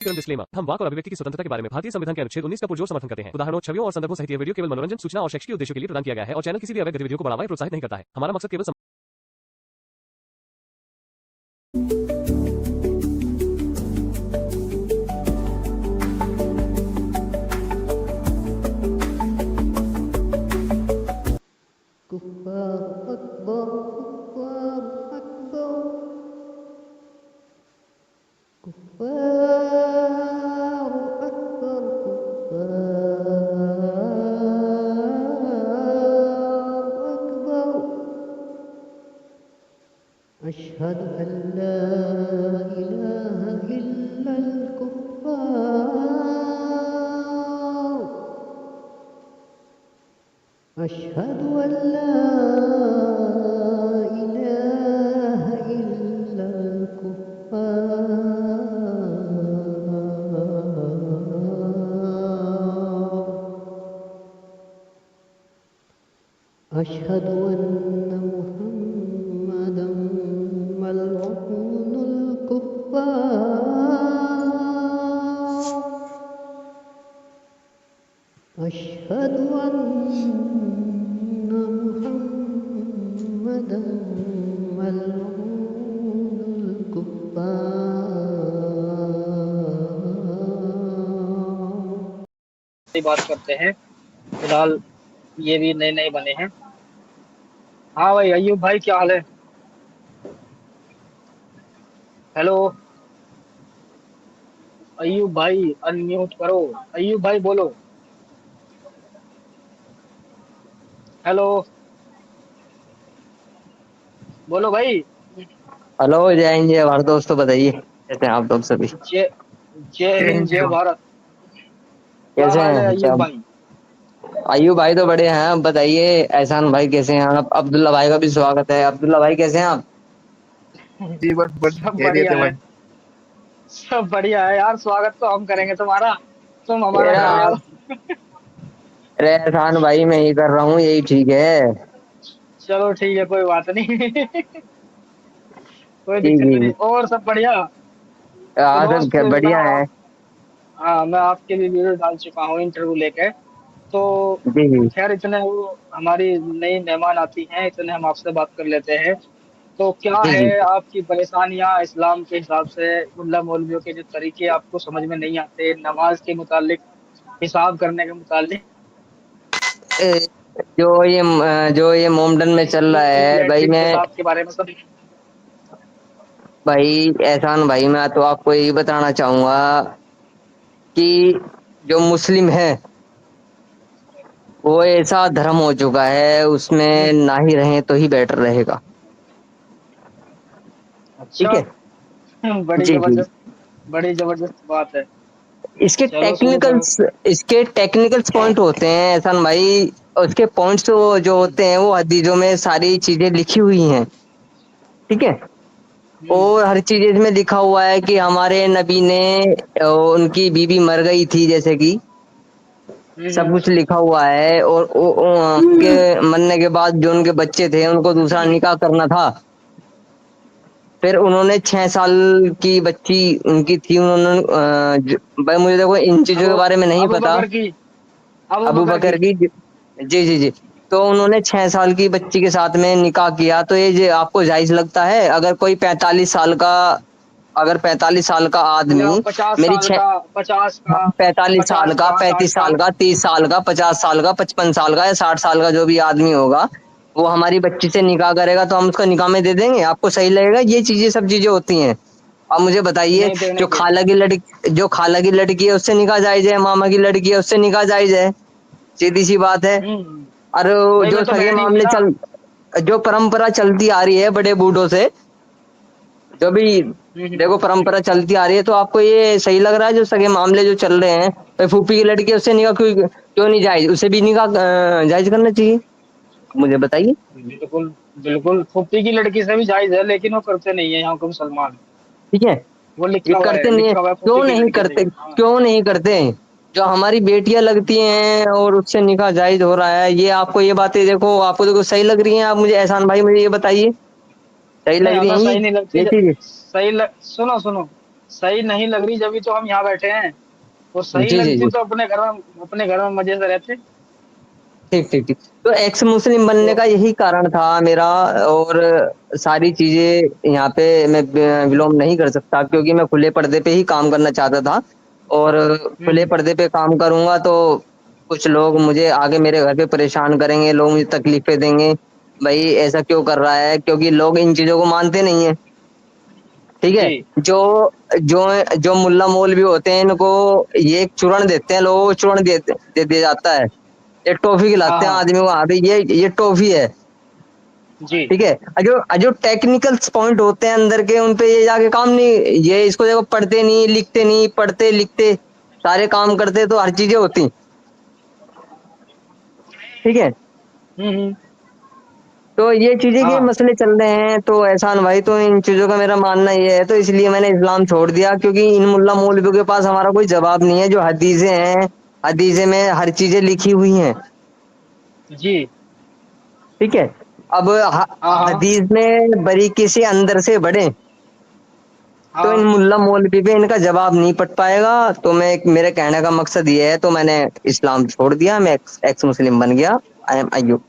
Disclaimer. हम वाक और अभिव्यक्ति की स्वतंत्रता के बारे में भारतीय संविधान के अनुच्छेद 19 का पुरजोर समर्थन करते हैं। उदाहरणों, छवियों और संदर्भों सहित यह वीडियो केवल मनोरंजन, सूचना और शैक्षिक उद्देश्यों के लिए प्रदान किया गया है और चैनल किसी भी अवैध गतिविधियों को बढ़ावा या प्रोत्साहित नहीं करता है। हमारा मकसद केवल अशहदु अल्ला इलाहा इल्लल कुफ्फार अशहदु अल्ला इलाहा इल्लल कुफ्फार अशहदु अन्ना मुहम्मदन मलऊनुल कुफ्फार अशहदु अन्ना मुहम्मदन मलऊनुल कुफ्फार। बात करते हैं। फिलहाल ये भी नए नए बने हैं। हाँ भाई, अय्यूब भाई क्या हाल है? हेलो अय्यूब भाई, अनम्यूट करो। अय्यूब भाई बोलो। हेलो बोलो भाई। हेलो, जय हिंद जय भारत। दोस्तों बताइए कैसे हैं आप लोग सभी? जय जय हिंद जय भारत। क्या कैसे हाल है हैं अय्यूब सब? भाई? अय्यूब भाई तो बड़े हैं। आप बताइए एहसान भाई कैसे हैं आप? अब्दुल्ला भाई का भी स्वागत है। अब्दुल्ला भाई कैसे हैं आप? जी बस सब खैरियत बढ़िया है है। भाई। सब बढ़िया है यार। स्वागत तो हम करेंगे तुम्हारा, तुम हमारा यार कर रहे हो। आप, अरे एहसान भाई मैं ही कर रहा हूँ, यही ठीक है। चलो ठीक है, कोई बात नहीं। कोई जी दिक्कत जी नहीं, जी। और सब बढ़िया। तो सब दोस्त मैं बढ़िया है। हाँ, मैं आपके लिए वीडियो डाल चुका हूँ इंटरव्यू लेके। तो जी जी खैर, इतने वो हमारी नई मेहमान आती हैं, इतने हम आपसे बात कर लेते हैं। तो क्या जी है जी। आपकी परेशानियां इस्लाम के हिसाब से? मुल्ला मौलवियों के जो तरीके आपको समझ में नहीं आते, नमाज के मुतालिक, हिसाब करने के मुतालिक, ए, जो ये मोमडन में चल रहा है भाई, लैट्रिन मैं पेशाब के बारे में सब। भाई एहसान भाई मैं तो आपको यही बताना चाहूंगा कि जो मुस्लिम है वो ऐसा धर्म हो चुका है, उसमें ना ही रहें तो ही बेटर रहेगा। ठीक अच्छा। है। बड़ी जी जी। जबरदस्त, बड़ी जबरदस्त बात है। इसके चलो शुरू करो। टेक्निकल्स इसके टेक्निकल्स पॉइंट होते हैं एहसान भाई। उसके पॉइंट्स जो हम्म होते हैं वो हदीसों में सारी चीजें लिखी हुई हैं। ठीक है। हम्म और हर चीज इसमें लिखा हुआ है कि हमारे नबी ने उनकी बीवी मर गई थी, जैसे कि सब हम्म कुछ लिखा हुआ है। और उनके मरने के बाद जो उनके बच्चे थे उनको दूसरा निकाह करना था। फिर उन्होंने 6 साल की बच्ची उनकी थी, उन्होंने भाई मुझे देखो इन चीजों अबू के बारे में नहीं अबू पता। बकर की, अबू अबू बकर बकर की। की, जी जी जी। तो उन्होंने 6 साल की बच्ची के साथ में निकाह किया, तो ये आपको जायज लगता है? अगर कोई 45 साल का, अगर 45 साल का या आदमी 50 मेरी साल छह का, 50 का, 45 साल 50 का, का, 60 का। 35 साल का, 30 साल का, 50 साल का, 55 साल का या 60 साल का जो भी आदमी होगा वो हमारी बच्ची से निकाह करेगा तो हम उसको निकाह में दे देंगे? आपको सही लगेगा? ये चीजें सब चीजें होती हैं। अब मुझे बताइए, नहीं देने के। जो खाला की लड़की है उससे निकाह जायज है, मामा की लड़की है उससे निकाह जायज है। सीधी सी बात है। हम्म और भाई, जो वो तो सगे बहन ही हुई मामले ना। जो परंपरा चलती आ रही है बड़े बूढ़ों से, जो भी हम्म देखो परंपरा चलती आ रही है, तो आपको ये सही लग रहा है जो सगे मामले जो चल रहे हैं? भाई फूफी की लड़की है उससे निकाह क्यों क्यों नहीं जायज? उसे भी निकाह जायज करना चाहिए। मुझे बताइए। बिल्कुल बिल्कुल, फुप्पी की लड़की से भी जायज है, लेकिन वो करते नहीं है यहाँ के मुसलमान। ठीक है। वो ये करते नहीं है, लिखा हुआ है क्यों फुप्पी की नहीं लड़की से। करते? हाँ क्यों नहीं करते? जो हमारी बेटियां लगती हैं और उससे निकाह जायज हो रहा है, ये आपको ये बातें देखो, आपको देखो सही लग रही हैं? आप मुझे एहसान भाई मुझे ये बताइए, सही नहीं, लग रही हमें हैं सही नहीं लगती। ये चीज? सुनो सुनो, सही नहीं लग रही जब भी तो हम यहाँ बैठे हैं, और सही जी जी लगती जी। तो अपने घर में मजे से रहते। ठीक ठीक ठीक। तो एक्स मुस्लिम बनने तो का यही कारण था मेरा। और सारी चीजें यहाँ पे मैं विलोम नहीं कर सकता, क्योंकि मैं खुले पर्दे पे ही काम करना चाहता था। और खुले हम्म, पर्दे पे काम करूंगा तो कुछ लोग मुझे आगे मेरे घर पे परेशान करेंगे, लोग मुझे तकलीफें देंगे। भाई ऐसा क्यों कर रहा है, क्योंकि लोग इन चीजों को मानते नहीं है। ठीक है। जी जो जो जो मुल्ला मौलवी होते हैं, इनको ये एक चूरण देते हैं, लोगों को चूरण दे दिया जाता है। एक टॉफी हाँ खिलाते हैं हाँ आदमी को, हाँ भाई ये टॉफी है। जी ठीक है। जो जो टेक्निकल पॉइंट होते हैं अंदर के, उन पे ये जाके काम नहीं, ये इसको देखो, पढ़ते नहीं लिखते नहीं, पढ़ते लिखते सारे काम करते तो हर चीजें होती। ठीक है। हम्म, तो ये चीजें के हाँ मसले चल रहे हैं, तो एहसान भाई, तो इन चीजों का मेरा मानना ये है, तो इसलिए मैंने इस्लाम छोड़ दिया, क्योंकि इन मुल्ला मौलवियों के पास हमारा कोई जवाब नहीं है। जो हदीसें हैं, हदीसें में हर चीजें लिखी हुई हैं। जी ठीक है। अब हाँ हाँ हदीस में बारीकी से अंदर से बढ़े, तो इन हाँ। मुल्ला मौलवी पे इनका जवाब नहीं पड़ पाएगा। तो मैं, मेरे कहने का मकसद ये है, तो मैंने इस्लाम छोड़ दिया, मैं एक्स मुस्लिम बन गया। आई एम अय्यूब।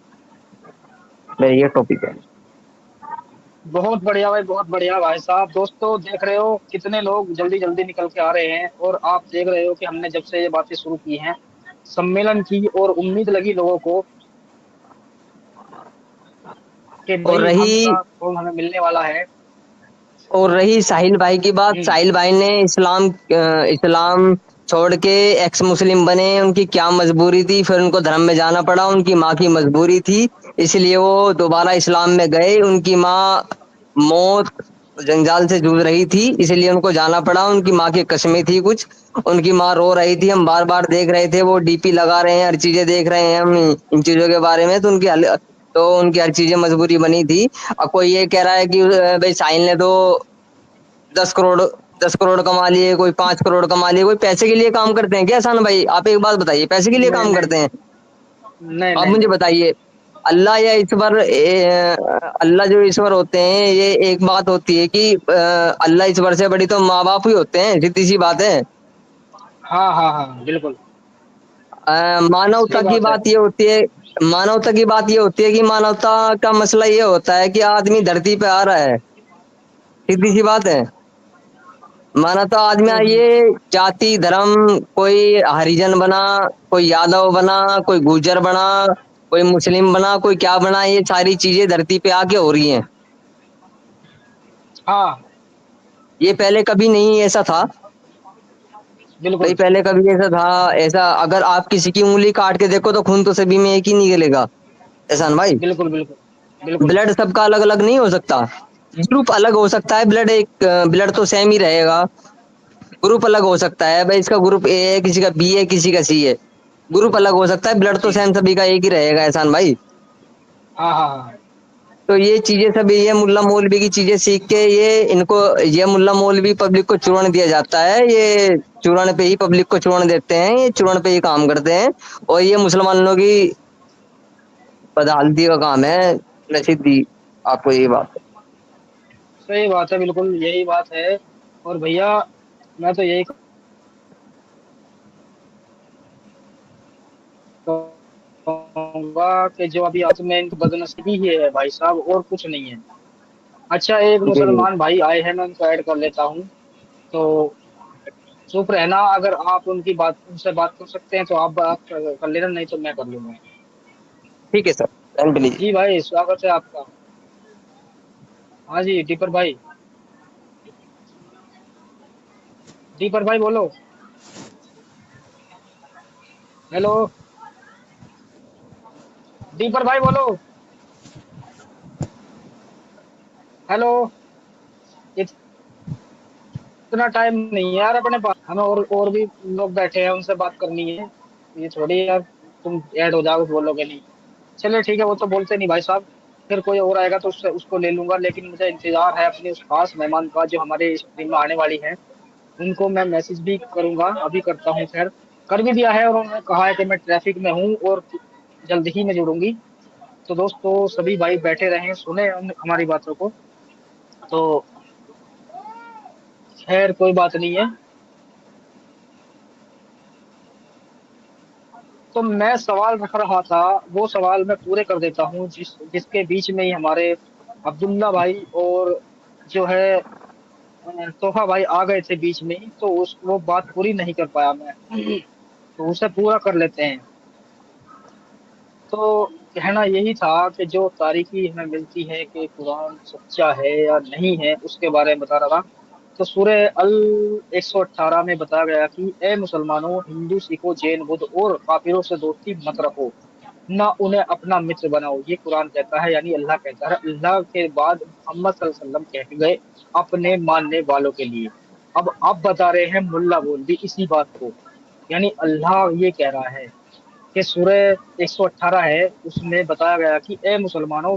मेरा ये टॉपिक है। बहुत बढ़िया भाई, बहुत बढ़िया भाई साहब। दोस्तों देख रहे हो कितने लोग जल्दी जल्दी निकल के आ रहे हैं, और आप देख रहे हो कि हमने जब से ये बातें शुरू की हैं सम्मेलन की, और उम्मीद लगी लोगों को कि और भाई अंत रही का फल हमें मिलने वाला है। और रही साहिल भाई की बात, हम्म, साहिल भाई ने इस्लाम छोड़ के एक्स मुस्लिम बने, उनकी क्या मजबूरी थी, फिर उनको धर्म में जाना पड़ा, उनकी माँ की मजबूरी थी, इसलिए वो दोबारा इस्लाम में गए। उनकी माँ मौत जंजाल से जूझ रही थी, इसलिए उनको जाना पड़ा, उनकी माँ की कस्में थी कुछ। उनकी माँ रो रही थी, हम बार बार देख रहे थे, वो डीपी लगा रहे हैं, हर चीजें देख रहे हैं हम इन चीजों के बारे में, तो उनकी हर चीजें मजबूरी बनी थी। अब कोई ये कह रहा है कि भाई साहिल ने तो 10 करोड़ 10 करोड़ कमा लिए, कोई 5 करोड़ कमा लिए, कोई पैसे के लिए काम करते हैं क्या एहसान भाई? आप एक बात बताइए, पैसे के लिए नहीं काम नहीं करते हैं? नहीं आप नहीं मुझे नहीं। बताइए। अल्लाह या ईश्वर, अल्लाह जो ईश्वर होते हैं, ये एक बात होती है कि अल्लाह ईश्वर से बड़ी तो माँ बाप ही होते हैं, सीधी सी बात है। हाँ हाँ हाँ बिल्कुल मानवता सही की बात है। बात ये होती है, मानवता की बात ये होती है कि मानवता का मसला ये होता है कि आदमी धरती पे आ रहा है, सीधी सी बात है। माना तो आदमी हम्म, ये जाति धर्म, कोई हरिजन बना, कोई यादव बना, कोई गुर्जर बना, कोई मुस्लिम बना, कोई क्या बना, ये सारी चीजें धरती पे आके हो रही हैं। हाँ ये पहले कभी नहीं ऐसा था। भाई बिल्कुल पहले कभी ऐसा था? ऐसा अगर आप किसी की उंगली काट के देखो तो खून तो सभी में एक ही निकलेगा, एहसान भाई। बिल्कुल बिल्कुल बिल्कुल। ब्लड सबका अलग अलग नहीं हो सकता। ग्रुप अलग हो सकता है, ब्लड एक, ब्लड तो सेम ही रहेगा। ग्रुप अलग हो सकता है, भाई इसका ग्रुप ए है, किसी का बी है, किसी का सी है। ग्रुप अलग हो सकता है, ब्लड तो जी सेम सभी का एक ही रहेगा, एहसान भाई। हाँ हाँ हाँ तो ये चीजें सभी, ये मुल्ला मौलवी की चीजें सीख के, ये मुल्ला मौलवी पब्लिक को चूरण दिया जाता है, ये चूरण पे ही पब्लिक को चूरण देते हैं, ये चूरण पे ही काम करते हैं। और ये मुसलमानों की बदहालती का काम है। मैं सीधी आपको ये बात है। सही बात है, बिल्कुल यही बात है। और भैया मैं तो यही कहूंगा कि जो अभी आज में इनकी बदनसीबी ही है भाई साहब, और कुछ नहीं है। अच्छा एक जी जी। मुसलमान भाई आए हैं, मैं उनको ऐड कर लेता हूँ। तो चुप रहना, अगर आप उनसे बात कर सकते हैं तो आप बात कर लेना, नहीं तो मैं कर लूंगा। ठीक है सर, लाइन पे लीजिए। जी भाई स्वागत है आपका। हाँ जी दीपर भाई, दीपर भाई बोलो। हेलो दीपर भाई बोलो। हेलो, इतना टाइम नहीं है यार अपने पास, हमें और भी लोग बैठे हैं, उनसे बात करनी है। ये थोड़ी यार तुम ऐड हो जाओगे बोलोगे नहीं। चलिए ठीक है, वो तो बोलते नहीं भाई साहब। फिर कोई और आएगा तो उससे उसको ले लूंगा, लेकिन मुझे इंतजार है अपने उस खास मेहमान का जो हमारे स्ट्रीम में आने वाली है। उनको मैं मैसेज भी करूंगा, अभी करता हूँ खैर, कर भी दिया है, और उन्होंने कहा है कि मैं ट्रैफिक में हूँ और जल्द ही मैं जुड़ूंगी। तो दोस्तों सभी भाई बैठे रहें, सुने हमारी बातों को। तो खैर कोई बात नहीं है। तो मैं सवाल रख रहा था, वो सवाल मैं पूरे कर देता हूँ जिसके बीच में ही हमारे अब्दुल्ला भाई और जो है तोहा भाई आ गए थे बीच में ही, तो उस वो बात पूरी नहीं कर पाया मैं। तो उसे पूरा कर लेते हैं। तो कहना यही था कि जो तारीखी हमें मिलती है कि कुरान सच्चा है या नहीं है, उसके बारे में बता रहा था। तो सूरह अल 118 में बताया गया कि ए मुसलमानों, हिंदू सिखों जैन बुद्ध और काफिरों से दोस्ती मत रखो, ना उन्हें अपना मित्र बनाओ। ये कुरान कहता है, यानी अल्लाह कहता है। अल्लाह के बाद मोहम्मद सल्लल्लाहु अलैहि वसल्लम कह गए अपने मानने वालों के लिए। अब बता रहे हैं मुल्ला बोल भी इसी बात को, यानी अल्लाह ये कह रहा है कि सूरह 118 है, उसमें बताया गया कि ए मुसलमानों,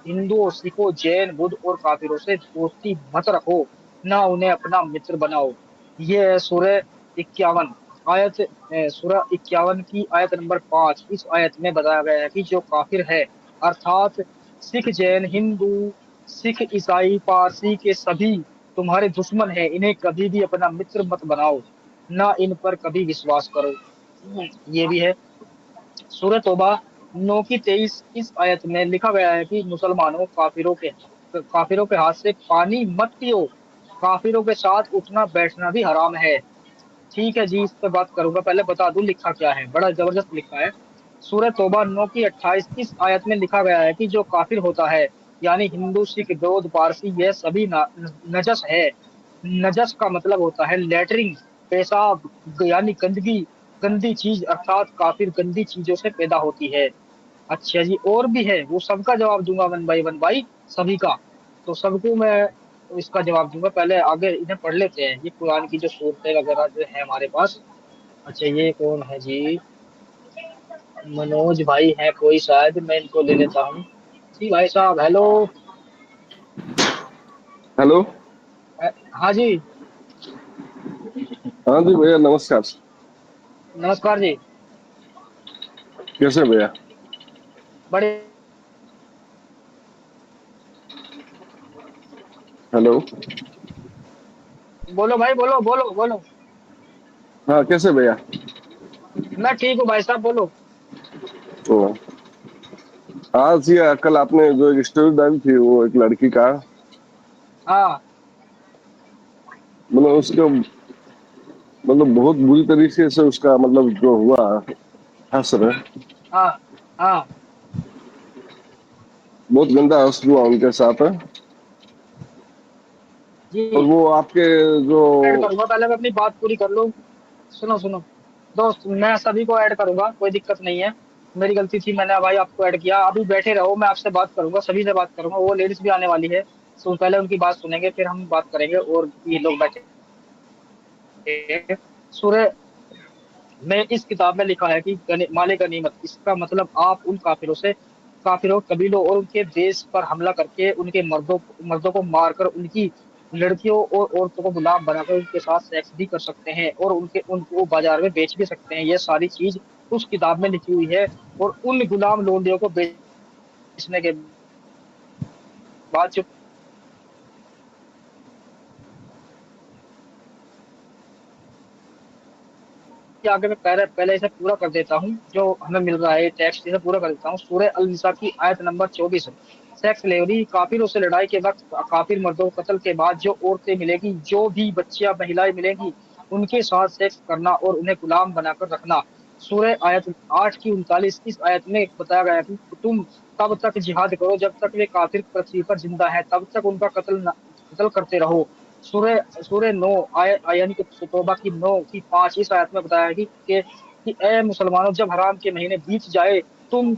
हिंदुओं सिखों जैन बुद्ध और काफिरों से दोस्ती मत रखो, ना उन्हें अपना मित्र बनाओ। ये है सूरह 51 आयत, सूरह 51 की आयत नंबर 5। इस आयत में बताया गया है कि जो काफिर है, अर्थात सिख जैन हिंदू, सिख ईसाई पारसी के सभी तुम्हारे दुश्मन है, इन्हें कभी भी अपना मित्र मत बनाओ, ना इन पर कभी विश्वास करो। ये भी है। सूरह तौबा 9 की 23 इस आयत में लिखा गया है कि मुसलमानों, काफिरों के हाथ से पानी मत पियो, काफिरों के साथ उठना बैठना भी हराम है। ठीक है जी, इस पे बात करूंगा, पहले बता दूं लिखा क्या है, बड़ा जबरदस्त लिखा है। सूरह तौबा 9 की 28 इस आयत में लिखा गया है कि जो काफिर होता है, यानी हिंदू सिख बौद्ध पारसी, यह सभी नजस है। नजस का मतलब होता है लेटरिंग, पेशाब, यानी गंदगी, गंदी चीज, अर्थात काफिर गंदी चीजों से पैदा होती है। अच्छा जी, और भी है, वो सबका जवाब दूंगा वन बाई सभी का। तो सबको मैं इसका जवाब दूंगा, पहले आगे इन्हें पढ़ लेते हैं, ये कुरान की जो सूरतें वगैरह जो है हमारे पास। अच्छा ये कौन है जी, मनोज भाई है कोई शायद, मैं इनको ले लेता हूँ। जी भाई साहब, हेलो। हेलो। हाँ जी। हाँ जी भैया, नमस्कार। नमस्कार जी। कैसे भैया? बड़े। हेलो। बोलो भाई, बोलो बोलो बोलो। हाँ, कैसे भैया? मैं ठीक हूँ भाई साहब, बोलो। तो आज या कल आपने जो एक स्टोरी डाली थी, वो एक लड़की का, हाँ मतलब उसका, मतलब बहुत बुरी तरीके से उसका मतलब जो हुआ हश्र, हाँ हाँ बहुत गंदा हश्र हुआ उनके साथ। और जी। वो आपके जो, ऐड करूंगा, पहले मैं अपनी बात पूरी कर लूँ। सुनो सुनो दोस्त, मैं सभी को ऐड करूंगा, कोई दिक्कत नहीं है। मेरी गलती थी, मैंने भाई आपको ऐड किया। अभी बैठे रहो, मैं आपसे बात करूंगा, सभी से बात करूंगा। वो लेडीज भी आने वाली है, तो पहले उनकी बात सुनेंगे, फिर हम बात करेंगे। और ये लोग बैठे हैं। सूरह में इस किताब में लिखा है कि माले गनीमत, इसका मतलब आप उन काफिरों कबीलों और उनके देश पर हमला करके उनके मर्दों को मारकर उनकी लड़कियों और औरतों को गुलाम बनाकर उनके साथ सेक्स भी कर सकते हैं, और उनको बाजार में बेच भी सकते हैं। ये सारी चीज उस किताब में लिखी हुई है। और उन गुलाम लोंडियों को बेचने के बाद जो आगे मैं पहले पहले इसे पूरा कर देता हूँ, जो हमें मिल रहा है टेक्स्ट, इसे पूरा कर देता हूँ। सूरह अल निसा की आयत नंबर 24। सेक्स लेवरी, काफिरों से लड़ाई के वक्त काफिर मर्दों को कत्ल के बाद जो औरतें मिलेगी, जो भी बच्चियां महिलाएं मिलेंगी, उनके साथ सेक्स करना और उन्हें गुलाम बनाकर रखना। सूरह आयत 8 की 39 इस आयत में बताया गया कि तुम तब तक जिहाद करो जब तक वे काफिर पृथ्वी पर जिंदा है, तब तक उनका कत्ल करते रहो। सूरह सूरह 9 यानी कि तौबा की 9 की 5 इस आयत में बताया है कि ए मुसलमानों, जब हराम के महीने बीत जाए, तुम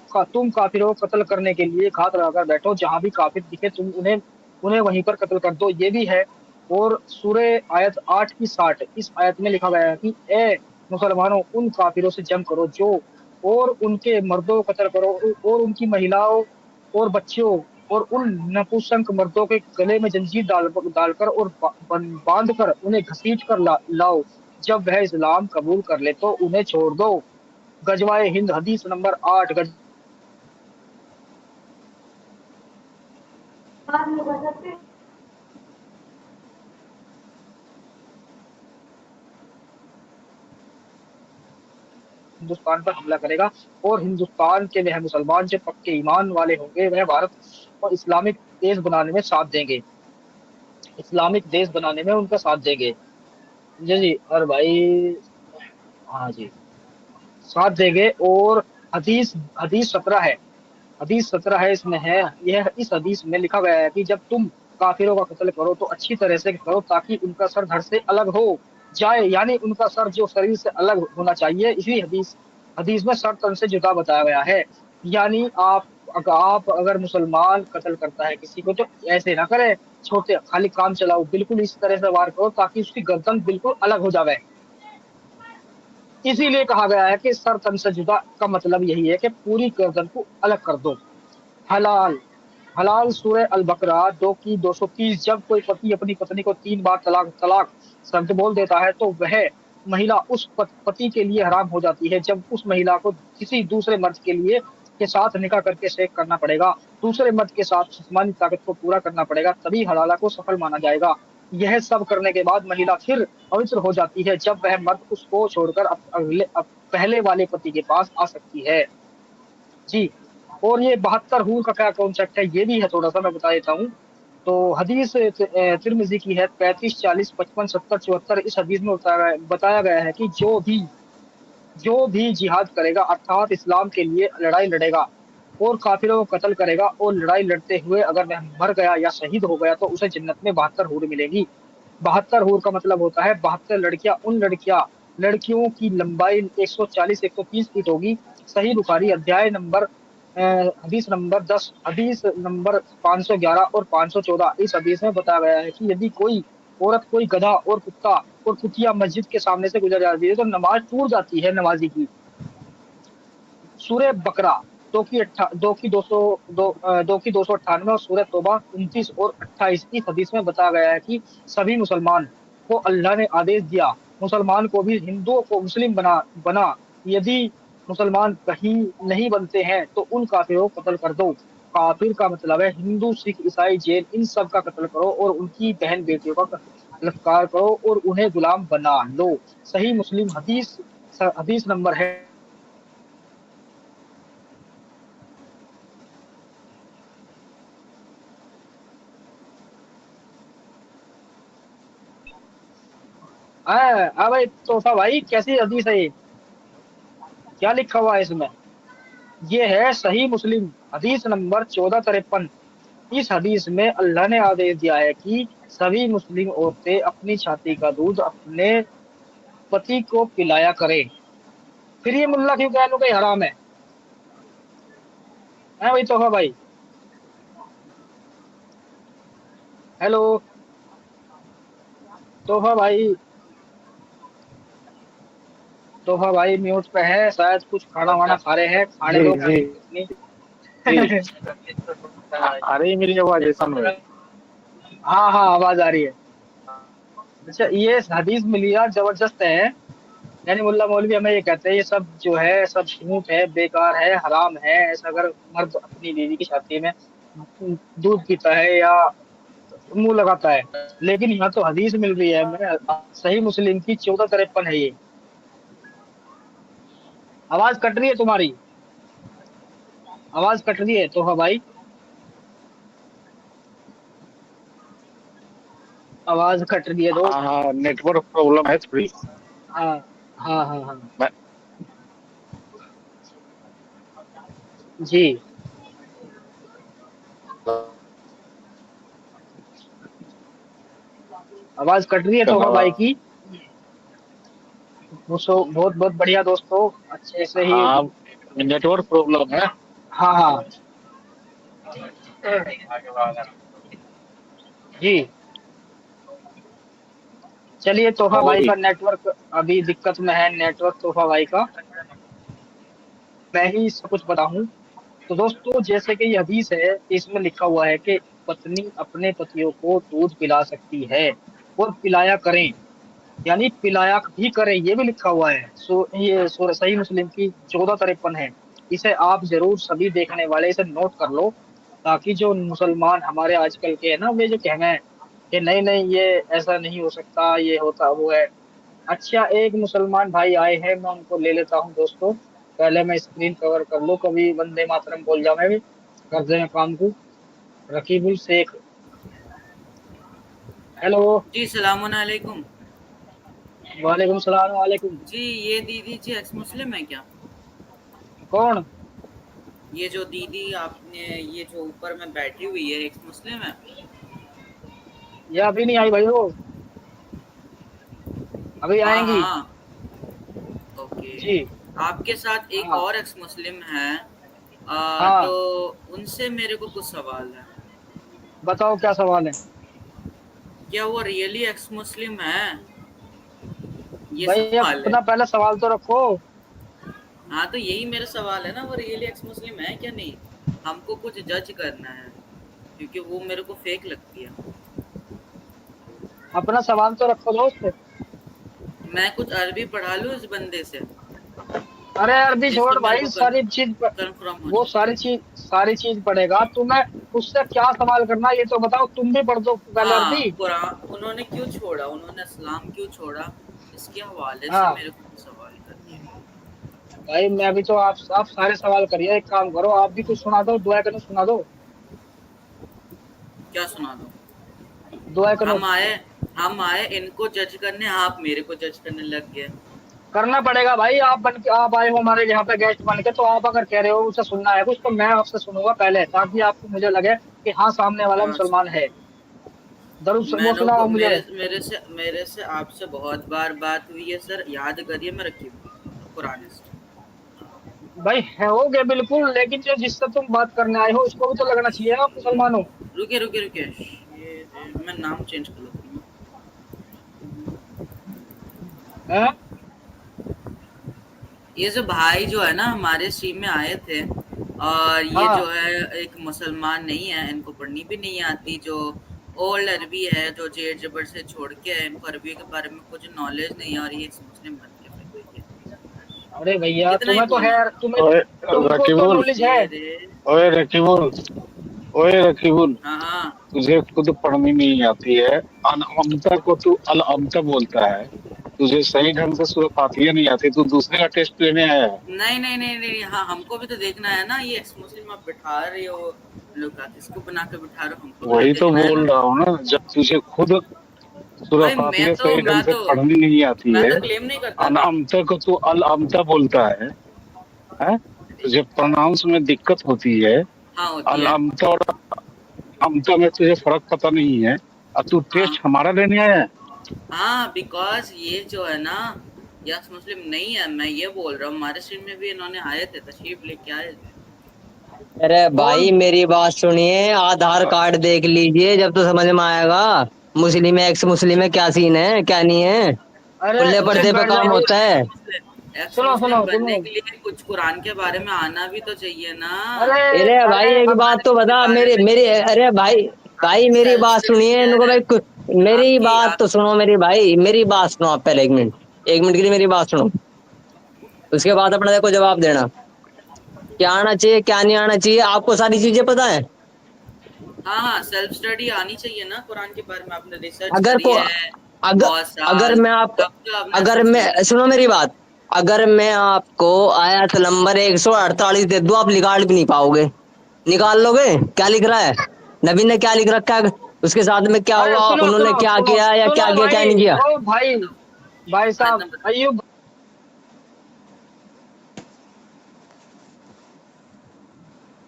काफिरों को कत्ल करने के लिए घात लगाकर बैठो, जहां भी काफिर दिखे तुम उन्हें उन्हें वहीं पर कत्ल कर दो। ये भी है। और सूरह आयत 8 की 60 इस आयत में लिखा गया है कि ए मुसलमानों, उन काफिरों से जंग करो जो, और उनके मर्दों को कत्ल करो, और उनकी महिलाओं और बच्चियों और उन नपुंसक मर्दों के गले में जंजीर डालकर और बांध कर उन्हें घसीट कर लाओ। जब वह इस्लाम कबूल कर ले तो उन्हें छोड़ दो। गजवाए हिंद हदीस नंबर 8। हिंदुस्तान पर हमला करेगा और हिंदुस्तान के वह मुसलमान जो पक्के ईमान वाले होंगे वह भारत और इस्लामिक देश बनाने में साथ देंगे, इस्लामिक देश बनाने में उनका साथ देंगे। जी जी। और भाई हाँ जी, साथ देंगे। और हदीस हदीस 17 है, हदीस 17 है इसमें है, यह इस हदीस में लिखा गया है कि जब तुम काफिरों का कत्ल करो तो अच्छी तरह से करो ताकि उनका सर धड़ से अलग हो जाए, यानी उनका सर जो शरीर से अलग होना चाहिए। इसी हदीस हदीस में सर तन से जुदा बताया गया है। यानी आप अगर मुसलमान कत्ल करता है किसी को तो ऐसे ना करे छोटे खाली काम चलाओ, बिल्कुल इस तरह से वार करो ताकि उसकी गर्दन बिल्कुल अलग हो जाए। इसीलिए कहा गया है कि सर तन से जुदा का मतलब यही है कि पूरी गर्दन को अलग कर दो। हलाल हलाल सूरह अल बकरा 2 की 230, जब कोई पति अपनी पत्नी को 3 बार तलाक तलाक शब्द बोल देता है तो वह महिला उस पति के लिए हराम हो जाती है। जब उस महिला को किसी दूसरे मर्द के साथ निकाह करके शेख करना पड़ेगा, दूसरे मर्द के साथ जिस्मानी ताकत को पूरा करना पड़ेगा, तभी हलाला को सफल माना जाएगा। यह सब करने के बाद महिला फिर पवित्र हो जाती है जब वह मर्द उसको छोड़कर पहले वाले पति के पास आ सकती है। जी। और ये 72 हूर का क्या कॉन्सेप्ट है ये भी है, थोड़ा सा मैं बता देता हूँ। तो हदीस तिर्मिजी की है 35, 40, 55, 70, 74। इस हदीस में बताया गया है कि जो भी जिहाद करेगा अर्थात इस्लाम के लिए लड़ाई लड़ेगा और काफिरों को कत्ल करेगा और लड़ाई लड़ते हुए अगर वह मर गया या शहीद हो गया तो उसे जन्नत में 72 हूर मिलेगी। 72 हूर का मतलब होता है 72 लड़कियां। लड़कियों की लंबाई 140 130 फीट होगी। सही बुखारी अध्याय नंबर हदीस नंबर 10, हदीस नंबर 511 और 514। इस हदीस में बताया गया है कि यदि कोई औरत, कोई गधा और कुत्ता और कुतिया मस्जिद के सामने से गुजर जाती है तो नमाज टूट जाती है नमाजी की। सूरह बकरा 2 की 298 और सूरह तौबा 29 और 28। इस हदीस में बताया गया है कि सभी मुसलमान को अल्लाह ने आदेश दिया, मुसलमान को भी हिंदुओं को मुस्लिम बना। यदि मुसलमान कहीं नहीं बनते हैं तो उन काफिरों को कत्ल कर दो। काफिर का मतलब है हिंदू, सिख, ईसाई, जैन, इन सब का कत्ल करो और उनकी बहन बेटियों का बलात्कार करो और उन्हें गुलाम बना लो। सही मुस्लिम हदीस हदीस नंबर है। भाई तोहफा भाई कैसी हदीस है ये, क्या लिखा हुआ है इसमें? ये है सही मुस्लिम हदीस नंबर 1453। इस हदीस में अल्लाह ने आदेश दिया है कि सभी मुस्लिम औरतें अपनी छाती का दूध अपने पति को पिलाया करें। फिर ये मुल्ला क्यों कह लो कि हराम है भाई तोहफा भाई? हेलो तोहफा भाई, तोहफा भाई म्यूट पे है शायद, कुछ खाना वाना खा रहे हैं, खाने जी दो जी अपनी। जी। आ रही है मेरी आवाज ऐसा में? हाँ हाँ आवाज आ रही है। अच्छा ये हदीस मिली यार जबरदस्त है। यानी मुल्ला मौलवी हमें ये कहते हैं ये सब जो है सब झूठ है, बेकार है, हराम है। ऐसा अगर मर्द अपनी बीवी की छाती में दूध पीता है या मुंह लगाता है, लेकिन यहाँ तो हदीस मिल रही है हमें, सही मुस्लिम की 1453 है ये। आवाज कट रही है तुम्हारी, आवाज कट रही है तो हाँ भाई, आवाज कट रही है हाँ दोस्त। हाँ, नेटवर्क प्रॉब्लम है थोड़ी। हाँ हाँ हाँ हाँ। मैं जी। आवाज कट रही है कर तोहफा रहा भाई की। वो सो बहुत बहुत बढ़िया दोस्तों, अच्छे से ही। हाँ, नेटवर्क प्रॉब्लम है। हाँ हाँ जी। चलिए तोहफा भाई वही। का नेटवर्क अभी दिक्कत में है, नेटवर्क तोहफा भाई का। मैं ही सब कुछ बताऊं तो दोस्तों जैसे कि ये हदीस है इसमें लिखा हुआ है कि पत्नी अपने पतियों को दूध पिला सकती है और पिलाया करें, यानी पिलाया भी करें ये भी लिखा हुआ है। ये सही मुस्लिम की 1453 है। इसे आप जरूर सभी देखने वाले इसे नोट कर लो ताकि जो मुसलमान हमारे आजकल के हैं ना वे जो कहना है कि नहीं नहीं ये ऐसा नहीं हो सकता, ये होता वो है, अच्छा, एक मुसलमान भाई आए हैं, मैं उनको ले लेता हूँ दोस्तों। पहले मैं स्क्रीन कवर कर लूँ, कभी वंदे मातरम बोल जाऊँ मैं भी, कर दे मैं काम को। रकीबुल शेख, हेलो। जी सलाम अलैकुम। वालेकुम सलाम वालेकुम। जी ये दीदी जी एक्स मुस्लिम है क्या? कौन? ये जो दीदी आपने ये जो ऊपर में बैठी हुई है एक्स मुस्लिम है? ये अभी नहीं आई भाई, वो अभी हाँ आएंगी। हाँ ओके। जी। आपके साथ एक हाँ और एक्स मुस्लिम है, हाँ, तो उनसे मेरे को कुछ सवाल है। बताओ क्या सवाल है। क्या वो रियली एक्स मुस्लिम है? ये भाई सवाल है। अपना पहले सवाल तो रखो। हाँ तो यही मेरा सवाल है ना, वो रियली एक्स मुस्लिम है क्या नहीं? हमको कुछ जज करना है क्योंकि वो मेरे को फेक लगती है। अपना सवाल तो रखो दोस्त। मैं कुछ अरबी पढ़ा लूँ इस बंदे से अरे अरबी जिससे छोड़ मेरे भाई, को सारी चीज कंफर्म हो वो जाए। सारी चीज पढ़ेगा। तुम्हें उससे क्या सवाल करना, ये तो बताओ। तुम भी पढ़ दो पहले हाँ अरबी। कुरान उन्होंने क्यों छोड़ा, उन्होंने इस्लाम क्यों छोड़ा, इसके हवाले से हाँ मेरे को कुछ सवाल करनी है। भाई, मैं भी तो आप सारे सवाल करिए। एक काम करो, आप भी कुछ सुना दो, दुआ कनो सुना दो। क्या सुना दो? दुआ कनो हम आए इनको जज करने, आप मेरे को जज करने लग गए। करना पड़ेगा भाई। आप आए हो हमारे यहाँ पे गेस्ट बन के, तो आप अगर कह रहे हो उसे सुनना है कुछ, तो मैं आपसे सुनूंगा पहले, ताकि आपको मुझे लगे कि हाँ सामने वाला अच्छा, मुसलमान है। दरूद वो मैंने सुनाओ को मुझे। मेरे से आपसे बहुत बार बात हुई है सर, याद करिए। मैं रखी कुरानिस्ट। भाई है हो गए बिल्कुल, लेकिन जो जिससे तुम बात करने आए हो उसको भी तो लगना चाहिए आप मुसलमान हो। रुके मैं नाम चेंज कर लेता हूँ। हैं? ये जो भाई जो है ना हमारे स्ट्रीम में आए थे, और ये हाँ जो है एक मुसलमान नहीं है, इनको पढ़नी भी नहीं आती, जो ओल्ड अरबी है, जो जेर जबर से छोड़ के है, इनको अरबी के बारे में कुछ नॉलेज नहीं है, और ये मुस्लिम बन के फिर गई है। अरे भैया, कितना ही तुम्हें तो बोलना। है, तुम्हें ओए तुमको तो रकीबुल, नॉलेज है। ओए रकीबुल, ओए रकीबुल, हाँ हाँ तुझे खुद पढ़नी नहीं आती है। अनअमता को तू अलअमता बोलता है। तुझे सही ढंग से सूरह फातिहा नहीं आती, तू दूसरे का टेस्ट लेने आया है। नहीं, हाँ हमको भी तो देखना है ना। ये एक्स मुस्लिम आप बिठा रहे हो, लोग किसको बना के बिठा रहे हो, हमको भी वही तो तो देखना है बोल ना। रहा हूँ ना, जब तुझे खुद सूरह भाई फातिहा सही ढंग से पढ़नी नहीं आती मैं है, तो क्लेम नहीं करता था। अनअमता को तू अलअमता बोलता है, हैं? तुझे प्रोनाउंस में दिक्कत होती है। हाँ होती है। अलअमता और अमता में तुझे फर्क पता नहीं है, और तू हाँ टेस्ट हमारा लेने आया है। हाँ बिकॉज ये जो है ना यस मुस्लिम नहीं है, मैं ये बोल रहा हूँ। हमारे स्ट्रीम में भी इन्होंने आए थे, तशरीफ लेके आए थे। अरे भाई कौन? मेरी बात सुनिए, आधार कार्ड देख लीजिए जब तो समझ में आएगा। मुस्लिम है एक्स मुस्लिम है, क्या सीन है क्या नहीं है। अरे खुले तो पर्दे चुप पे बैठ एक्स जाओ काम भाई। होता है। सुनो सुनो मुस्लिम बनने सुनो। के लिए कुछ कुरान के बारे में आना भी तो चाहिए ना। अरे अरे भाई अरे एक बात हमारे तो के बता, बारे मेरी में मेरी अरे भाई, भाई आपकी मेरी सेल्फ बात स्टडी सुनिए इनको है। भाई मेरी आपकी बात आप तो सुनो मेरी भाई, मेरी बात सुनो आप पहले 1 मिनट, 1 मिनट के लिए मेरी बात सुनो। उसके बाद अपना देखो जवाब देना, क्या आना चाहिए क्या नहीं आना चाहिए। आपको सारी चीजें पता है। हाँ सेल्फ स्टडी आनी चाहिए ना कुरान के बारे में। आपने रिसर्च अगर करी को है अगर बहुत अगर साल, मैं आपको तब तो आपने अगर सब मैं सीखा। सुनो मेरी बात, अगर मैं आपको आयत नंबर 148 दे दूं, आप निकाल भी नहीं पाओगे। निकाल लोगे? क्या लिख रहा है, नबी ने क्या लिख रखा है, उसके साथ में क्या अरे हुआ, सुनो उन्होंने सुनो क्या सुनो किया या सुनो क्या किया क्या भाई। नहीं किया। ओ भाई, भाई आयत साहब नंबर अയ്यूब,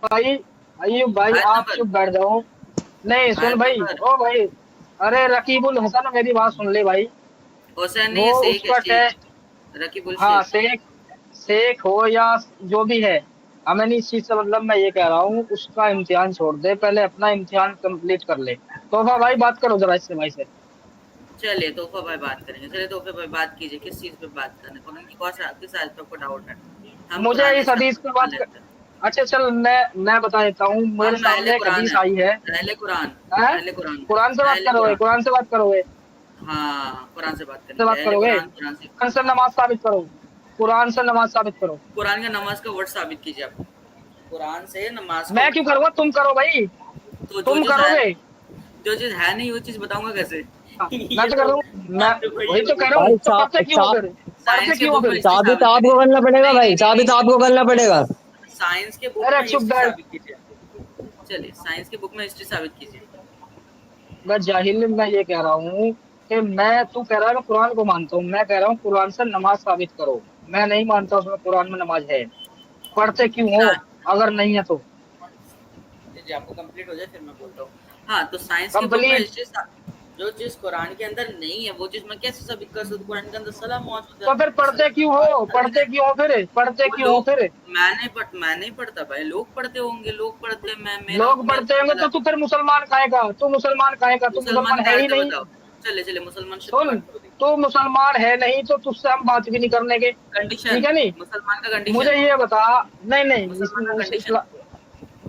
भाई अയ്यूब भाई, आयत आप नंबर चुप बैठ जाओ। नहीं सुन आयत भाई, नंबर ओ भाई। अरे रकीबुल हसन, मेरी बात सुन ले भाई। हुसैन नहीं वो है, शेख है उसका शेख। टेस्ट। रकीबुल हाँ शेख। शेख, शेख हो या जो भी है, हमें नहीं इस चीज से मतलब। मैं ये कह रहा हूँ उसका इम्तिहान छोड़ दे, पहले अपना इम्तिहान कंप्लीट कर ले। तोहफा भाई बात करो जरा इससे भाई से। चलिए तोहफा भाई बात करेंगे। चलिए तोहफे भाई बात कीजिए, किस चीज पे बात करना है, कुरान की कौन सा किस आयत पे आपको डाउट है? हम मुझे कुरान इस से हदीस पे मान बात कर। लेते हैं। अच्छा चल, मैं बता देता हूँ। मेरे हम अहले सामने एक कुरान हदीस है, आई है। अहले कुरान, हैं? अहले कुरान, कुरान से बात अहले करोगे? कुरान। कुरान से बात करोगे? हाँ कुरान से बात से करेंगे, बात अहले करोगे? कुरान कुरान से। कुरान से नमाज साबित करो। कुरान से नमाज साबित करो। कुरान का नमाज का वर्ड साबित कीजिए आप। कुरान से नमाज का मैं वर्ड क्यों करूँगा, साबित। तुम करो भाई। तो तुम करोगे? जो चीज है नहीं वो चीज बताऊंगा कैसे? मैं तो कर रहा हूँ, मैं वही तो कह रहा भाई हूँ, तो पढ़ते क्यों हो फिर? पढ़ते साइंस के क्यों हो बुक में फिर? हिस्ट्री साबित साबित आपको कीजिए। करना पड़ेगा नहीं, भाई, नहीं, साबित नहीं, आपको करना पड़ेगा। साइंस के बुक अरे में चुप हिस्ट्री बैठ। साबित कीजिए। चलिए साइंस के बुक में हिस्ट्री साबित कीजिए। मैं जाहिल, मैं ये कह रहा हूँ कि मैं, तू कह रहा है मैं कुरान को मानता हूँ, मैं कह रहा हूँ कुरान से नमाज साबित करो। मैं नहीं मानता उसमें कुरान में नमाज है। पढ़ते क्यों हो अगर नहीं है तो? जी आपको कंप्लीट हो जाए फिर मैं बोलता हूँ। हाँ, तो साइंस के बुक में कंप्लीट। हिस्ट्री जो चीज कुरान के अंदर नहीं है वो चीज मैं कैसे साबित कर सकता हूँ? कुरान के अंदर सलाह मौजूद है। तो फिर पढ़ते क्यों हो? पढ़ते क्यों हो फिर? पढ़ते वो क्यों हो लोग, फिर? मैं नहीं पढ़ता भाई, लोग पढ़ते होंगे, लोग पढ़ते हैं, मैं मेरा लोग मेरा पढ़ते होंगे तो तू फिर मुसलमान खाएगा? तू मुसलमान खाएगा? तू मुसलमान मुसलमान का है ही आयत नहीं। बताओ। चले चले मुसलमान से सुन, बात करो। तू मुसलमान है नहीं तो तुझसे हम बात भी नहीं करने के, कंडीशन, ठीक है नहीं? मुसलमान का मुझे कंडीशन, ये बता। नहीं नहीं, मुसलमान का कंडीशन।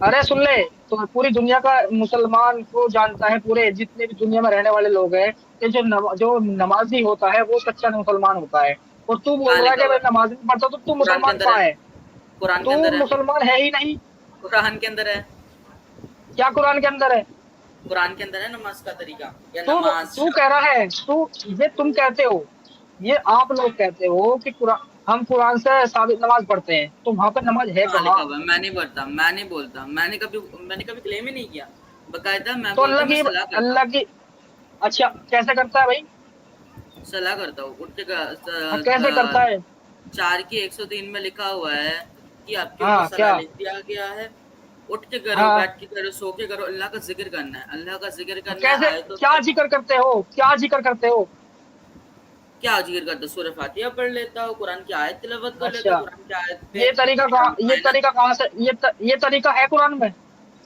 अरे सुन ले, तो पूरी दुनिया का मुसलमान को जानता है, पूरे जितने भी दुनिया में रहने वाले लोग हैं कि जो नमाजी होता है वो सच्चा मुसलमान होता है। और तू बोल कहाँ रहा है लिखा कि हुआ मैं है? नमाज नहीं पढ़ता, तो तू कुरान के मुसलमान अंदर कहाँ है, है? कुरान के तू अंदर है, मुसलमान है ही नहीं। कुरान के अंदर है, क्या कुरान के अंदर है? कुरान के अंदर है नमाज का तरीका या तू नमाज तू कह शब्द। रहा है, तू, ये तुम कहते हो, ये आप लोग कहते हो कि कुरान, हम कुरान से साबित नमाज पढ़ते हैं, तो वहां पे नमाज है कहाँ कहाँ? लिखा हुआ है? मैं नहीं पढ़ता, मैं नहीं बोलता, मैंने कभी क्लेम ही नहीं किया। बकायदा मैं तो बोलता हूँ मैं सलाह करता अल्लाह हूँ, की, अच्छा कैसे करता है भाई? सलाह करता हूँ। उठ के हाँ, कैसे करता है? 4 की 103 में लिखा हुआ है कि आपके ऊपर हाँ सलाह क्या? लिख दिया गया है। उठ के करो, हाँ, बैठ के करो, सो के करो, अल्लाह का जिक्र करना है, अल्लाह का जिक्र करना है। कैसे, आए तो क्या जिक्र करते हो? क्या जिक्र करते हो? क्या जिक्र करता? सूरह फातिहा पढ़ लेता हूँ, कुरान की आयत तिलावत कर लेता अच्छा, हूँ, कुरान की आयत पे ये तरीका कहाँ से, ये तरीका है कुरान में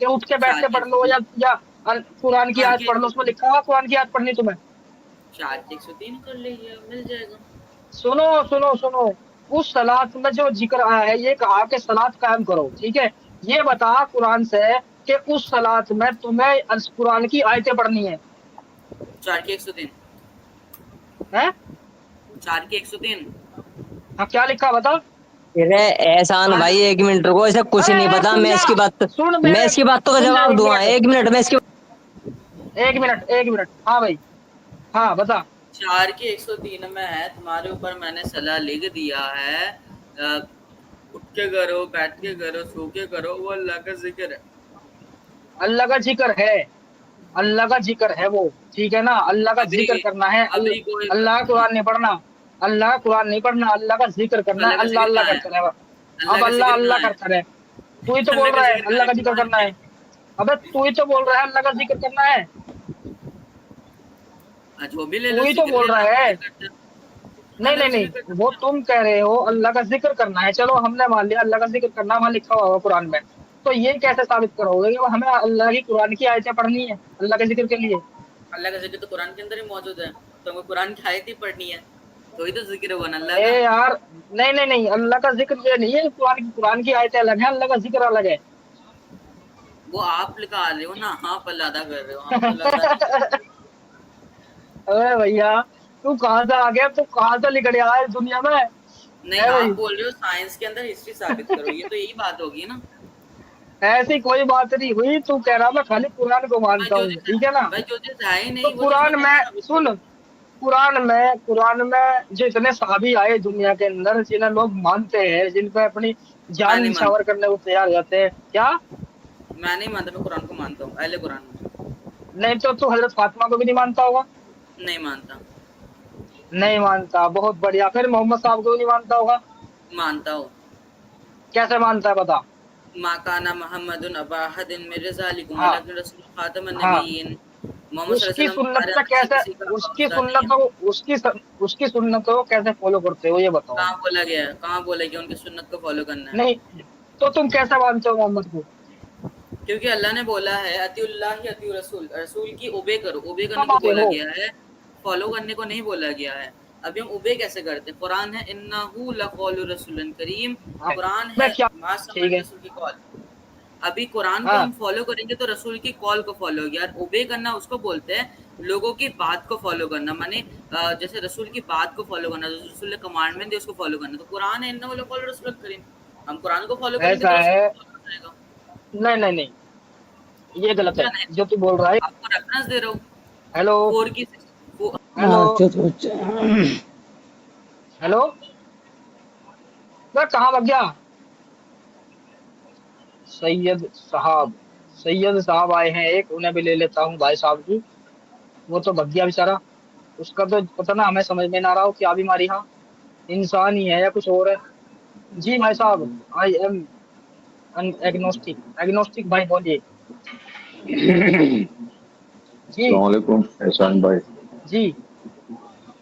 कि उठ के बैठ 4 के की पढ़ लो, या कुरान की 4 आयत की पढ़ लो, उसमें लिखा हुआ कुरान की आयत पढ़नी तुम्हें? 4 की 103 कर लीजिए, मिल जाएगा। सुनो सुनो सुनो, उस सलात में जो जिक्र आया है, ये कहा कि सलात कायम करो, ठीक है? ये बता कुरान से कि उस सलात में तुम्हें कुरान की आयतें पढ़नी है? 4 की 103, हैं? 4 की 103। हाँ, क्या लिखा बता? अरे एहसान भाई, एक मिनट रुको, ऐसा कुछ नहीं अरे पता। सुन जा, सुन मैं मेरे, इसकी बातों का सुन जा जवाब एक दूंगा, मिनट, एक मिनट मैं इसकी। एक मिनट, एक मिनट। हाँ भाई, हाँ बता। 4 की 103 में है तुम्हारे ऊपर मैंने सलाह लिख दिया है, उठ के करो, बैठ के करो, सो के करो, वो अल्लाह का जिक्र है। अल्लाह का जिक्र है, अल्लाह का जिक्र है वो, ठीक है ना? अल्लाह का अभी जिक्र करना है। अभी कोई अल्लाह का कुरान नहीं पढ़ना, अल्लाह का कुरान नहीं पढ़ना, अल्लाह का जिक्र करना है। अल्लाह का अल्लाह जिक्र अल्लाह कहाँ है? करता रहे। अल्लाह अब का अल्लाह जिक्र अल्लाह कहाँ है? करता रहे। तू ही तो बोल अल्लाह का रहा है जिक्र कहाँ अल्लाह है का जिक्र कुरान करना में? है। अबे तू ही तो बोल रहा है अल्लाह का जिक्र करना है। जो भी ले तू लो, ही तो जिक्र बोल ले लो, रहा आप है। जिक्र करते हो। मैं नहीं अल्लाह नहीं का जिक्र नहीं, करता वो हूँ। तुम कह रहे हो अल्लाह का जिक्र करना है, चलो हमने मान लिया अल्लाह का जिक्र करना, वहां लिखा हुआ कुरान में। तो ये कैसे साबित करोगे कि हमें अल्लाह की कुरान की आयतें पढ़नी है अल्लाह के जिक्र के लिए? अल्लाह का जिक्र तो कुरान के अंदर ही मौजूद है, तो हमको कुरान की आयत ही पढ़नी है, तो ही तो जिक्र हुआ ना अल्लाह अरे का। यार, नहीं नहीं नहीं, अल्लाह का जिक्र ये नहीं है, कुरान की आयतें अलग है, अल्लाह का जिक्र अलग है। वो आप लिखा रहे हो ना, आप अल्लाह अदा कर रहे हो, हम तो अल्लाह अदा नहीं कर रहे। अरे भैया, तू कहाँ से आ गया? तू कहाँ से निकल आया इस दुनिया में? नहीं, है आप भाई, बोल रहे हो साइंस के अंदर हिस्ट्री साबित करो, ये तो यही बात होगी ना। ऐसी कोई बात नहीं हुई। तू कह रहा मैं खाली कुरान को भाई मानता जो हूँ, चीज ठीक है ना? भाई जो चीज है ही तो नहीं वो चीज मैं कुरान कैसे में साबित सुन, करूँ? कुरान में जो इतने साहबी आए दुनिया के अंदर, जिन्हें लोग मानते हैं, जिन पे अपनी मैं जान नहीं निछावर मानता, करने को तैयार हो जाते हैं, क्या? मैं नहीं मानता, मैं कुरान को मानता हूँ, अहले कुरान में। नहीं तो तू हजरत फातिमा को भी नहीं मानता होगा? नहीं मानता। नहीं मानता, बहुत बढ़िया। फिर मोहम्मद साहब को भी नहीं मानता होगा? मानता हूँ। कैसे मानता है बता? माकाना मोहम्मदुन अबा अहदिन मिन रिजालिकुम हाँ वलाकिन रसूल खातमुन हाँ, नबिय्यीन। मोहम्मद सल्लल्लाहु उसकी अलैहि वसल्लम सुन्नत तुम्हारे पे अंदर से कैसे, किसी का उसकी वास्ता नहीं है। सुन्नतों उसकी सुन्नतों को कैसे फॉलो करते हो, ये बताओ कहाँ मुझे। बोला गया है? कहाँ बोला गया उनकी सुन्नत को फॉलो करना है? नहीं, तो तुम कैसे मानते हो मोहम्मद को? क्योंकि अल्लाह ने बोला है अतिउल्लाह अतिउ रसूल, रसूल की ओबे करो, ओबे करने कब को आते बोला हो? गया है, फॉलो करने को नहीं बोला गया है। अभी हम ओबे कैसे करते हैं? कुरान है इन्नहु लक़ौलु रसूलिन करीम, हाँ, कुरान है मैं क्या, मासमन ठीक है, रसूल की कॉल। अभी कुरान को हाँ हम फॉलो करेंगे तो रसूल की कॉल को फॉलो होगी, यार ओबे करना उसको बोलते हैं लोगों की बात को फॉलो करना, माने जैसे रसूल की बात को फॉलो करना, जो रसूल ने कमांडमेंट दिया उसको फॉलो करना। तो कुरान है इन्नहु लक़ौलु रसूलिन करीम, हम कुरान को फॉलो करेंगे ऐसा तो रसूल है। को फॉलो करेगा। नहीं नहीं नहीं, ये गलत क्या है नहीं? जो तू बोल रहा है। आपको रेफरेंस दे रहा हूँ, हेलो, 4 की हेलो अच्छा हेलो, मैं कहाँ भाग गया? सैयद साहब आए हैं एक, उन्हें भी ले लेता हूँ भाई साहब की। वो तो भग गया बेचारा, उसका तो पता ना, हमें समझ में ना आ रहा हो क्या बीमारी, हाँ इंसान ही है या कुछ और है। जी भाई साहब, आई एम एग्नोस्टिक। एग्नोस्टिक भाई बोलिए। जी अस्सलामुअलैकुम एहसान भाई। जी,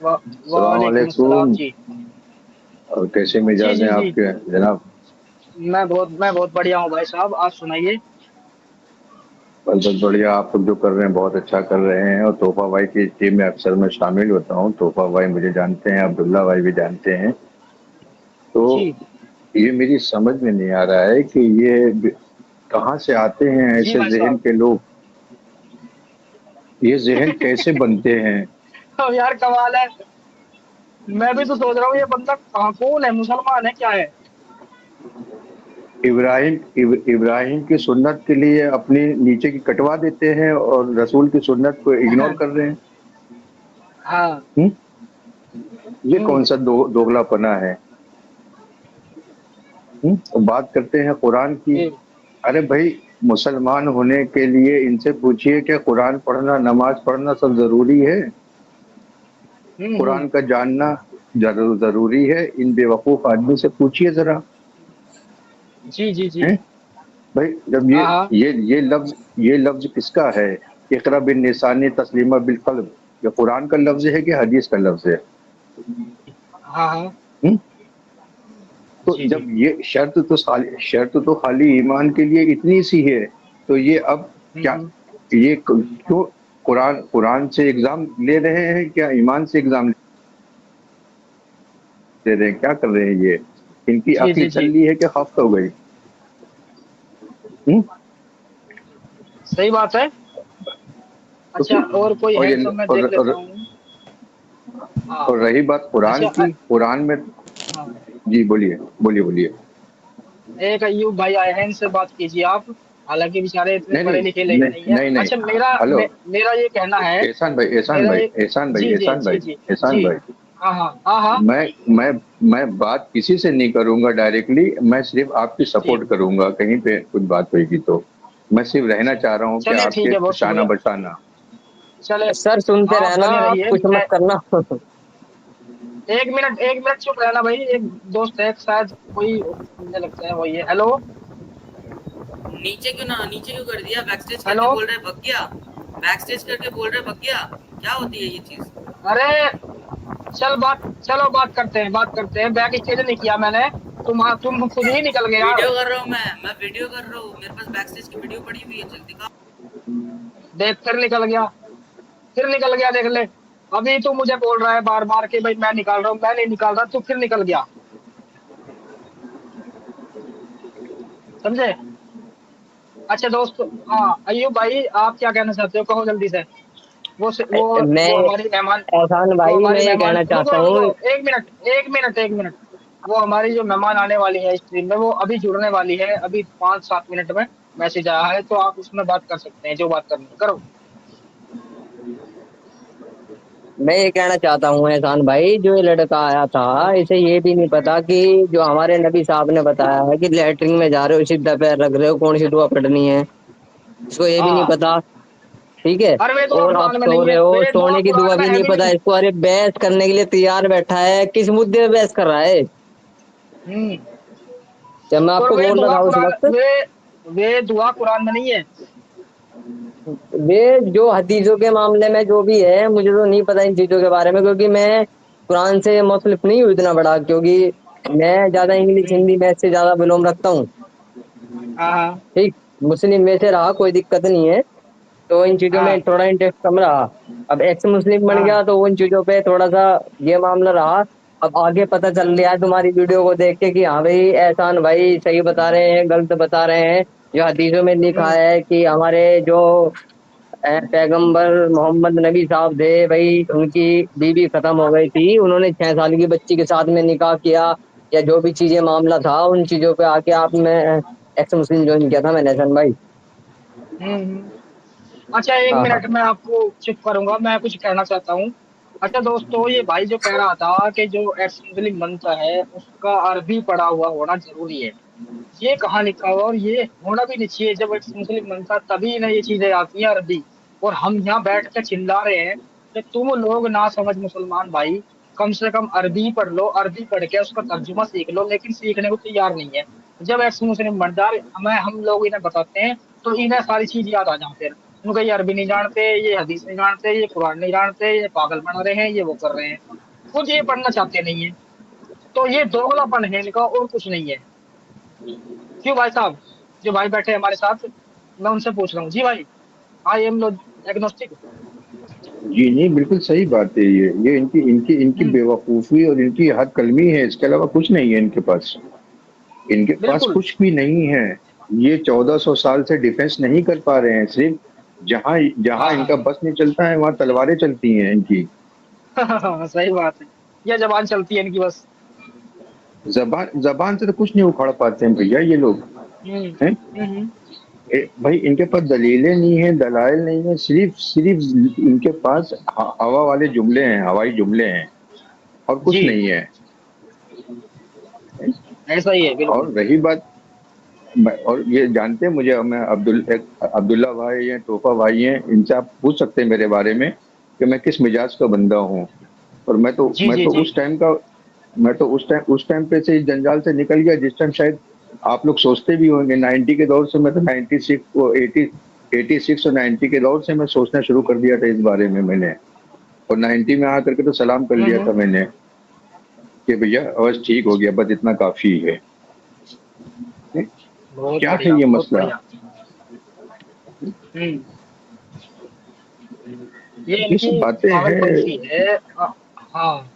वालेकुम अस्सलाम अस्सलामुअलैकुम। जी। और कैसे जी मिजाज हैं जी जी, आपके जनाब? मैं बहुत बढ़िया हूँ भाई साहब, आप सुनाइए। बस बस बढ़िया। आप लोग जो कर रहे हैं बहुत अच्छा कर रहे हैं। और तोहफा भाई की टीम में अक्सर मैं शामिल होता हूँ। तोहफा भाई मुझे जानते हैं, अब्दुल्ला भाई भी जानते हैं। तो जी ये मेरी समझ में नहीं आ रहा है कि ये कहाँ से आते हैं जी ऐसे भाई जहन साहब। के लोग। ये जहन कैसे बनते हैं? अब यार कमाल है, मैं भी तो सोच रहा हूँ ये बंदा कहाँ, कौन है, मुसलमान है क्या है? इब्राहिम की सुन्नत के लिए अपनी नीचे की कटवा देते हैं और रसूल की सुन्नत को इग्नोर कर रहे हैं। हाँ। हुँ? ये हम्म। कौन सा दोगलापना है? तो बात करते हैं कुरान की। जी। अरे भाई, मुसलमान होने के लिए इनसे पूछिए क्या कुरान पढ़ना, नमाज पढ़ना सब जरूरी है? हम्म। कुरान का जानना जरूरी है? इन बेवकूफ आदमी से पूछिए जरा। जी जी जी। हैं भाई, जब हाँ हाँ ये लफ्ज किसका है? इकरा बिन निसानी तस्लीमा बिल कल्ब, ये कुरान का लफ्ज है कि हदीस का लफ्ज है? हाँ हाँ। हुँ? तो जी जी। जब ये शर्त तो खाली ईमान के लिए इतनी सी है, तो ये अब क्या, हम्म। ये क्यों कुरान कुरान से एग्जाम ले रहे हैं? क्या ईमान से एग्जाम ले रहे हैं? क्या कर रहे हैं ये? इनकी जी अक्ल जी चल जी, रही है कि खफ्त हो गई? हुँ? सही बात है। तो अच्छा, और कोई और है ये तो मैं देख लेता हूँ। हाँ। और रही बात कुरान अच्छा की, कुरान में। हाँ, जी बोलिए, बोलिए, बोलिए। एक अयूब भाई आए हैं, इनसे बात कीजिए आप। हालांकि बेचारे इतने नहीं, पढ़े नहीं, लिखे नहीं नहीं, है। नहीं, नहीं। अच्छा, हेलो, मेरा ये कहना है। एहसान भाई, एहसान मेरा भाई, ये, एहसान भाई, जी जी एहसान भाई, जी जी एहसान जी। भाई। हाँ हाँ हाँ हाँ। मैं मैं मैं बात किसी से नहीं करूंगा डायरेक्टली। मैं सिर्फ आपकी जी, सपोर्ट करूंगा, कहीं पे कुछ बात होगी तो। मैं सिर्फ रहना चाह रहा हूँ कि चलिए ठीक आपके है, बहुत शाना शुक्रिया। बशाना। चले, सर सुनते आप रहना, बने आप रहिए। कुछ मत करना। एक मिनट चुप रहना भाई। एक दोस्त है शायद कोई, मुझे लगता है वही है। हेलो नीचे क्यों कर दिया? बैक स्टेज करके हेलो। बोल रहे भग गया। बैक स्टेज करके बोल रहे भग गया। क्या होती है ये चीज? अरे चलो बात करते हैं। बैक स्टेज नहीं किया मैंने। तुम खुद ही निकल गए यार। वीडियो कर रहा हूँ मैं वीडियो कर रहा हूँ, मेरे पास बैक स्टेज की वीडियो पड़ी हुई है, चल दिखा। देख, फिर निकल गया, देख ले। अभी तू मुझे बोल रहा है बार बार कि भाई मैं निकाल रहा हूँ, मैं नहीं निकाल रहा, तू फिर निकल गया। समझे? अच्छा दोस्त, हाँ अयुब भाई, आप क्या कहना चाहते हो, कहो जल्दी से। मैं वो हमारी मेहमान, एहसान वो भाई, मैं हमारी ये मेहमान, कहना चाहता हूँ। रुको एक मिनट। वो हमारी जो मेहमान आने वाली है स्ट्रीम में, वो अभी जुड़ने वाली है, अभी 5-7 मिनट में मैसेज आया है, तो आप उसमें बात कर सकते हैं, जो बात करनी है करो। मैं ये कहना चाहता हूँ एहसान भाई, जो ये लड़का आया था, इसे ये भी नहीं पता कि जो हमारे नबी साहब ने बताया है कि लैटरिन में जा रहे हो सीधा पैर रख रहे हो, कौन सी दुआ पढ़नी है, इसको ये भी नहीं हाँ, पता। ठीक है। अरे वे दुआ और आप कुरान में सो नहीं है, रहे हो, वे दुआ सोने की कुरान दुआ में भी है नहीं भी पता नहीं। इसको। अरे बहस करने के लिए तैयार बैठा है, किस मुद्दे पे बहस कर रहा है? हम्म। जब मैं और आपको बोल रहा था उस वक्त, वे दुआ कुरान में नहीं है। वे जो हदीसों के मामले में जो भी है, मुझे तो नहीं पता इन चीजों के बारे में, क्योंकि मैं कुरान से मुखलिफ नहीं हूँ इतना बड़ा, क्योंकि मैं ज्यादा इंग्लिश हम्म। हिंदी मैथ से ज्यादा बिलोंग रखता हूँ। हाँ हाँ। ठीक, मुस्लिम में से रहा, कोई दिक्कत नहीं है। तो इन चीजों में हाँ थोड़ा इंटरेस्ट कम रहा। अब एक्स मुस्लिम बन हाँ। गया तो उन चीजों पे थोड़ा सा ये मामला रहा। अब आगे पता चल रहा है तुम्हारी वीडियो को देख के कि हाँ भाई एहसान भाई सही बता रहे हैं, गलत बता रहे हैं। जो हदीसों में लिखा हम्म। है कि हमारे जो पैगंबर मोहम्मद नबी साहब थे भाई, उनकी बीवी खत्म हो गई थी, उन्होंने 6 साल की बच्ची के साथ में निकाह किया, या जो भी चीजें मामला था, उन चीजों पे आके आप मैं एक्स मुस्लिम ज्वाइन किया था मैंने एहसान भाई। अच्छा, एक हाँ हाँ। मिनट मैं आपको चुप करूंगा, मैं कुछ कहना चाहता हूँ। अच्छा दोस्तों, ये भाई जो कह रहा था कि जो एक्स मुस्लिम बनता है उसका अरबी पढ़ा हुआ होना जरूरी है, ये कहाँ लिखा हुआ? और ये होना भी नहीं चाहिए। जब एक्स मुस्लिम बनता तभी ना ये चीजें आती हैं अरबी। और हम यहाँ बैठ के चिल्ला रहे हैं कि तुम लोग ना समझ मुसलमान भाई, कम से कम अरबी पढ़ लो, अरबी पढ़ के उसका तर्जुमा सीख लो, लेकिन सीखने को तैयार नहीं है। जब एक्स मुस्लिम बन जाए, हमें हम लोग इन्हें बताते हैं तो इन्हें सारी चीज याद आ जाती है। उनको ये अरबी नहीं जानते, ये हदीस नहीं जानते, ये कुरान नहीं जानते, ये पागल बना रहे हैं, ये वो कर रहे हैं, खुद ये पढ़ना चाहते नहीं है। तो ये दोगलापन है इनका, और कुछ नहीं है। क्यों भाई साहब? जो भाई बैठे हैं हमारे साथ, मैं उनसे पूछ रहा हूँ। जी भाई, आई एम एग्नोस्टिक। जी नहीं, बिल्कुल सही बात है। ये इनकी इनकी इनकी बेवकूफ़ी और इनकी हद कलमी है, इसके अलावा कुछ नहीं है इनके पास। इनके पास बिल्कुल। कुछ भी नहीं है। ये 1400 साल से डिफेंस नहीं कर पा रहे हैं। सिर्फ जहां जहां हाँ इनका बस नहीं चलता है, वहां तलवारें चलती हैं इनकी। हाँ सही बात है। ये जबान चलती है इनकी बस। जबान जबान से तो कुछ नहीं उखाड़ पाते हैं भैया ये लोग। हम्म हैं? हम्म भाई इनके पास दलीलें नहीं है, दलाइल नहीं है, सिर्फ सिर्फ इनके पास हवा वाले जुमले हैं, हवाई जुमले हैं, और कुछ जी, नहीं है। ऐसा ही है और बिल्कुल। रही बात, और ये जानते हैं मुझे, मैं अब्दुल्ला भाई हैं, तोहफा भाई हैं, इनसे आप पूछ सकते हैं मेरे बारे में कि मैं किस मिजाज का बंदा हूँ। और जी मैं जी तो जी। उस टाइम का मैं तो उस टाइम पे से इस जंजाल से निकल गया जिस टाइम शायद आप लोग सोचते भी होंगे। 90 के दौर से, मैं तो 96 और 86 और 90 के दौर से मैं सोचना शुरू कर दिया था इस बारे में मैंने। और 90 में आकर के तो सलाम कर लिया था हम्म। मैंने कि भैया बस ठीक हो गया, बस इतना काफी है। बहुत क्या है बढ़िया, ये बहुत मसला? बढ़िया। हम्म। ये ये इनकी सब बातें हैं। पागलपंती है। हाँ।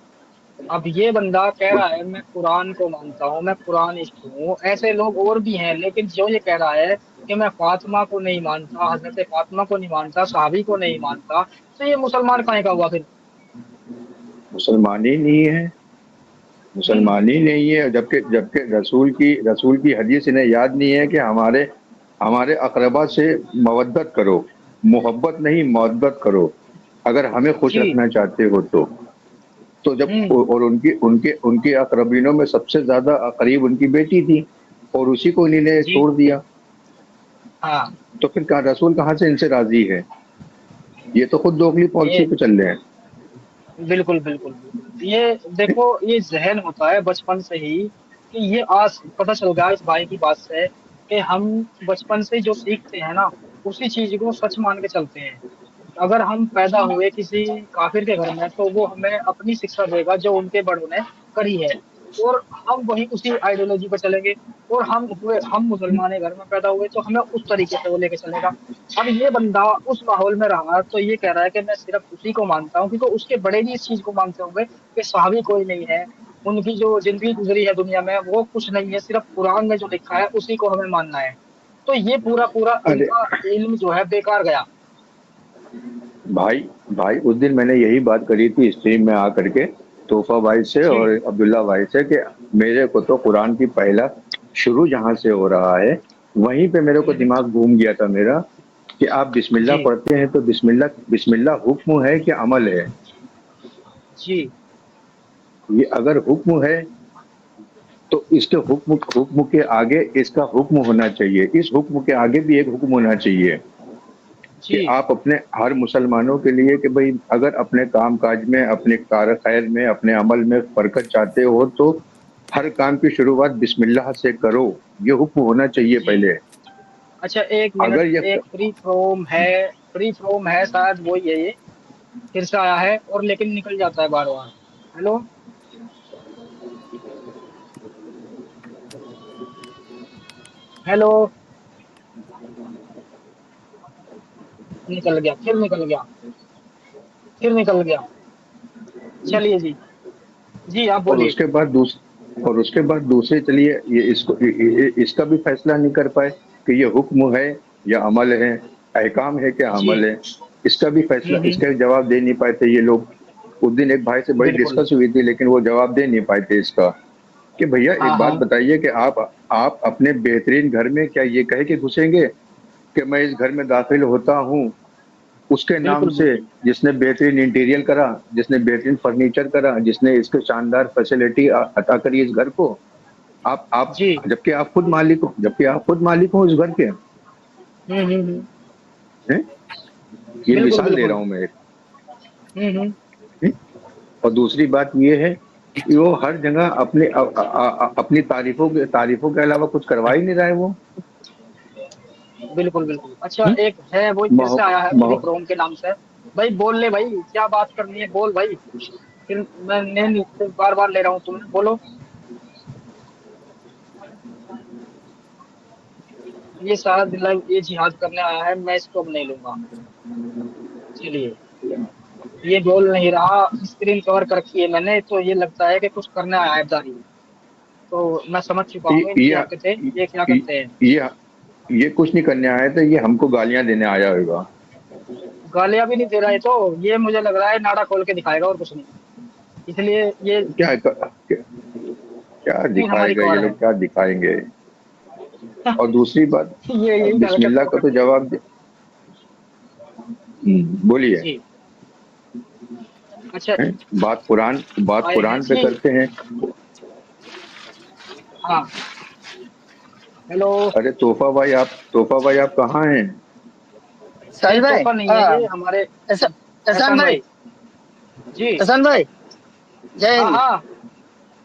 अब ये बंदा कह रहा है मैं कुरान को मानता हूँ, मैं कुरानिस्ट हूँ, ऐसे लोग और भी हैं। लेकिन जो ये कह रहा है कि मैं फातिमा को नहीं मानता, हजरत फातिमा को नहीं मानता, सहाबी को नहीं मानता, तो ये मुसलमान कहाँ का हुआ फिर? मुसलमान ही नहीं है, हम्म मुसलमान ही नहीं है। जबकि जबकि रसूल की हदीस इन्हें याद नहीं है कि हमारे हमारे अकरबा से मवद्दत करो, मोहब्बत नहीं मवद्दत करो, अगर हमें खुश जी। रखना चाहते हो तो जब हम्म। और उनकी उनके उनके अकरबीनों में सबसे ज्यादा करीब उनकी बेटी थी, और उसी को इन्होंने जी। छोड़ दिया। हाँ। तो फिर कहा रसूल कहाँ से इनसे राजी है? ये तो खुद दोगली पॉलिसी ये पे चल रहे हैं। बिल्कुल बिल्कुल बिल्कुल। ये देखो, ये जहन होता है बचपन से ही, कि ये आज पता चल गया इस भाई की बात से कि हम बचपन से जो सीखते हैं ना, उसी चीज को सच मान के चलते हैं। अगर हम पैदा हुए किसी काफिर के घर में, तो वो हमें अपनी शिक्षा देगा जो उनके बड़ों ने करी है, और हम वही उसी आइडियोलॉजी पर चलेंगे। और हम मुसलमान के घर में पैदा हुए तो हमें उस तरीके से वो लेके चलेगा। अब ये बंदा उस माहौल में रहा तो ये कह रहा है कि मैं सिर्फ उसी को मानता हूँ, क्योंकि उसके बड़े भी इस चीज को मानते होंगे कि सहाबी कोई नहीं है, उनकी जो जिंदगी गुजरी है दुनिया में वो कुछ नहीं है, सिर्फ कुरान में जो लिखा है उसी को हमें मानना है। तो ये पूरा पूरा अरे इनका इल्म जो है बेकार गया। भाई भाई उस दिन मैंने यही बात करी थी स्ट्रीम में आकर के, तोहफा भाई से जी और अब्दुल्ला भाई से, कि मेरे को तो कुरान की पहला शुरू जहां से हो रहा है वहीं पे मेरे को हम्म, दिमाग घूम गया था मेरा, कि आप बिस्मिल्लाह जी पढ़ते हैं तो बिस्मिल्लाह बिस्मिल्लाह हुक्म है कि अमल है? जी ये अगर हुक्म है तो इसके हुक्म के आगे इसका हुक्म होना चाहिए, इस हुक्म के आगे भी एक हुक्म होना चाहिए कि जी। आप अपने हर मुसलमानों के लिए, कि भाई अगर अपने काम काज में, अपने कार खैर में, अपने अमल में बरकत चाहते हो तो हर काम की शुरुआत बिस्मिल्लाह से करो। ये हुक्म होना चाहिए जी। पहले। अच्छा एक मिनट, अगर ये एक फ्री फ्रोम है शायद, वही है ये, फिर से आया है और लेकिन निकल जाता है बार बार। हेलो। हेलो। निकल गया, फिर निकल गया, फिर निकल गया। चलिए जी। जी आप और बोलिए। उसके बाद दूसरे, चलिए इसका भी फैसला नहीं कर पाए कि ये हुक्म है या अमल है, अहकाम है क्या जी। अमल है। इसका भी फैसला, हम्म। इसका जवाब दे नहीं पाए थे ये लोग। उस दिन एक भाई से बड़ी बिल्कुल। डिस्कस हुई थी, लेकिन वो जवाब दे नहीं पाए थे इसका, कि भैया हाँ एक बात हाँ। बताइए कि आप अपने बेहतरीन घर में क्या ये कह के घुसेंगे कि मैं इस घर में दाखिल होता हूँ उसके नाम बिल्कुल से, बिल्कुल। जिसने बेहतरीन इंटीरियर करा, जिसने बेहतरीन फर्नीचर करा, जिसने इसके शानदार फैसिलिटी अता करी इस घर को, आप जी। जबकि आप खुद मालिक हो, जबकि आप खुद मालिक हो इस घर के, हम्म। हैं? ये बिल्कुल मिसाल दे बिल्कुल। रहा हूं मैं एक। हम्म। हैं? और दूसरी बात ये है कि वो हर जगह अपनी तारीफों के अलावा कुछ करवा ही नहीं रहा है वो। बिल्कुल बिल्कुल। अच्छा, हैं? एक है वो फिर महो, से आया है फ्री महो, फ्रोम के नाम से। भाई बोल ले भाई, क्या बात करनी है बोल भाई। फिर मैं बार बार ले रहा हूँ, तुमने बोलो। ये सारा दिन लाइव ये जिहाद करने आया है, मैं इसको अब नहीं लूंगा। चलिए, ये बोल नहीं रहा, स्क्रीन कवर कर रखी है मैंने, तो ये लगता है कि कुछ करने आया है दारी। तो मैं समझ चुका ये हूँ इनकी ये हरकतें, ये क्या करते हैं। ये ये कुछ नहीं करने आया था, ये हमको गालियां देने आया होगा। गालियां भी नहीं दे रहा है, तो ये मुझे लग रहा है नाड़ा खोल के दिखाएगा और कुछ नहीं। इसलिए ये क्या क्या स्क्रीन हमारी दिखाएगा ये कवर है। लोग, क्या दिखाएंगे? और दूसरी बात, ये यही हरकत बिस्मिल्लाह वो का तो करते हैं। जवाब दे। बोलिए। जी। अच्छा। हैं? बात आए हैं कुरान पे जी। करते हैं। हाँ। हेलो। अरे तोहफा भाई आप कहाँ हैं? नहीं साहिल भाई, तोहफा नहीं है ये हमारे। एहसान एहसान भाई, भाई। जी। एहसान भाई, जय हाँ हिंद। हाँ।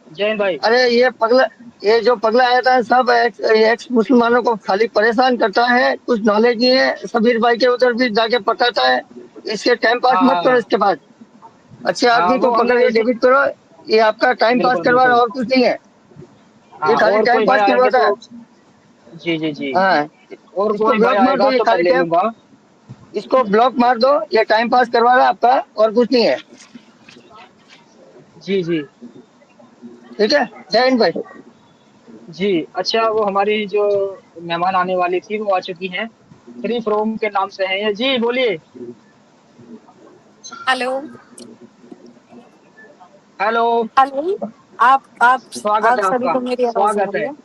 जैन भाई। अरे ये जो पगला आया था सब एक्स मुसलमानों को खाली परेशान करता है, कुछ नॉलेज नहीं है, सबीर भाई के उधर भी जाके पटाता है। इसके टाइम पास हाँ मत करो हाँ इसके पास। अच्छे हाँ। आदमी को वो पकड़ हमने के इसी। डेबिट करो। ये आपका टाइम पास बिल्कुल करवा रहा बिल्कुल। है और कुछ नहीं है। ये हाँ, खाली और टाइम कोई भाई पास आएंगे करवाता है। तो। जी जी जी। हाँ, और इसको कोई भाई ब्लॉक मार दो, आएगा ये तो मैं खाली ले टाइम, लूंगा। इसको ब्लॉक मार दो, ये टाइम पास करवा रहा है आपका और कुछ नहीं है। जी जी ठीक है, जय हिंद भाई। जी। अच्छा, वो हमारी जो मेहमान आने वाली थी वो आ चुकी हैं। फ्री फ्रोम के नाम से हैं ये। जी बोलिए। हेलो। हेलो। हेलो। आप स्वागत आप है सभी आपका। को मेरी आवाज आ स्वागत रही है। है?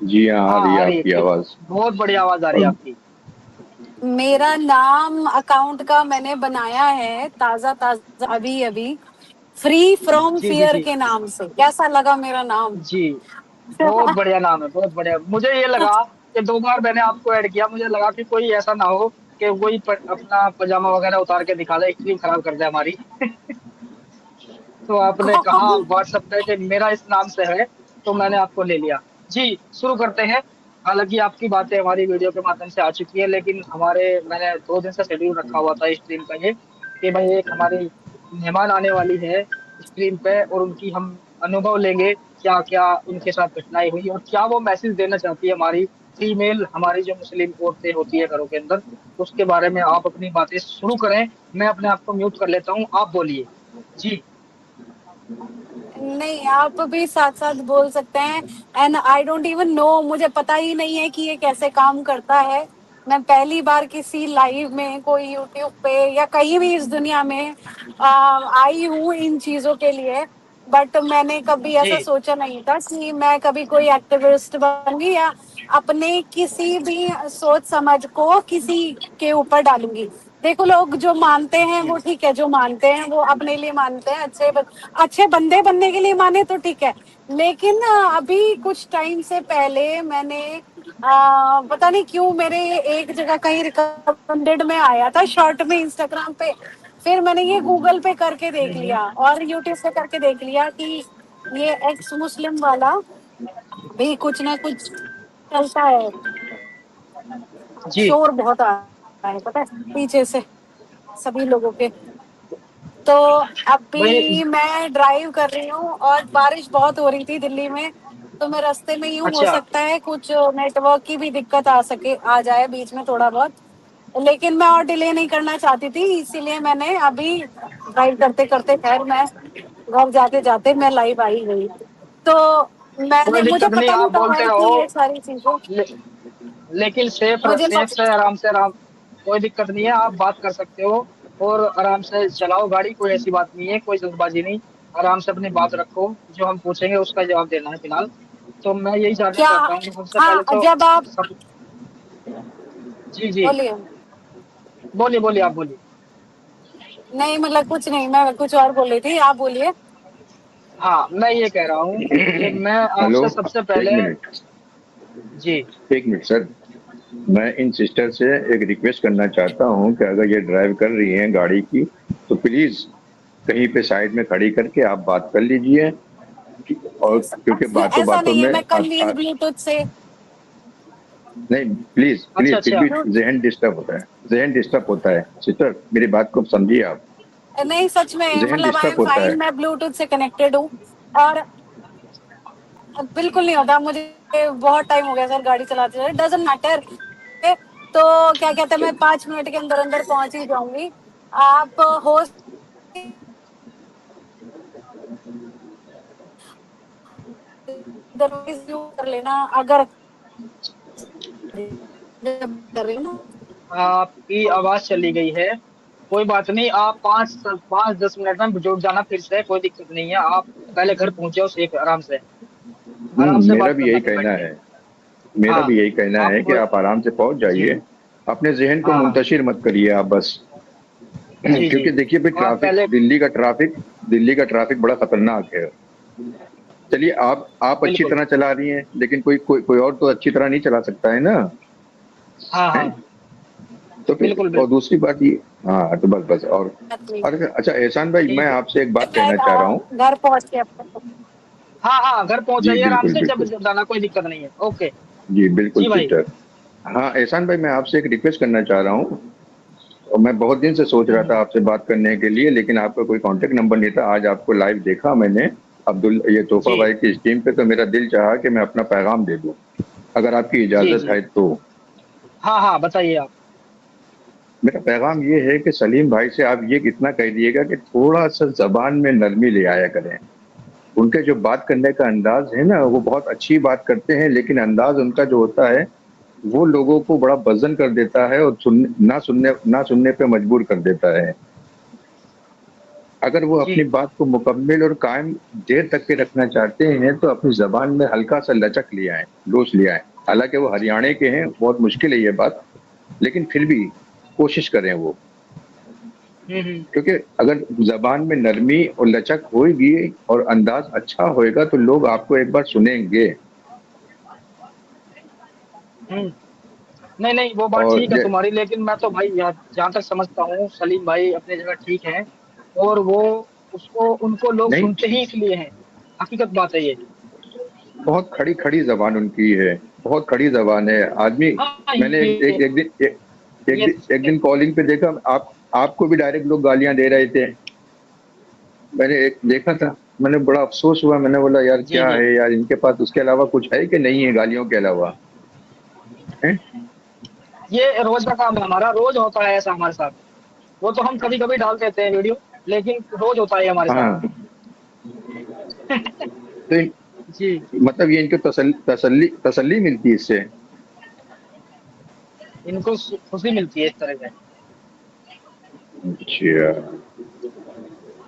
जी हाँ, आ हाँ रही है आ रही आपकी है। आवाज। बहुत बढ़िया आवाज आ रही है और आपकी। मेरा नाम अकाउंट का मैंने बनाया है ताजा ताजा अभी अभी, फ्री फ्रॉम जी जी फियर जी के नाम से। कैसा लगा मेरा नाम? जी। बहुत बढ़िया नाम है, बहुत बढ़िया। मुझे ये लगा कि 2 बार मैंने आपको ऐड किया, मुझे लगा कि कोई ऐसा ना हो कि कोई अपना पजामा वगैरह उतार के दिखा दे, स्क्रीन खराब कर दे हमारी। तो आपने कहा कौन? व्हाट्सएप पे कि मेरा इस नाम से है, तो मैंने आपको ले लिया। जी शुरू करते हैं। हालांकि आपकी बातें हमारी वीडियो के माध्यम से आ चुकी है, लेकिन हमारे मैंने 2 दिन से शेड्यूल रखा हुआ था स्ट्रीम का ये, कि भाई एक हमारी मेहमान आने वाली है स्ट्रीम पे, और उनकी हम अनुभव लेंगे, क्या क्या उनके साथ घटनाएं हुई और क्या वो मैसेज देना चाहती है हमारी फीमेल, हमारी जो मुस्लिम औरतें होती है घरों के अंदर, उसके बारे में आप अपनी बातें शुरू करें। मैं अपने आप को म्यूट कर लेता हूँ, आप बोलिए। जी। नहीं, आप भी साथ साथ बोल सकते हैं। And I don't even know, मुझे पता ही नहीं है कि ये कैसे काम करता है। मैं पहली बार किसी लाइव में, कोई यूट्यूब पे या कहीं भी इस दुनिया में आई हूँ इन चीजों के लिए। बट मैंने कभी जी ऐसा सोचा नहीं था कि मैं कभी कोई एक्टिविस्ट बनूंगी या अपने किसी भी सोच समझ को किसी के ऊपर डालूंगी। देखो, लोग जो मानते हैं वो ठीक है, जो मानते हैं वो अपने लिए मानते हैं, अच्छे बंदे बनने के लिए माने तो ठीक है। लेकिन अभी कुछ टाइम से पहले मैंने पता नहीं क्यों मेरे एक जगह कहीं रिकमेंडेड में आया था शॉर्ट में इंस्टाग्राम पे। फिर मैंने ये गूगल पे करके देख लिया और यूट्यूब पे करके देख लिया कि ये एक्स मुस्लिम वाला भी कुछ ना कुछ चलता है। जी। शोर बहुत आ रहा है पता है पीछे से सभी लोगों के। तो भाई। अभी मैं ड्राइव कर रही हूँ और बारिश बहुत हो रही थी दिल्ली में। तो मैं रास्ते में यूं हो अच्छा। सकता है कुछ नेटवर्क की भी दिक्कत आ जाए बीच में थोड़ा बहुत। लेकिन मैं और डिले नहीं करना चाहती थी, इसीलिए मैंने अभी ड्राइव करते करते, खैर मैं घर जाते जाते मैं लाइव आई गई। तो कोई मैंने, मुझे दिक्कत नहीं, पता नहीं आप था बोलते भाई रहो। कि ये सारी चीजें ले, लेकिन सेफ मुझे सेफ से आराम से, आराम। कोई दिक्कत नहीं है, आप बात कर सकते हो और आराम से चलाओ गाड़ी, कोई ऐसी बात नहीं है, कोई जल्दबाजी नहीं। आराम से अपनी बात रखो, जो हम पूछेंगे उसका जवाब देना है फिलहाल। तो मैं यही जानना क्या। चाहता हूँ कि सबसे पहले हाँ, तो जब आप सब। जी जी। बोलिए। बोलिए बोलिए, आप बोलिए। नहीं मतलब कुछ नहीं, मैं कुछ और बोल रही थी, आप बोलिए। हाँ, मैं ये कह रहा हूँ कि मैं हेलो, आपसे सबसे एक पहले। मिनट, जी। एक मिनट सर। मैं इन सिस्टर से एक रिक्वेस्ट करना चाहता हूँ कि अगर ये ड्राइव कर रही हैं गाड़ी की, तो प्लीज कहीं पे साइड में खड़ी करके आप बात कर लीजिए। और क्योंकि बातों ऐसा बातों नहीं है, में मैं कर ली ब्लूटूथ से। नहीं, प्लीज अच्छा प्लीज, फिर अच्छा। भी जहन डिस्टर्ब होता है, जहन डिस्टर्ब होता है सिस्टर, मेरी बात को समझिए आप। नहीं सच में, जहन मतलब आई डिस्टर्ब एम होता है। फाइन, मैं ब्लूटूथ से कनेक्टेड हूँ। और बिल्कुल नहीं होता मुझे, बहुत टाइम हो गया सर गाड़ी चलाते हुए, डजंट मैटर। तो क्या कहते हैं, मैं 5 मिनट के अंदर अंदर पहुंच ही जाऊंगी। आप होस्ट कर लेना अगर कर रही हूँ ना। आपकी आवाज चली गई है। कोई बात नहीं, आप 5-10 मिनट में जुड़ जाना फिर से, कोई दिक्कत नहीं है। आप पहले घर पहुंच जाओ, एक आराम से मेरा बात भी करना यही फिर बैठ कहना के। है, मेरा हाँ भी यही कहना है आप। कि आप आराम से पहुंच जी। जाइए। अपने जहन को हाँ। मुंतशिर मत करिए आप बस। जी जी। क्योंकि देखिए भाई, आप ट्रैफिक, पहले। दिल्ली का ट्रैफिक बड़ा खतरनाक है। चलिए, आप अच्छी बिल्कुल। तरह चला रही हैं, लेकिन कोई और तो अच्छी तरह नहीं चला सकता है ना। हाँ है? हाँ। तो फिर, बिल्कुल और बिल्कुल। दूसरी बात ये, हाँ तो बस बस और अच्छा एहसान भाई, मैं ठीक है। आपसे एक बात कहना चाह रहा हूँ। घर पहुंच के अपने हाँ हाँ, घर पहुंच जी जाइए आराम बिल्कुल से, जब बिल्कुल। जब जाना कोई दिक्कत नहीं है। ओके। जी बिल्कुल जी भाई। सिस्टर। हाँ एहसान भाई, मैं आपसे एक रिक्वेस्ट करना चाह रहा हूँ। और मैं बहुत दिन से सोच रहा हम्म। था आपसे बात करने के लिए, लेकिन आपका कोई कांटेक्ट नंबर नहीं था। आज आपको लाइव देखा मैंने, अब्दुल ये तोहफा जी भाई की स्ट्रीम पे, तो मेरा दिल चाहा कि मैं अपना पैगाम दे दूं, अगर आपकी जी। इजाजत जी। है तो। हाँ हाँ, बताइए आप। मेरा पैगाम ये है कि सलीम भाई से आप ये इतना कह दिएगा कि थोड़ा सा जबान में नरमी ले आया करें। उनके जो बात करने का अंदाज है ना, वो बहुत अच्छी बात करते हैं, लेकिन अंदाज उनका जो होता है, वो लोगों को बड़ा वजन कर देता है और ना सुनने पे मजबूर कर देता है। अगर वो जी। अपनी बात को मुकम्मल और कायम देर तक के रखना चाहते हैं, तो अपनी जबान में हल्का सा लचक ले आए, लोच ले आए। हालांकि वो हरियाणा के हैं, बहुत मुश्किल है ये बात, लेकिन फिर भी कोशिश करें वो। हम्म। क्योंकि अगर जबान में नरमी और लचक होगी और अंदाज अच्छा होएगा, तो लोग आपको एक बार सुनेंगे। हम्म। नहीं नहीं, वो बात और ठीक है तुम्हारी, लेकिन मैं तो भाई जहाँ तक समझता हूँ, सलीम भाई अपने जगह ठीक है। और वो, उसको उनको लोग नहीं, सुनते ही इसलिए हैं। हकीकत बात है ये। बहुत खड़ी खड़ी जबान उनकी है, बहुत खड़ी जबान है आदमी। हाँ मैंने ये ये एक दिन कॉलिंग पे देखा, आपको भी डायरेक्ट लोग गालियां दे रहे थे। मैंने एक देखा था, मैंने बड़ा अफसोस हुआ, मैंने बोला यार जी क्या जी। है यार, इनके पास उसके अलावा कुछ है कि नहीं है गालियों के अलावा। है? ये रोज का काम है हमारा, रोज होता है ऐसा हमारे साथ। वो तो हम कभी कभी डाल देते हैं वीडियो, लेकिन रोज होता है हमारे साथ। हाँ, तो जी। मतलब ये इनको तसल्ली मिलती है इससे। इनको खुशी मिलती है इस तरह से। अच्छा,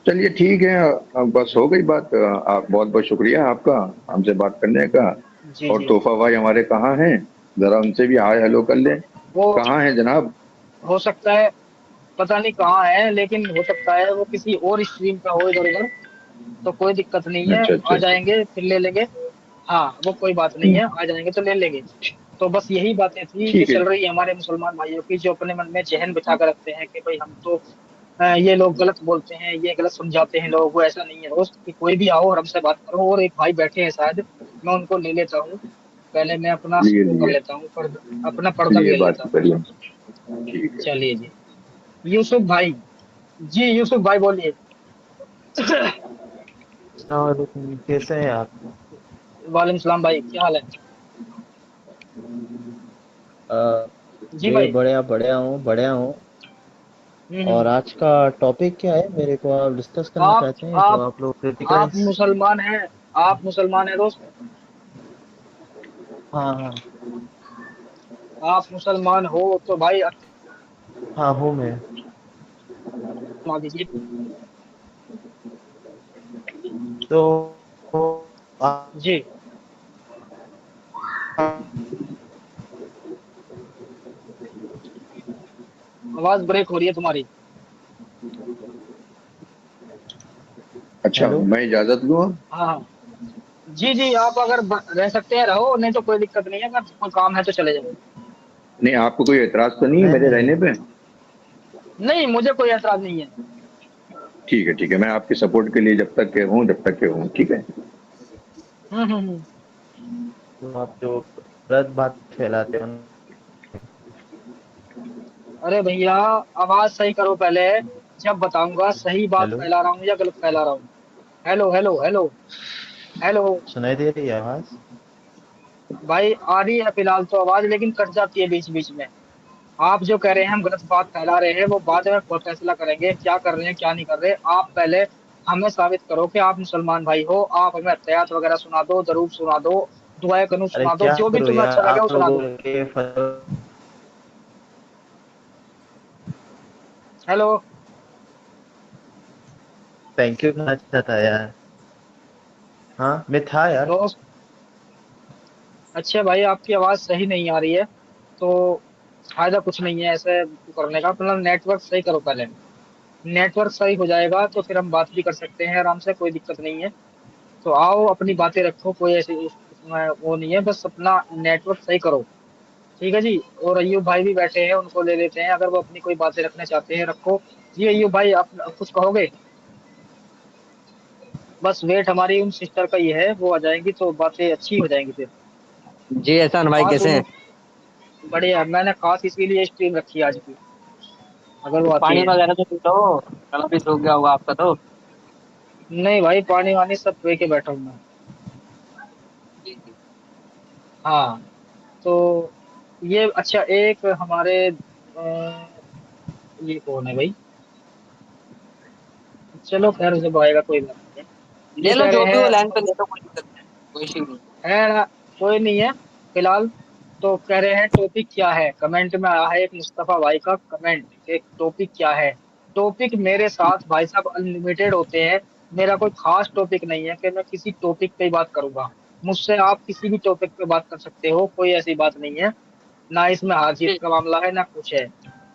चलिए ठीक है। अब बस हो गई बात। आप बहुत बहुत शुक्रिया आपका हमसे बात करने का। जी और जी। तोहफा भाई हमारे कहाँ हैं, जरा उनसे भी हाय हेलो कर लें। वो कहाँ हैं जनाब? हो सकता है, पता नहीं कहाँ है, लेकिन हो सकता है वो किसी और स्ट्रीम का हो इधर उधर। तो कोई दिक्कत नहीं है, अच्छा आ अच्छा अच्छा। जाएंगे फिर ले लेंगे। हाँ, वो कोई बात नहीं है, आ जाएंगे तो ले लेंगे। तो बस यही बातें थी जो ठीक है। चल रही है हमारे मुसलमान भाइयों की, जो अपने मन में जहन बिठा कर रखते हैं कि भाई हम तो ये लोग गलत बोलते हैं, ये गलत समझाते हैं लोगों को। ऐसा नहीं है दोस्त कि कोई भी आओ और हमसे बात करो। और एक भाई बैठे हैं शायद, मैं उनको ले लेता हूँ। पहले मैं अपना लिए वो कर लिए लेता हूँ, अपना पर्दा भी लिए ले बात लेता हूँ। करिए। ठीक है। चलिए जी। यूसुफ भाई। जी यूसुफ भाई बोलिए। और कैसे हैं आप? वालेकुम सलाम भाई, क्या हाल है? अ, जी जी भाई। बढ़िया बढ़िया हूँ बढ़िया हूँ। और हम्म। आज का टॉपिक क्या है, मेरे को आप डिस्कस करना आप चाहते हैं तो आप आप लोग आप क्रिटिकलाइज। मुसलमान हैं? आप मुसलमान हैं दोस्त? हाँ हाँ। आप मुसलमान हो तो भाई हाँ हूँ मैं। मान दीजिए। तो आप जी। आवाज ब्रेक हो रही है तुम्हारी। अच्छा, हेलो। मैं इजाजत लूँ? हाँ हाँ। जी जी, आप अगर रह सकते हैं रहो, नहीं तो कोई दिक्कत नहीं है, अगर कोई काम है तो चले जाओ। नहीं, आपको कोई एतराज तो नहीं है नहीं मेरे नहीं। रहने पे? नहीं, मुझे कोई ऐतराज नहीं है। ठीक है, ठीक है, मैं आपके सपोर्ट के लिए जब तक के हूँ, जब तक के हूँ, ठीक है। हम्म। तो आप जो गलत बात फैलाते हो। अरे भैया, आवाज सही करो पहले, जब बताऊंगा सही बात हेलो। फैला रहा हूँ या गलत फैला रहा हूँ। Hello hello hello hello. सुनाई दे रही है आवाज? भाई आ रही है फिलहाल तो आवाज, लेकिन कट जाती है बीच बीच में। आप जो कह रहे हैं हम गलत बात फैला रहे हैं, वो बाद में फैसला करेंगे क्या कर रहे हैं क्या नहीं कर रहे। आप पहले हमें साबित करो कि आप मुसलमान भाई हो। आप हमें अत्तयात वगैरह सुना दो, दरूद सुना दो, दुआए कनूत अरे सुना दो, क्या जो भी करूँ तुम्हें यार, अच्छा लगे वो आप सुना लोगों दो। के हेलो। थैंक यू कहना अच्छा था यार। हाँ मैं था यार। दोस्त, अच्छा भाई आपकी आवाज सही नहीं आ रही है, तो फायदा कुछ नहीं है ऐसे करने का। मतलब नेटवर्क सही करो पहले। नेटवर्क सही हो जाएगा तो फिर हम बात भी कर सकते हैं आराम से, कोई दिक्कत नहीं है। तो आओ अपनी बातें रखो, कोई ऐसी उसमें वो नहीं है, बस अपना नेटवर्क सही करो। ठीक है जी। और अय्यूब भाई भी बैठे हैं, उनको ले लेते हैं, अगर वो अपनी कोई बातें रखना चाहते हैं रखो। जी अय्यूब भाई, आप कुछ कहोगे? बस वेट हमारी उन सिस्टर का ही है, वो आ जाएंगी तो बातें अच्छी हो जाएंगी फिर। जी एहसान भाई खास कैसे उन हैं? बढ़िया, मैंने खास इसीलिए स्ट्रीम रखी है आज की, अगर वो आती पानी है। वगैरह तो पी लो, गला भी सूख गया होगा आपका तो। नहीं भाई, पानी वानी सब पी के बैठा हूँ मैं। जी जी। हाँ। तो ये अच्छा, एक हमारे ये कौन है भाई? चलो खैर, जब आएगा कोई बात नहीं है। ये ले लो कह जो रहे भी हो, हैं लाइन पे ले लो, कोई दिक्कत नहीं, कोई इशू नहीं। है ना, कोई नहीं है फिलहाल। तो कह रहे हैं टॉपिक क्या है, कमेंट में आया है एक मुस्तफा भाई का कमेंट, एक टॉपिक क्या है। टॉपिक मेरे साथ भाई साहब अनलिमिटेड होते हैं। मेरा कोई खास टॉपिक नहीं है कि मैं किसी टॉपिक पे ही बात करूंगा। मुझसे आप किसी भी टॉपिक पे बात कर सकते हो, कोई ऐसी बात नहीं है। ना इसमें हार जीत जी का मामला है ना कुछ है।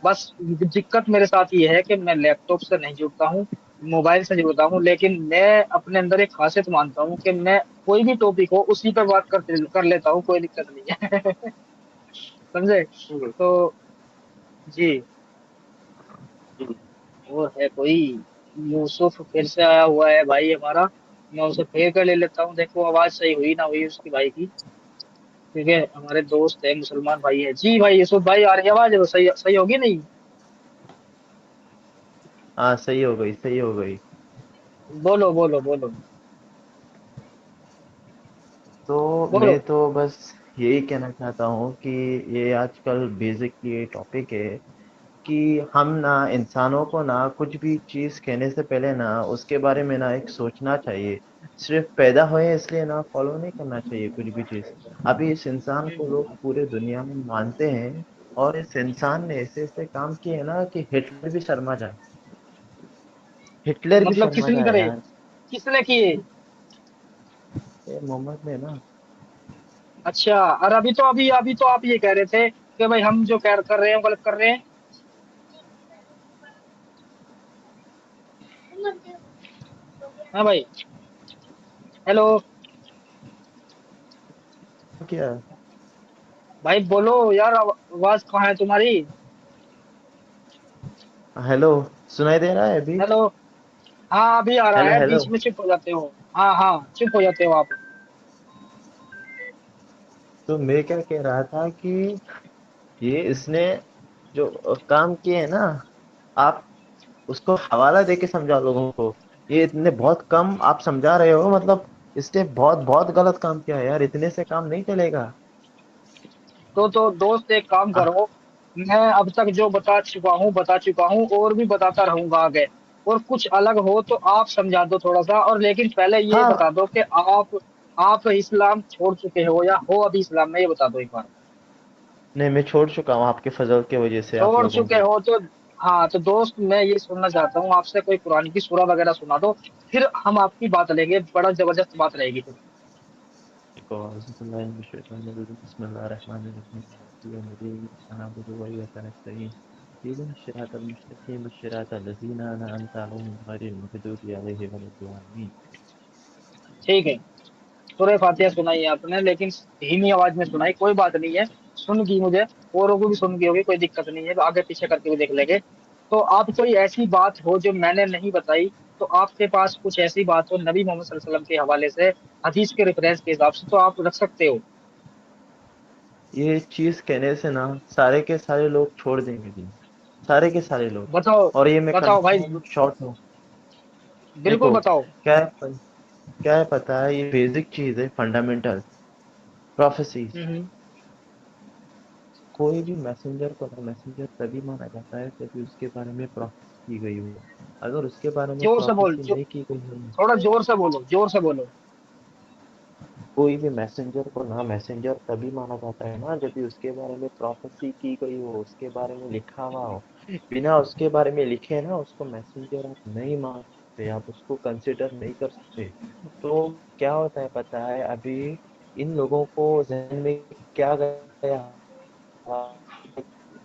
बस दिक्कत मेरे साथ ये है कि मैं लैपटॉप से नहीं जुड़ता हूँ, मोबाइल से जुड़ता हूँ, लेकिन मैं अपने अंदर एक खासियत मानता हूँ कि मैं कोई भी टॉपिक हो उसी पर बात कर लेता हूँ, कोई दिक्कत नहीं है। समझे? जी तो जी। जी। और है कोई? यूसुफ फिर से आया हुआ है भाई हमारा, मैं उसे फिर कर ले लेता हूँ, देखो आवाज सही हुई ना हुई उसकी भाई की। ठीक है, हमारे दोस्त है, मुसलमान भाई है। जी भाई यूसुफ भाई, आ रही है आवाज? वो सही सही होगी नहीं? हाँ सही हो गई, सही हो गई। बोलो बोलो बोलो तो बोलो। मैं तो बस यही कहना चाहता हूँ कि ये आजकल बेसिक ये टॉपिक है कि हम ना इंसानों को ना कुछ भी चीज कहने से पहले ना उसके बारे में ना एक सोचना चाहिए। सिर्फ पैदा हुए इसलिए ना फॉलो नहीं करना चाहिए कुछ भी चीज। अभी इस इंसान को लोग पूरे दुनिया में मानते हैं, और इस इंसान ने ऐसे ऐसे काम किए हैं ना कि हिटलर भी शर्मा जाए। हिटलर भी मतलब शर्मा किसने जाए करे? यार। किसने किए? ये मोहम्मद ने ना। अच्छा, और अभी तो आप ये कह रहे थे कि भाई हम जो कर रहे हैं वो गलत कर रहे हैं। हाँ भाई। हेलो। क्या? भाई बोलो यार, आवाज कहाँ है तुम्हारी? हेलो। सुनाई दे रहा है अभी? हेलो। हाँ अभी आ रहा हेलो है, हेलो। बीच में चुप हो जाते हो। हाँ हाँ, चुप हो जाते हो आप। तो मैं क्या कह रहा था कि ये इसने जो काम किए है ना, आप उसको हवाला दे के समझा लोगों को। ये इतने बहुत कम आप समझा रहे हो, मतलब इसने बहुत बहुत गलत काम किया है यार, इतने से काम नहीं चलेगा। तो दोस्त एक काम आ, करो, मैं अब तक जो बता चुका हूँ और भी बताता रहूंगा आगे। और कुछ अलग हो तो आप समझा दो थोड़ा सा, और लेकिन पहले ये हाँ। बता दो कि आप इस्लाम छोड़ चुके हो या हो अभी इस्लाम में, ये बता दो एक बार। नहीं मैं छोड़ चुका हूँ आपके फजल की वजह से आप छोड़ लोगों चुके के। हो तो हाँ, तो दोस्त मैं ये सुनना चाहता हूँ आपसे, कोई कुरान की सूरा वगैरह सुना दो, फिर हम आपकी बात लेंगे, बड़ा जबरदस्त बात रहेगी फिर। बिस्मिल्लाहिर्रहमानिर्रहीम। इहदिना सिरातल मुस्तकीम सिरातल लज़ीना अनअमता अलैहिम गैरिल मग़दूबि अलैहिम वलद्दालीन। ठीक है, सूरह फातिहा सुनाई आपने, लेकिन धीमी आवाज में सुनाई, कोई बात नहीं है, सुन गई मुझे, औरों को भी सुन गई होगी, कोई दिक्कत नहीं है, आगे पीछे करके भी देख लेंगे। तो आप कोई ऐसी बात हो जो मैंने नहीं बताई, तो आपके पास कुछ ऐसी बात हो नबी मोहम्मद सल्लल्लाहु अलैहि वसल्लम के हवाले से, हदीस के रेफरेंस के हिसाब से, तो आप रख सकते हो। ये चीज़ कहने से ना सारे के सारे लोग छोड़ देंगे दीन, सारे के सारे लोग। बताओ, और ये मैं बताओ भाई, कंफर्म शॉर्ट हूँ। बिल्कुल देखो बताओ। क्या है पता है, ये बेसिक चीज़ है, फंडामेंटल प्रोफेसीज। हम्म। कोई भी मैसेंजर को ना मैसेंजर तभी माना जाता है जब उसके बारे में प्रोफेसी की गई हो। अगर उसके बारे में जोर से बोल, प्रोफेसी नहीं की गई हो, थोड़ा जोर से बोलो, जोर से बोलो। कोई भी मैसेंजर को ना मैसेंजर तभी माना जाता है ना जब भी उसके बारे में प्रोफेसी की गई हो, उसके बारे में लिखा हुआ हो। बिना उसके बारे में लिखे ना उसको मैसेंजर आप नहीं मान सकते, आप उसको कंसिडर नहीं कर सकते। तो क्या होता है पता है, अभी इन लोगों को जहन में क्या गया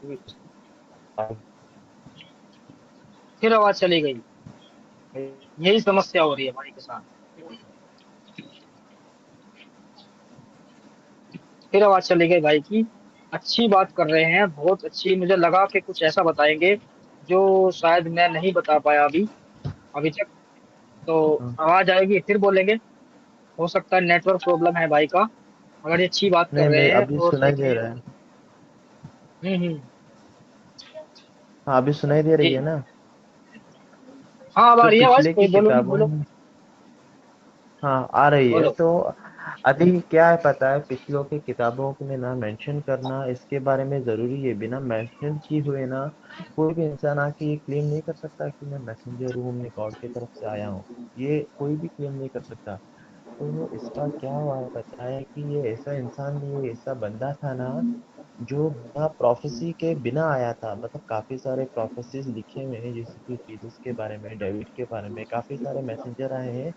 कि फिर आवाज चली गई, यही समस्या हो रही है भाई के साथ, फिर आवाज चली गई भाई की। अच्छी बात कर रहे हैं, बहुत अच्छी, मुझे लगा कि कुछ ऐसा बताएंगे जो शायद मैं नहीं बता पाया अभी अभी तक। तो आवाज आएगी फिर बोलेंगे, हो सकता है नेटवर्क प्रॉब्लम है भाई का, अगर ये अच्छी बात कर नहीं रहे मैं हैं अभी और सुनाई दे देखिए। रहा है। हम्म। हाँ अभी सुनाई दे रही जी, है ना। हाँ अब आ तो रही है आवाज, पिछले कोई की बोलो नहीं, किताबों बोलो में, हाँ आ रही है। बोलो। तो अभी क्या है पता है, पिछलों की किताबों में ना मेंशन करना इसके बारे में जरूरी है। बिना मेंशन किए हुए ना कोई भी इंसान आके ये क्लेम नहीं कर सकता कि मैं मैसेंजर हूँ, मैं गॉड की तरफ से आया हूँ। ये कोई भी क्लेम नहीं कर सकता। तो इसका क्या हुआ है पता है कि ये ऐसा इंसान, ये ऐसा बंदा था ना जो बिना प्रोफेसी के बिना आया था। मतलब काफी सारे प्रोफेसीज लिखे हुए हैं, जैसे कि जीसस के बारे में, डेविड के बारे में, काफी सारे मैसेंजर आए हैं,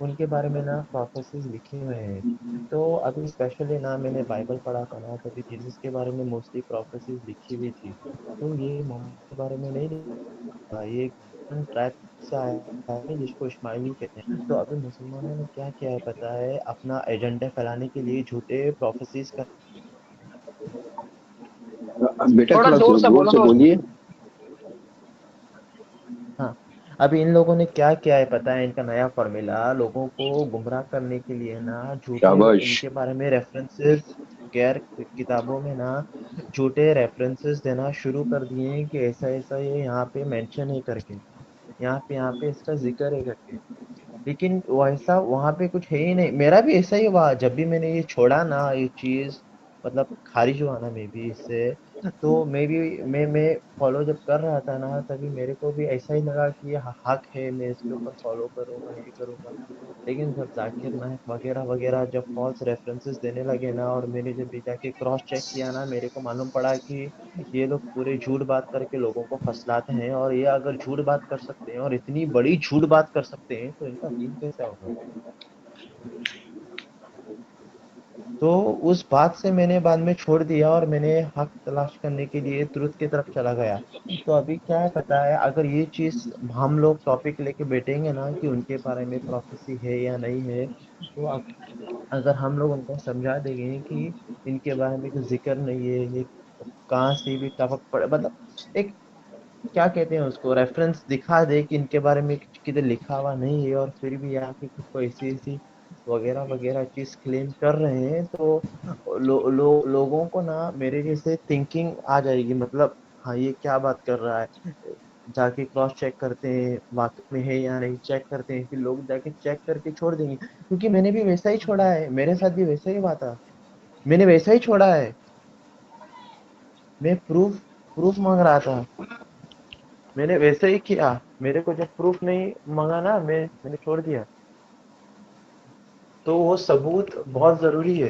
उनके बारे में ना प्रोफेसीज लिखे हुए हैं। तो अभी स्पेशली ना मैंने बाइबल पढ़ा था ना, तभी जीसस के बारे में मोस्टली प्रोफेसीज लिखी हुई थी। तो ये मोहम्मद के बारे में नहीं लिखा, ये एक ट्राइब से आया है जिसको इस्माइली कहते हैं। तो अभी मुसलमानों ने क्या किया है पता है, अपना एजेंडा फैलाने के लिए झूठे प्रोफेसीज का। बेटा थोड़ा थोड़ा जोर से जोर बोलो से दोस्त। बोलिए। हाँ अभी इन लोगों ने क्या किया है पता है, इनका नया फॉर्मूला लोगों को गुमराह करने के लिए ना झूठे शाबाश। इनके बारे में रेफरेंसेस, गैर किताबों में ना झूठे रेफरेंसेस देना शुरू कर दिए हैं कि ऐसा ऐसा ये यहाँ पे मेंशन है करके, यहाँ पे इसका जिक्र है करके। लेकिन वैसा वहां पे कुछ है ही नहीं। मेरा भी ऐसा ही हुआ जब भी मैंने ये छोड़ा ना ये चीज, मतलब खारिज हुआ ना मैं भी इससे। तो मैं फॉलो जब कर रहा था ना, तभी मेरे को भी ऐसा ही लगा कि ये हक है, मैं इसके ऊपर फॉलो करूंगा, ये करूंगा। लेकिन जब जाकिर नायक वगैरह वगैरह जब फॉल्स रेफरेंसेस देने लगे ना, और मैंने जब ये जाके क्रॉस चेक किया ना, मेरे को मालूम पड़ा कि ये लोग पूरे झूठ बात करके लोगों को फंसलाते हैं। और ये अगर झूठ बात कर सकते हैं और इतनी बड़ी झूठ बात कर सकते हैं, तो इनका दीन कैसा होगा। तो उस बात से मैंने बाद में छोड़ दिया और मैंने हक तलाश करने के लिए ट्रुथ की तरफ चला गया। तो अभी क्या है पता है, अगर ये चीज हम लोग टॉपिक लेके बैठेंगे ना कि उनके बारे में प्रोफेसी है या नहीं है, तो अगर हम लोग उनको समझा देंगे कि इनके बारे में कुछ जिक्र नहीं है, ये कहाँ से भी टपक पड़े, मतलब एक क्या कहते हैं उसको, रेफरेंस दिखा दे कि इनके बारे में किधर लिखा हुआ नहीं है, और फिर भी आके खुद को ऐसी ऐसी वगैरह वगैरह चीज क्लेम कर रहे हैं, तो लोगों को ना मेरे जैसे थिंकिंग आ जाएगी। मतलब हाँ ये क्या बात कर रहा है, जाके क्रॉस चेक करते हैं वाकई में है या नहीं, चेक करते हैं, फिर लोग जाके चेक करके छोड़ देंगे। क्योंकि मैंने भी वैसा ही छोड़ा है, मेरे साथ भी वैसा ही हुआ था, मैंने वैसा ही छोड़ा है। मैं प्रूफ प्रूफ मांग रहा था, मैंने वैसे ही किया। मेरे को जब प्रूफ नहीं मांगा ना, मैंने छोड़ दिया। तो वो सबूत बहुत जरूरी है।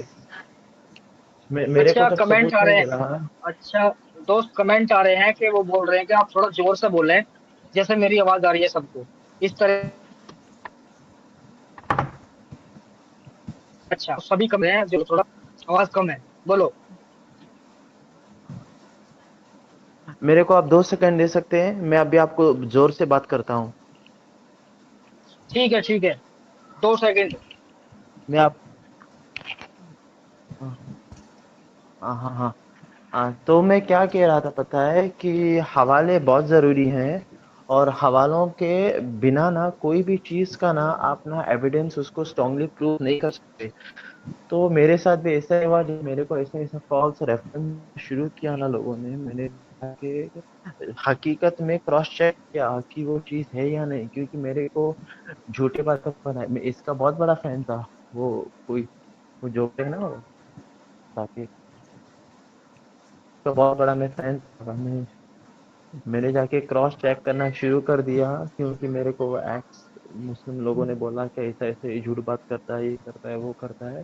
मेरे को अच्छा, जब कमेंट सबूत आ नहीं रहे हैं। मिला। अच्छा दोस्त, कमेंट आ रहे हैं कि वो बोल रहे हैं कि आप थोड़ा जोर से बोलें, जैसे मेरी आवाज आ रही है सबको, इस तरह। अच्छा, सभी कम है जो थोड़ा आवाज कम है, बोलो। मेरे को आप 2 सेकंड दे सकते हैं? मैं अभी आपको जोर से बात करता हूँ। ठीक है, ठीक है, 2 सेकंड। मैं आप हाँ हाँ हाँ हाँ। तो मैं क्या कह रहा था पता है कि हवाले बहुत ज़रूरी हैं, और हवालों के बिना ना कोई भी चीज़ का ना आप ना एविडेंस उसको स्ट्रांगली प्रूव नहीं कर सकते। तो मेरे साथ भी ऐसा ही हुआ, जब मेरे को ऐसा फॉल्स रेफरेंस शुरू किया ना लोगों ने, मैंने जाके हकीकत में क्रॉस चेक किया कि वो चीज़ है या नहीं, क्योंकि मेरे को झूठे बातों पर मैं इसका बहुत बड़ा फैन था। वो कोई वो जो है ना वो ताकि तो बहुत बड़ा मैं फैन था। मैंने जाके क्रॉस चेक करना शुरू कर दिया, क्योंकि मेरे को एक्स मुस्लिम लोगों ने बोला कि ऐसा ऐसे झूठ बात करता है, ये करता है, वो करता है।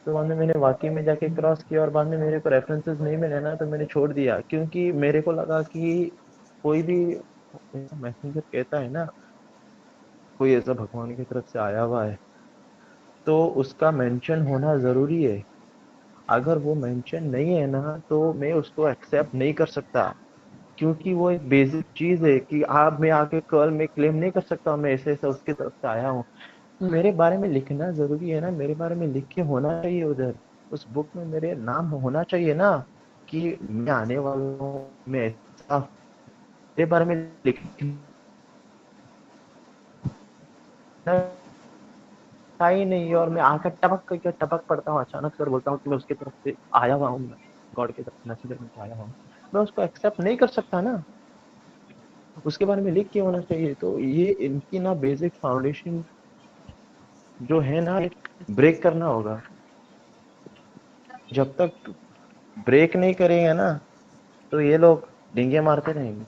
तो बाद में मैंने वाकई में जाके क्रॉस किया, और बाद में मेरे को रेफरेंसेस नहीं मिले ना, तो मैंने छोड़ दिया, क्योंकि मेरे को लगा कि कोई भी मैसेंजर कहता है ना, कोई ऐसा भगवान की तरफ से आया हुआ है, तो उसका मेंशन होना ज़रूरी है। अगर वो मेंशन नहीं है ना, तो मैं उसको एक्सेप्ट नहीं कर सकता, क्योंकि वो एक बेसिक चीज़ है कि आप मैं आके कल मैं क्लेम नहीं कर सकता मैं ऐसे ऐसा उसकी तरफ से आया हूँ। मेरे बारे में लिखना ज़रूरी है ना, मेरे बारे में लिख के होना चाहिए उधर, उस बुक में मेरे नाम होना चाहिए ना, कि मैं आने वाला हूँ, मैं ऐसा मेरे बारे में लिखना था ही नहीं, और मैं आकर टपक करके टपक पड़ता हूँ, अचानक से बोलता हूँ कि मैं उसकी तरफ से आया हुआ हूँ, गॉड की तरफ मैसेंजर में से आया हूँ। मैं उसको एक्सेप्ट नहीं कर सकता ना, उसके बारे में लिख के होना चाहिए। तो ये इनकी ना बेसिक फाउंडेशन जो है ना, ब्रेक करना होगा। जब तक ब्रेक नहीं करेंगे ना, तो ये लोग डींगे मारते रहेंगे।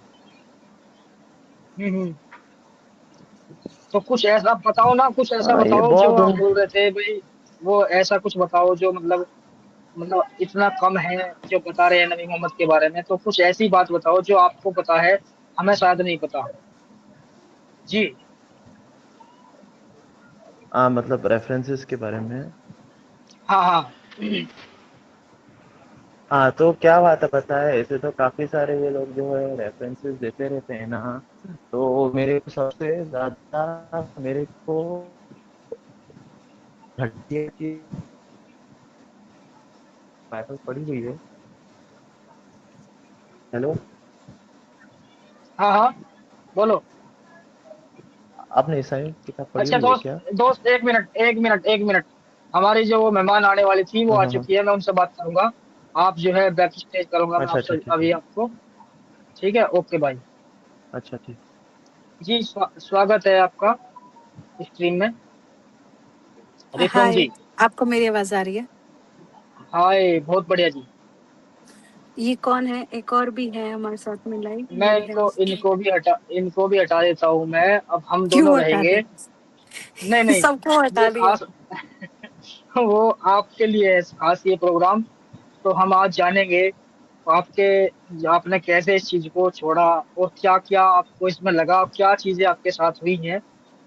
हम्म। तो कुछ ऐसा बताओ ना, कुछ ऐसा हाँ, ये बताओ जो बहुत आप बोल रहे थे भाई, वो ऐसा कुछ बताओ जो मतलब इतना कम है जो बता रहे हैं नबी मोहम्मद के बारे में, तो कुछ ऐसी बात बताओ जो आपको पता है, हमें शायद नहीं पता। जी। मतलब रेफरेंसेस के बारे में। हाँ हाँ। हाँ, तो क्या बात है पता है, ऐसे तो काफी सारे ये लोग जो है रेफरेंसेस देते रहते हैं ना, तो मेरे को सबसे ज्यादा मेरे को घटिया चीज बाइबल पढ़ी हुई है। हेलो, हाँ हाँ, बोलो। आपने ईसाई किताब पढ़ी अच्छा हुई है दोस्त, क्या? दोस्त एक मिनट, एक मिनट, एक मिनट। हमारी जो वो मेहमान आने वाली थी वो हाँ आ हाँ हाँ। चुकी है, मैं उनसे बात करूंगा। आप जो है बैक स्टेज करूंगा मैं अच्छा अच्छा, आपसे ठीक है। अभी आपको। ठीक है, ओके भाई। अच्छा ठीक। जी, स्वागत है आपका स्ट्रीम में, रिफरोन हाय, जी। आपको मेरी आवाज आ रही है? हाय, बहुत बढ़िया जी। ये कौन है? एक और भी है हमारे साथ में लाइव मैं मेरे ख्याल से। इनको भी हटा देता हूँ मैं, अब हम दोनों क्यों हटा रहेंगे। दे? नहीं नहीं, सबको ये हटा दिया। खास वो आपके लिए है खास ये प्रोग्राम। तो हम आज जानेंगे आपके आपने कैसे इस चीज को छोड़ा, और क्या क्या आपको इसमें लगा, क्या चीजें आपके साथ हुई हैं।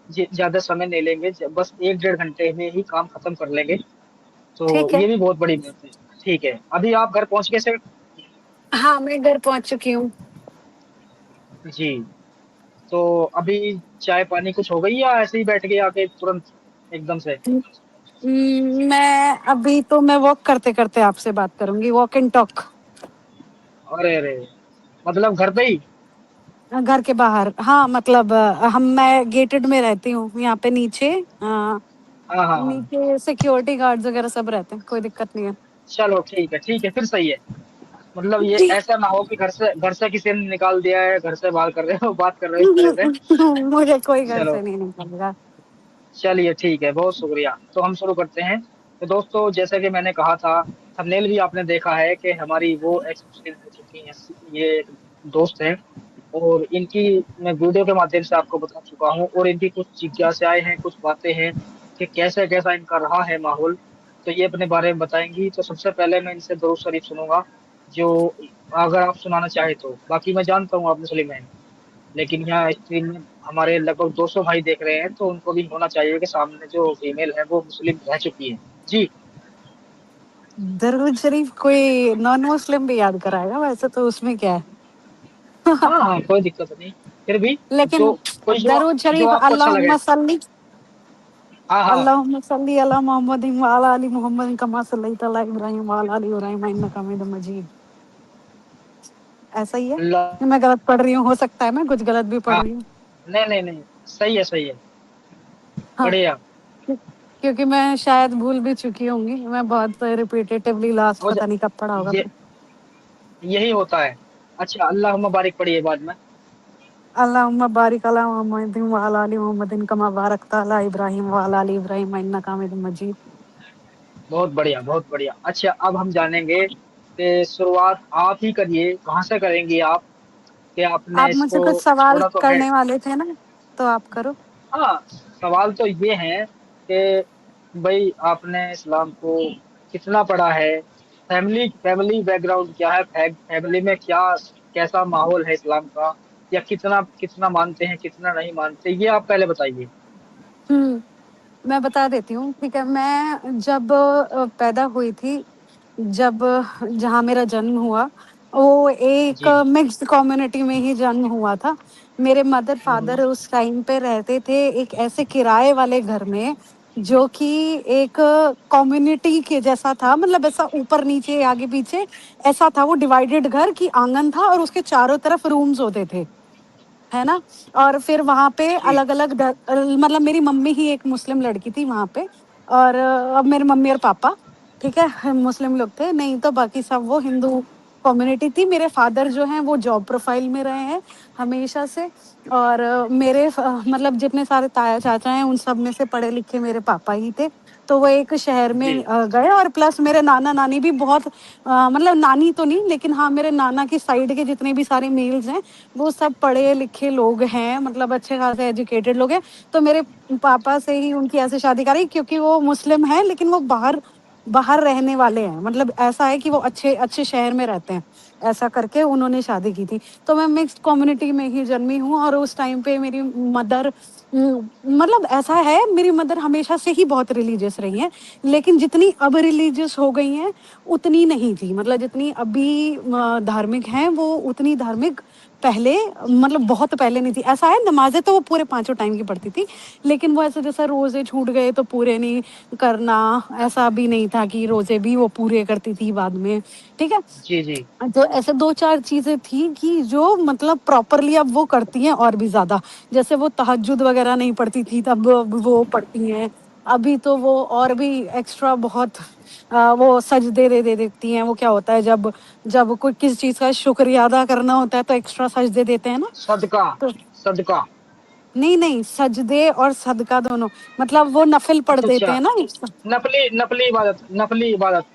ज्यादा समय नहीं लेंगे, बस 1 डेढ़ घंटे में ही काम खत्म कर लेंगे। तो ठीक है। ये भी बहुत बड़ी बात है। ठीक है, अभी आप घर पहुंच गए सर? हाँ, मैं घर पहुंच चुकी हूँ। जी। तो अभी चाय पानी कुछ हो गई या ऐसे ही बैठ गए आके तुरंत एकदम से? मैं अभी तो मैं वॉक करते करते आपसे बात करूंगी, वॉक एंड टॉक। अरे अरे, मतलब घर पे ही? घर के बाहर, हाँ मतलब मैं गेटेड में रहती हूँ यहाँ पे नीचे। हाँ हाँ हाँ। नीचे सिक्योरिटी गार्ड्स वगैरह सब रहते हैं, कोई दिक्कत नहीं है। चलो ठीक है, ठीक है, फिर सही है। मतलब ये ऐसा ना हो कि घर से किसी ने निकाल दिया है, घर से बाहर कर रहे हो, बात कर रहे हो इस तरह से। मुझे कोई घर चलो, से नहीं निकालेगा। चलिए ठीक है, बहुत शुक्रिया। तो हम शुरू करते हैं। तो दोस्तों, जैसे कि मैंने कहा था, थंबनेल भी आपने देखा है कि हमारी वो एक्स मुस्लिम हो चुकी हैं, ये एक दोस्त हैं। और इनकी मैं वीडियो के माध्यम से आपको बता चुका हूँ, और इनकी कुछ जिज्ञासाएं हैं, कुछ बातें हैं कि कैसे कैसा इनका रहा है माहौल। तो ये अपने बारे में बताएंगी। तो सबसे पहले मैं इनसे दुरूद शरीफ सुनूंगा, जो अगर आप सुनाना चाहे तो। बाकी मैं जानता हूँ आप मुस्लिम हैं, लेकिन यहाँ स्क्रीन में हमारे लगभग 200 भाई देख रहे हैं, तो उनको भी होना चाहिए कि सामने जो फीमेल है वो मुस्लिम रह चुकी है। जी। दरूद शरीफ कोई नॉन मुस्लिम भी याद कराएगा, वैसे तो उसमें क्या है। हाँ हाँ, कोई दिक्कत नहीं, फिर भी जो लेकिन कोई जो दरूद जो शरीफ आपको अच्छा लगे। अल्लाहुम्मा सल्ली हाँ हाँ। अल्लाहुम्मा सल्ली अला मोहम्मदिन व अला आलि मोहम्मदिन कमा सल्लैता अला इब्राहीम व अला आलि इब्राहीम इन्नका हमीदुम मजीद। ऐसा ही है, अल्लाह। मैं गलत पढ़ रही हूँ, हो सकता है मैं कुछ गलत भी पढ़ हाँ, रही हूँ। नहीं नहीं नहीं, सही है सही है, हाँ, बढ़िया। क्योंकि मैं शायद भूल भी चुकी होंगी, मैं बहुत रिपीटेटिवली लास्ट हो जा, पता नहीं कब पढ़ा होगा। ये यही होता है। अच्छा, अल्लाह मुबारक पढ़िए बाद में। अल्लाहुम्मा बारिक अला मुहम्मदिन व अला आलि मुहम्मदिन कमा बारकता अला इब्राहीम व अला आलि इब्राहीम इन्नका हमीदुम मजीद। बहुत बढ़िया बहुत बढ़िया। अच्छा, अब हम जानेंगे कि शुरुआत आप ही करिए, कहाँ से करेंगी आप, कि आपने आप मुझसे इसको कुछ सवाल थोड़ा तो है। करने वाले थे ना, तो आप करो। हाँ, सवाल तो ये है कि भाई आपने इस्लाम को कितना पढ़ा है, फैमिली फैमिली बैकग्राउंड क्या है, फैमिली में क्या कैसा माहौल है इस्लाम का, या कितना कितना मानते हैं कितना नहीं मानते, ये आप पहले बताइए। हुँ, मैं बता देती हूँ, ठीक है। मैं जब पैदा हुई थी, जब जहाँ मेरा जन्म हुआ, वो एक जी। मिक्स्ड कम्युनिटी में ही जन्म हुआ था। मेरे मदर-फ़ादर उस टाइम पे रहते थे एक ऐसे किराए वाले घर में, जो कि एक कम्युनिटी के जैसा था, मतलब ऐसा ऊपर-नीचे, आगे-पीछे ऐसा था वो डिवाइडेड घर कि आँगन था और उसके चारों तरफ रूम्स होते थे। है ना? और फिर वहाँ पे जी अलग-अलग मतलब मेरी मम्मी ही एक मुस्लिम लड़की थी वहाँ पे, और अब मेरे मम्मी और पापा, ठीक है, मुस्लिम लोग थे, नहीं तो बाकी सब वो हिंदू कम्युनिटी थी। मेरे फादर जो हैं वो जॉब प्रोफ़ाइल में रहे हैं हमेशा से, और मेरे मतलब जितने सारे ताया-चाचा हैं उन सब में से पढ़े-लिखे मेरे पापा ही थे। तो वो एक शहर जी में गए, और प्लस मेरे नाना-नानी भी बहुत मतलब नानी तो नहीं, लेकिन हाँ, मेरे नाना की साइड के जितने भी सारे मेल्स हैं वो सब पढ़े-लिखे लोग हैं, मतलब अच्छे खासे एजुकेटेड लोग हैं। तो मेरे पापा से ही उनकी ऐसे शादी कराई, क्योंकि वो मुस्लिम हैं लेकिन वो बाहर बाहर रहने वाले हैं। मतलब ऐसा है कि वो अच्छे अच्छे शहर में रहते हैं, ऐसा करके उन्होंने शादी की थी। तो मैं मिक्स्ड कम्युनिटी में ही जन्मी हूँ, और उस टाइम पे मेरी मदर मतलब ऐसा है, मेरी मदर हमेशा से ही बहुत रिलीजियस रही हैं, लेकिन जितनी अब रिलीजियस हो गई हैं, उतनी नहीं थी। मतलब जितनी अभी धार्मिक हैं, वो उतनी धार्मिक पहले, मतलब बहुत पहले नहीं थी। ऐसा है, नमाज़ें तो वो पूरे पाँचों टाइम की पढ़ती थी, लेकिन वो ऐसे जैसे रोज़े छूट गए तो पूरे नहीं करना, ऐसा भी नहीं था कि रोज़े भी वो पूरे करती थी बाद में, ठीक है? जी जी तो ऐसे 2-4 चीज़ें थी कि जो मतलब प्रॉपरली अब वो करती हैं और भी ज़्यादा। जैसे वो तहज्जुद वग़ैरह नहीं पढ़ती थी, तब वो पढ़ती हैं। अभी तो वो और भी एक्स्ट्रा बहुत वो सजदे दे देती हैं। वो क्या होता है, जब जब कोई किसी चीज़ का शुक्रिया अदा करना होता है तो एक्स्ट्रा सजदे देते हैं ना? सदका, तो सदका। नहीं, नहीं, सजदे और सदका दोनों, मतलब वो नफ़िल पढ़ अच्छा देते अच्छा, हैं ना। नफली नफली इबादत, नफली इबादत।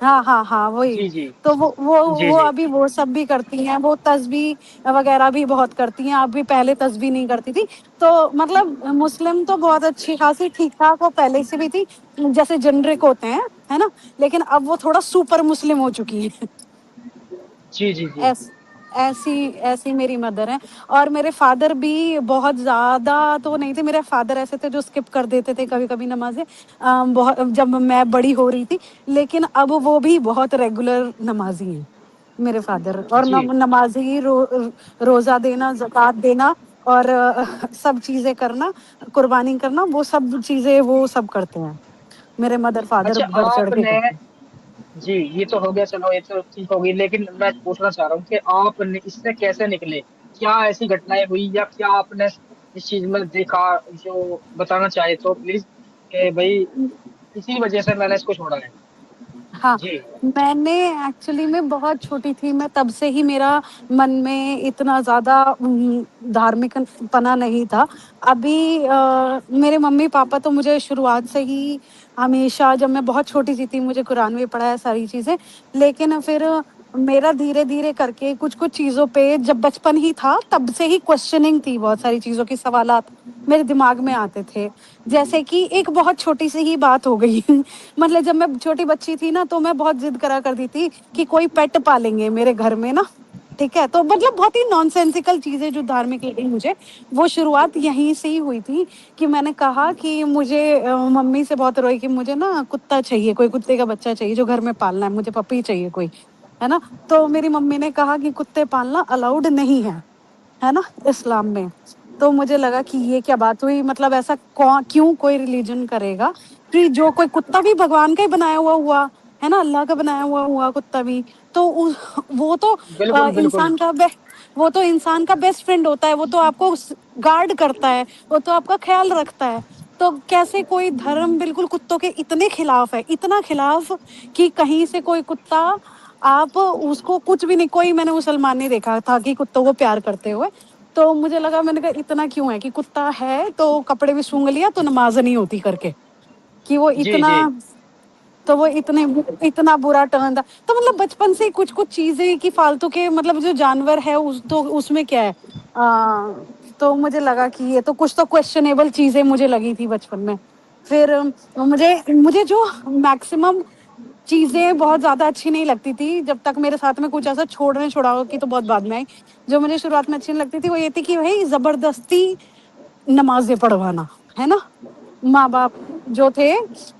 हाँ, हाँ, हाँ, वही। जी जी तो जी वो जी। अभी वो सब भी करती हैं, वो तस्बीह वग़ैरह भी बहुत करती हैं, अभी पहले तस्बीह नहीं करती थी। तो मतलब मुस्लिम तो बहुत अच्छी खासी ठीक-ठाक वो पहले से भी थी, जैसे जेनरिक होते हैं, है ना? लेकिन अब वो थोड़ा सुपर मुस्लिम हो चुकी हैं। जी जी जी। ऐस ऐसी ऐसी मेरी मदर हैं। और मेरे फादर भी बहुत ज़्यादा तो नहीं थे, मेरे फादर ऐसे थे जो स्किप कर देते थे कभी-कभी नमाज़ें, बहुत जब मैं बड़ी हो रही थी, लेकिन अब वो भी बहुत रेगुलर नमाज़ी हैं, मेरे फादर। और जी। नमाज़ी रोज़ा देना, ज़कात देना, और सब चीज़ें करना, कुर्बानी करना, वो सब चीज़ें वो सब करते हैं। मेरे मदर फादर अच्छा, बढ़-चढ़ के आपने, करते हैं। जी, ये तो हो गया, चलो ये तो ठीक होगी, लेकिन मैं पूछना चाह रहा हूँ कि आप इससे कैसे निकले, क्या ऐसी घटनाएं हुई, या क्या आपने इस चीज में देखा जो बताना चाहे तो प्लीज, कि भाई इसी वजह से मैंने इसको छोड़ा है। हाँ, जी मैंने एक्चुअली में बहुत छोटी थी मैं, तब से ही मेरा मन में इतना ज़्यादा धार्मिकपना नहीं था। अभी मेरे मम्मी-पापा तो मुझे शुरुआत से ही हमेशा, जब मैं बहुत छोटी-सी थी, मुझे कुरान भी पढ़ाया, सारी चीज़ें। लेकिन फिर मेरा धीरे-धीरे करके कुछ-कुछ चीज़ों पे, जब बचपन ही था, तब से ही क्वेश्चनिंग थी, बहुत सारी चीज़ों की सवालात मेरे दिमाग में आते थे। जैसे कि एक बहुत छोटी-सी ही बात हो गई मतलब जब मैं छोटी बच्ची थी ना, तो मैं बहुत ज़िद करा करती थी कि कोई पेट पालेंगे मेरे घर में ना, ठीक है? तो मतलब बहुत ही नॉनसेंसिकल चीज़ें जो धार्मिक लगी मुझे, वो शुरुआत यहीं से ही हुई थी कि मैंने कहा कि मुझे मम्मी से बहुत रोई कि मुझे ना कुत्ता चाहिए, कोई कुत्ते का बच्चा चाहिए जो घर में पालना है, मुझे पप्पी चाहिए कोई। है ना। तो मेरी मम्मी ने कहा कि कुत्ते पालना अलाउड नहीं है ना, इस्लाम में। तो मुझे लगा कि ये क्या बात हुई, मतलब ऐसा क्यों कोई रिलीजन करेगा कि जो कोई कुत्ता भी भगवान का ही बनाया हुआ है ना, अल्लाह का बनाया हुआ कुत्ता भी, तो वो तो बिल्कुल बिल्कुल। इंसान का वो तो इंसान का बेस्ट फ्रेंड होता है, वो तो आपको गार्ड करता है, वो तो आपका ख्याल रखता है। तो कैसे कोई धर्म बिल्कुल कुत्तों के इतने खिलाफ है, इतना खिलाफ कि कहीं से कोई कुत्ता आप उसको कुछ भी नहीं, कोई मैंने मुसलमान नहीं देखा था कि कुत्तों को प्यार करते हुए। तो मुझे लगा, मैंने कहा इतना क्यों है कि कुत्ता है तो कपड़े भी सूंघ लिया तो नमाज नहीं होती करके, कि वो जी इतना, जी। तो वो इतना बुरा टर्न था। तो मतलब बचपन से कुछ कुछ चीजें कि फालतू के, मतलब जो जानवर है उस तो उसमें क्या है, तो मुझे लगा कि ये तो कुछ तो क्वेश्चनेबल चीजें मुझे लगी थी बचपन में। फिर मुझे मुझे जो मैक्सिमम चीजें बहुत ज्यादा अच्छी नहीं लगती थी, जब तक मेरे साथ में कुछ ऐसा छोड़ने छुड़ाओ की तो बहुत बाद में आई। जो मुझे शुरुआत में अच्छी नहीं लगती थी वो ये थी कि भाई जबरदस्ती नमाजें पढ़वाना, है ना। माँ बाप जो थे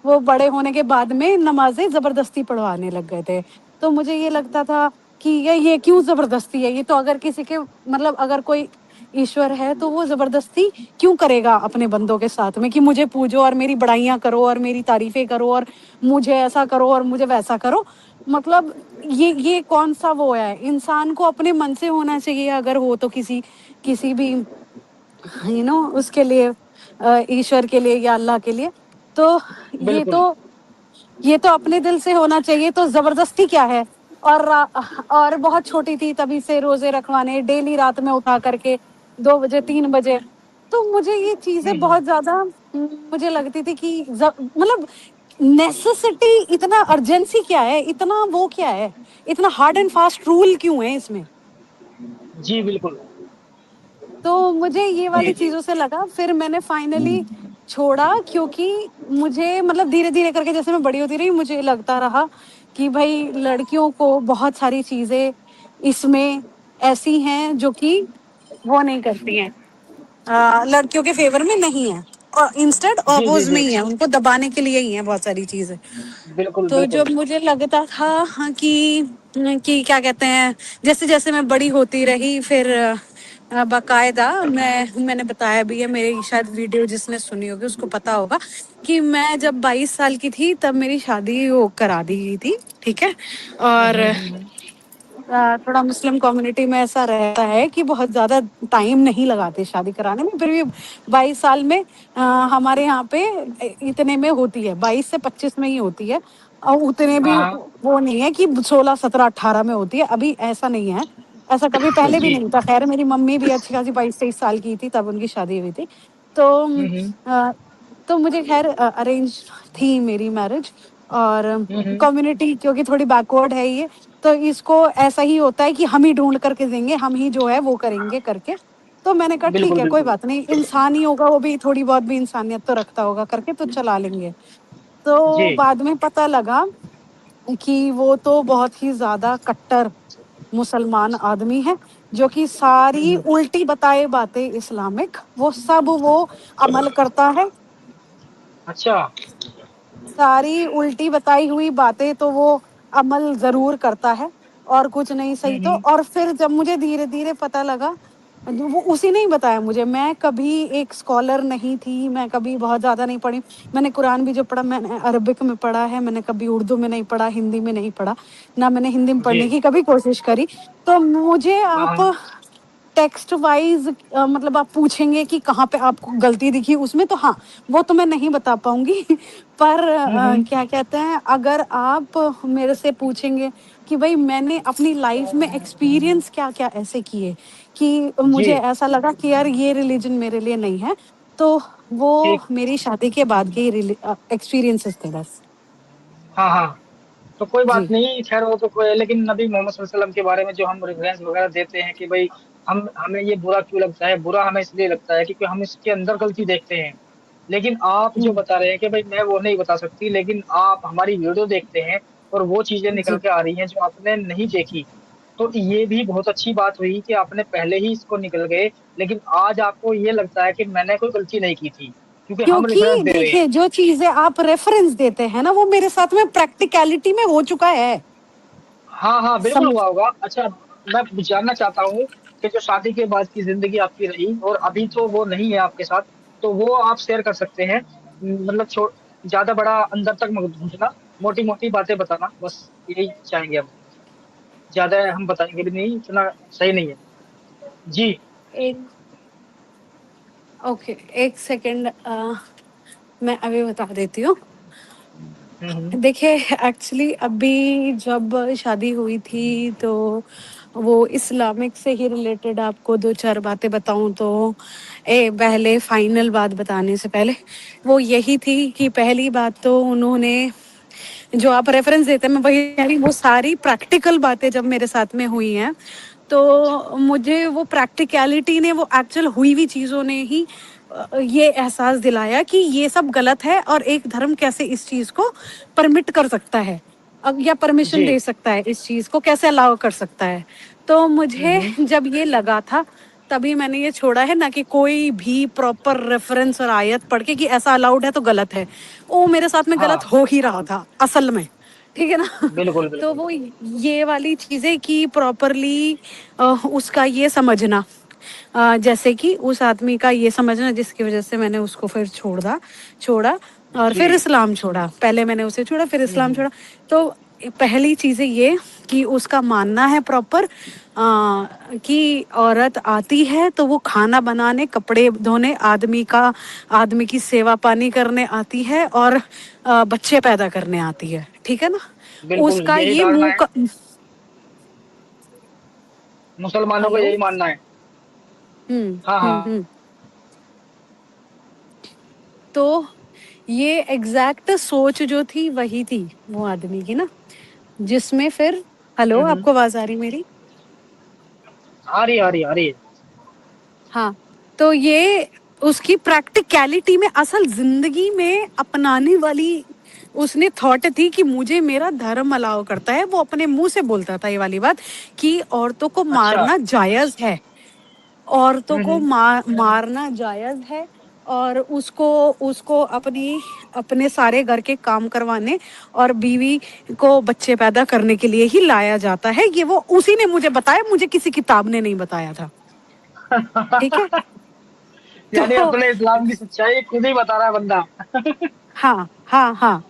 वो बड़े होने के बाद में नमाजें जबरदस्ती पढ़वाने लग गए थे। तो मुझे ये लगता था कि ये क्यों जबरदस्ती है, ये तो अगर किसी के, मतलब अगर कोई ईश्वर है तो वो जबरदस्ती क्यों करेगा अपने बंदों के साथ में कि मुझे पूजो और मेरी बड़ाइयाँ करो और मेरी तारीफें करो और मुझे ऐसा करो और मुझे वैसा करो। मतलब ये कौन सा वो है, इंसान को अपने मन से होना चाहिए, अगर हो तो किसी किसी भी उसके लिए, ईश्वर के लिए या अल्लाह के लिए। तो ये बिल्कुल। तो ये तो अपने दिल से होना चाहिए, तो जबरदस्ती क्या है। और बहुत छोटी थी तभी से रोजे रखवाने डेली रात में उठा करके 2 बजे 3 बजे। तो मुझे ये चीजें बहुत ज्यादा मुझे लगती थी कि मतलब नेसेसिटी, इतना अर्जेंसी क्या है, इतना वो क्या है, इतना हार्ड एंड फास्ट रूल क्यों है इसमें। जी बिल्कुल। तो मुझे ये वाली चीजों से लगा, फिर मैंने फाइनली छोड़ा, क्योंकि मुझे मतलब धीरे धीरे करके जैसे मैं बड़ी होती रही मुझे लगता रहा कि भाई लड़कियों को बहुत सारी चीजें इसमें ऐसी हैं जो कि वो नहीं करती हैं, लड़कियों के फेवर में नहीं है, और इंस्टेड जी जी ऑपोज में जी। ही है, उनको दबाने के लिए ही है बहुत सारी चीजें। बिल्कुल तो बिल्कुल। जब मुझे लगता था, हाँ, कि क्या कहते हैं, जैसे जैसे मैं बड़ी होती रही फिर बाकायदा मैंने बताया भी है, मेरी शायद वीडियो जिसने सुनी होगी उसको पता होगा कि मैं जब 22 साल की थी तब मेरी शादी वो करा दी गई थी, ठीक है। और थोड़ा मुस्लिम कम्युनिटी में ऐसा रहता है कि बहुत ज़्यादा टाइम नहीं लगाते शादी कराने में, फिर भी 22 साल में हमारे यहाँ पे इतने में होती है, 22 से 25 में ही होती है। और उतने भी हाँ वो नहीं है कि 16 17 18 में होती है, अभी ऐसा नहीं है। ऐसा कभी हाँ। पहले भी जी। नहीं था। खैर मेरी मम्मी भी अच्छी खासी 22 23 साल की थी तब उनकी शादी हुई थी। तो हम्म। अ, तो मुझे खैर अरेंज थी मेरी मैरिज। और कम्युनिटी क्योंकि थोड़ी बैकवर्ड है ये, तो इसको ऐसा ही होता है कि हम ही ढूंढ करके देंगे, हम ही जो है वो करेंगे करके। तो मैंने कहा ठीक बिल्कुल है, कोई बिल्कुल। बात नहीं, इंसान ही होगा, वो भी थोड़ी बहुत भी इंसानियत तो रखता होगा करके तो चला लेंगे। तो जी। बाद में पता लगा कि वो तो बहुत ही ज्यादा कट्टर मुसलमान आदमी है, जो कि सारी उल्टी बताए बातें इस्लामिक वो सब वो अमल करता है। अच्छा। सारी उल्टी बताई हुई बातें तो वो अमल जरूर करता है, और कुछ नहीं सही तो। और फिर जब मुझे धीरे धीरे पता लगा, वो उसी ने ही बताया मुझे, मैं कभी एक स्कॉलर नहीं थी, मैं कभी बहुत ज़्यादा नहीं पढ़ी। मैंने कुरान भी जो पढ़ा मैंने अरबिक में पढ़ा है, मैंने कभी उर्दू में नहीं पढ़ा, हिंदी में नहीं पढ़ा, ना मैंने हिंदी में जी। पढ़ने की कभी कोशिश करी। तो मुझे आप हाँ। टेक्स्ट वाइज मतलब आप पूछेंगे कि कहाँ पे आपको गलती दिखी उसमें, तो हाँ वो तो मैं नहीं बता पाऊंगी पर क्या कहते हैं, अगर आप मेरे से पूछेंगे कि भाई मैंने अपनी लाइफ में एक्सपीरियंस क्या क्या ऐसे किए कि जी। मुझे ऐसा लगा कि यार ये रिलीजन मेरे लिए नहीं है, तो वो ठीक। मेरी शादी के बाद के एक्सपीरियंसेस थे बस। हाँ हाँ। तो कोई बात जी नहीं, खैर वो तो कोई, लेकिन नबी मोहम्मद सल्लल्लाहु अलैहि वसल्लम के बारे में जो हम रेफरेंस वगैरह देते हैं कि भाई हम हमें ये बुरा क्यों लगता है, बुरा हमें इसलिए लगता है क्योंकि हम इसके अंदर गलती देखते हैं। लेकिन आप जो बता रहे हैं कि भाई मैं वो नहीं बता सकती, लेकिन आप हमारी वीडियो देखते हैं और वो चीजें निकल जी। के आ रही हैं जो आपने नहीं देखी। तो ये भी बहुत अच्छी बात हुई कि आपने पहले ही इसको निकल गए, लेकिन आज आपको ये लगता है कि मैंने कोई गलती नहीं की थी क्योंकि हम क्योंकि रेफरेंस दे रहे हैं। देखिए जो चीजें आप रेफरेंस देते हैं ना वो मेरे साथ में प्रैक्टिकलिटी में हो चुका है। हाँ हाँ बिल्कुल सम हुआ होगा। अच्छा, मैं जानना चाहता हूँ कि जो शादी के बाद की जिंदगी आपकी रही और अभी तो वो नहीं है आपके साथ, तो वो आप शेयर कर सकते हैं। मतलब ज्यादा बड़ा अंदर तक मत घुसना, मोटी मोटी बातें बताना, बस यही चाहेंगे हम। ज्यादा हम बताएंगे भी नहीं, इतना सही नहीं है। जी। एक ओके, एक सेकंड, मैं अभी बता देती हूँ। हम्म। देखिए, एक्चुअली अभी जब शादी हुई थी तो वो इस्लामिक से ही रिलेटेड आपको दो चार बातें बताऊं तो पहले फाइनल बात बताने से पहले वो यही थी कि पहली बात तो उन्होंने जो आप रेफरेंस देते हैं, मैं वही कह रही हूँ, वो सारी प्रैक्टिकल बातें जब मेरे साथ में हुई हैं तो मुझे वो प्रैक्टिकलिटी ने, वो एक्चुअल हुई हुई चीज़ों ने ही ये एहसास दिलाया कि ये सब गलत है और एक धर्म कैसे इस चीज़ को परमिट कर सकता है, अब या परमिशन जी। दे सकता है, इस चीज़ को कैसे अलाउ कर सकता है। तो मुझे हम्म। जब ये लगा था तभी मैंने ये छोड़ा है, ना कि कोई भी प्रॉपर रेफरेंस और आयत पढ़ के कि ऐसा अलाउड है तो गलत है। वो मेरे साथ में गलत हाँ हो ही रहा था असल में, ठीक है ना। बिल्कुल तो बिल्कुल। वो ये वाली चीज़ें कि प्रॉपरली उसका ये समझना, जैसे कि उस आदमी का ये समझना जिसकी वजह से मैंने उसको फिर छोड़ा और जी। फिर इस्लाम छोड़ा, पहले मैंने उसे छोड़ा फिर इस्लाम हम्म। छोड़ा। तो पहली चीज़ें ये कि उसका मानना है प्रॉपर कि औरत आती है तो वो खाना बनाने, कपड़े धोने, आदमी की सेवा पानी करने आती है और बच्चे पैदा करने आती है, ठीक है ना। बिल्कुल उसका यही ये धारणा मुंह है, का मुसलमानों का हेलो। यही मानना है। हाँ हाँ। हम्म। तो ये एग्जैक्ट सोच जो थी वही थी वो आदमी की ना, जिसमें फिर, हेलो, हम्म। आपको आवाज आ रही मेरी? आ रही आ रही आ रही है। हाँ। तो ये उसकी प्रैक्टिकलिटी में, असल जिंदगी में अपनाने वाली उसने थॉट थी कि मुझे मेरा धर्म अलाउ करता है। वो अपने मुंह से बोलता था ये वाली बात कि औरतों को अच्छा। मारना जायज है, औरतों को हम्म। मारना जायज है, और उसको उसको अपने सारे घर के काम करवाने और बीवी को बच्चे पैदा करने के लिए ही लाया जाता है। ये वो उसी ने मुझे बताया, मुझे किसी किताब ने नहीं बताया था, ठीक है। यानी तो अपने इस्लाम की सच्चाई खुद ही बता रहा है बंदा। हाँ हाँ हाँ,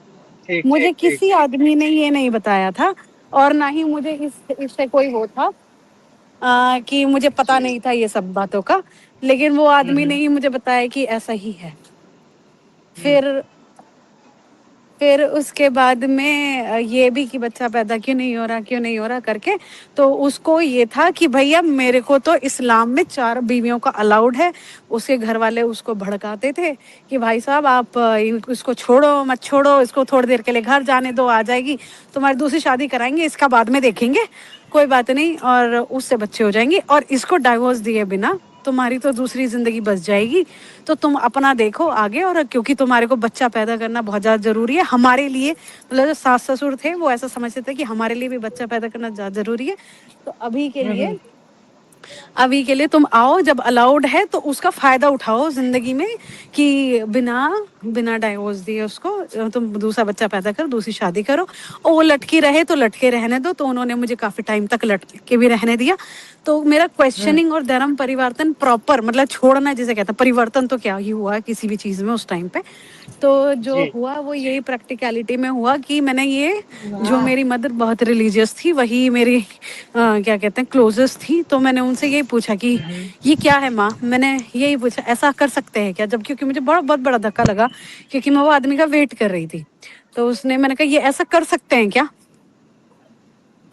ठीक मुझे ठीक ठीक। किसी आदमी ने ये नहीं बताया था, और ना ही मुझे इससे कोई वो था कि मुझे पता जी। नहीं था ये सब बातों का। लेकिन वो आदमी ने हम्म। ही मुझे बताया कि ऐसा ही है। हम्म। फिर फिर उसके बाद में ये भी कि बच्चा पैदा क्यों नहीं हो रहा करके, तो उसको ये था कि भैया मेरे को तो इस्लाम में 4 बीवियों का अलाउड है। उसके घर वाले उसको भड़काते थे कि भाई साहब आप इसको छोड़ो मत छोड़ो, इसको थोड़ी देर के लिए घर जाने दो, आ जाएगी, तुम्हारी दूसरी शादी कराएंगे, इसका बाद में देखेंगे, कोई बात नहीं, और उससे बच्चे हो जाएंगे, और इसको डाइवोर्स दिए बिना तुम्हारी तो दूसरी जिंदगी बच जाएगी। तो तुम अपना देखो आगे, और क्योंकि तुम्हारे को बच्चा पैदा करना बहुत ज़्यादा ज़रूरी है हमारे लिए, मतलब जो सास ससुर थे वो ऐसा समझते थे कि हमारे लिए भी बच्चा पैदा करना ज़्यादा ज़रूरी है। तो हम्म। अभी के लिए तुम आओ, जब अलाउड है तो उसका फ़ायदा उठाओ ज़िंदगी में, कि बिना बिना डाइवोर्स दिए उसको तुम दूसरा बच्चा पैदा करो, दूसरी शादी करो, और वो लटकी रहे तो लटके रहने दो। तो उन्होंने मुझे काफ़ी टाइम तक लटके भी रहने दिया। तो मेरा हम्म। क्वेश्चनिंग और धर्म परिवर्तन प्रॉपर, मतलब छोड़ना जिसे कहते हैं, परिवर्तन तो क्या ही हुआ किसी भी चीज़ में उस टाइम पे। तो जो जी। हुआ वो यही प्रैक्टिकलिटी में हुआ कि मैंने ये, जो मेरी मदर बहुत रिलीजियस थी, वही मेरी क्या कहते हैं क्लोजेस्ट थी, तो मैंने उनसे यही पूछा कि हम्म। ये क्या है माँ, मैंने यही पूछा ऐसा कर सकते हैं क्या, जब क्योंकि मुझे बहुत बड़ा धक्का लगा, क्योंकि मैं वो आदमी का वेट कर रही थी। तो उसने, मैंने कहा ये ऐसा कर सकते हैं क्या,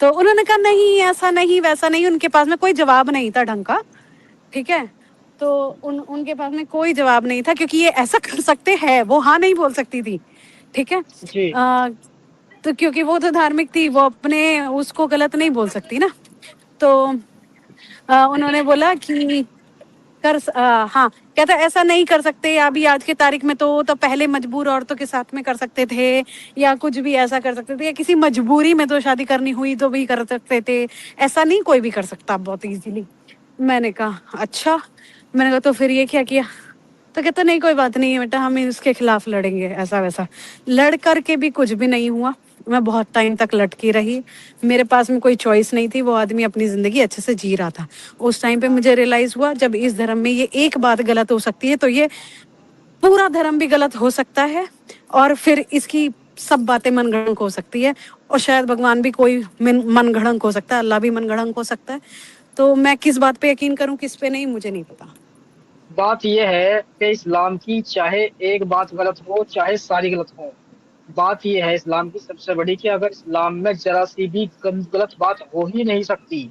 तो उन्होंने कहा नहीं ऐसा नहीं वैसा नहीं, उनके पास में कोई जवाब नहीं था ढंग का, ठीक है। तो उनके पास में कोई जवाब नहीं था, क्योंकि ये ऐसा कर सकते हैं, वो हाँ नहीं बोल सकती थी, ठीक है। जी। तो क्योंकि वो तो धार्मिक थी, वो अपने उसको गलत नहीं बोल सकती ना। तो उन्होंने बोला कि हाँ, कहता ऐसा नहीं कर सकते अभी आज की तारीख में, तो पहले मजबूर औरतों के साथ में कर सकते थे, या कुछ भी ऐसा कर सकते थे, या किसी मजबूरी में तो शादी करनी हुई तो भी कर सकते थे, ऐसा नहीं कोई भी कर सकता बहुत इजीली। मैंने कहा अच्छा, मैंने कहा तो फिर ये क्या किया, तो कहता नहीं कोई बात नहीं है बेटा, हम इसके खिलाफ लड़ेंगे, ऐसा वैसा। लड़ करके भी कुछ भी नहीं हुआ। मैं बहुत टाइम तक लटकी रही, मेरे पास में कोई चॉइस नहीं थी, वो आदमी अपनी ज़िंदगी अच्छे से जी रहा था। उस टाइम पे मुझे रियलाइज़ हुआ जब इस धर्म में ये एक बात गलत हो सकती है तो ये पूरा धर्म भी गलत हो सकता है, और फिर इसकी सब बातें मनगढ़ंत हो सकती है, और शायद भगवान भी कोई मनगढ़ंत हो सकता है, अल्लाह भी मनगढ़ंत हो सकता है। तो मैं किस बात पे यकीन करूं किस पे नहीं, मुझे नहीं पता। बात यह है कि इस्लाम की चाहे एक बात गलत हो चाहे सारी गलत हो, बात यह है इस्लाम की सबसे बड़ी कि अगर इस्लाम में जरा सी भी गलत बात हो ही नहीं सकती,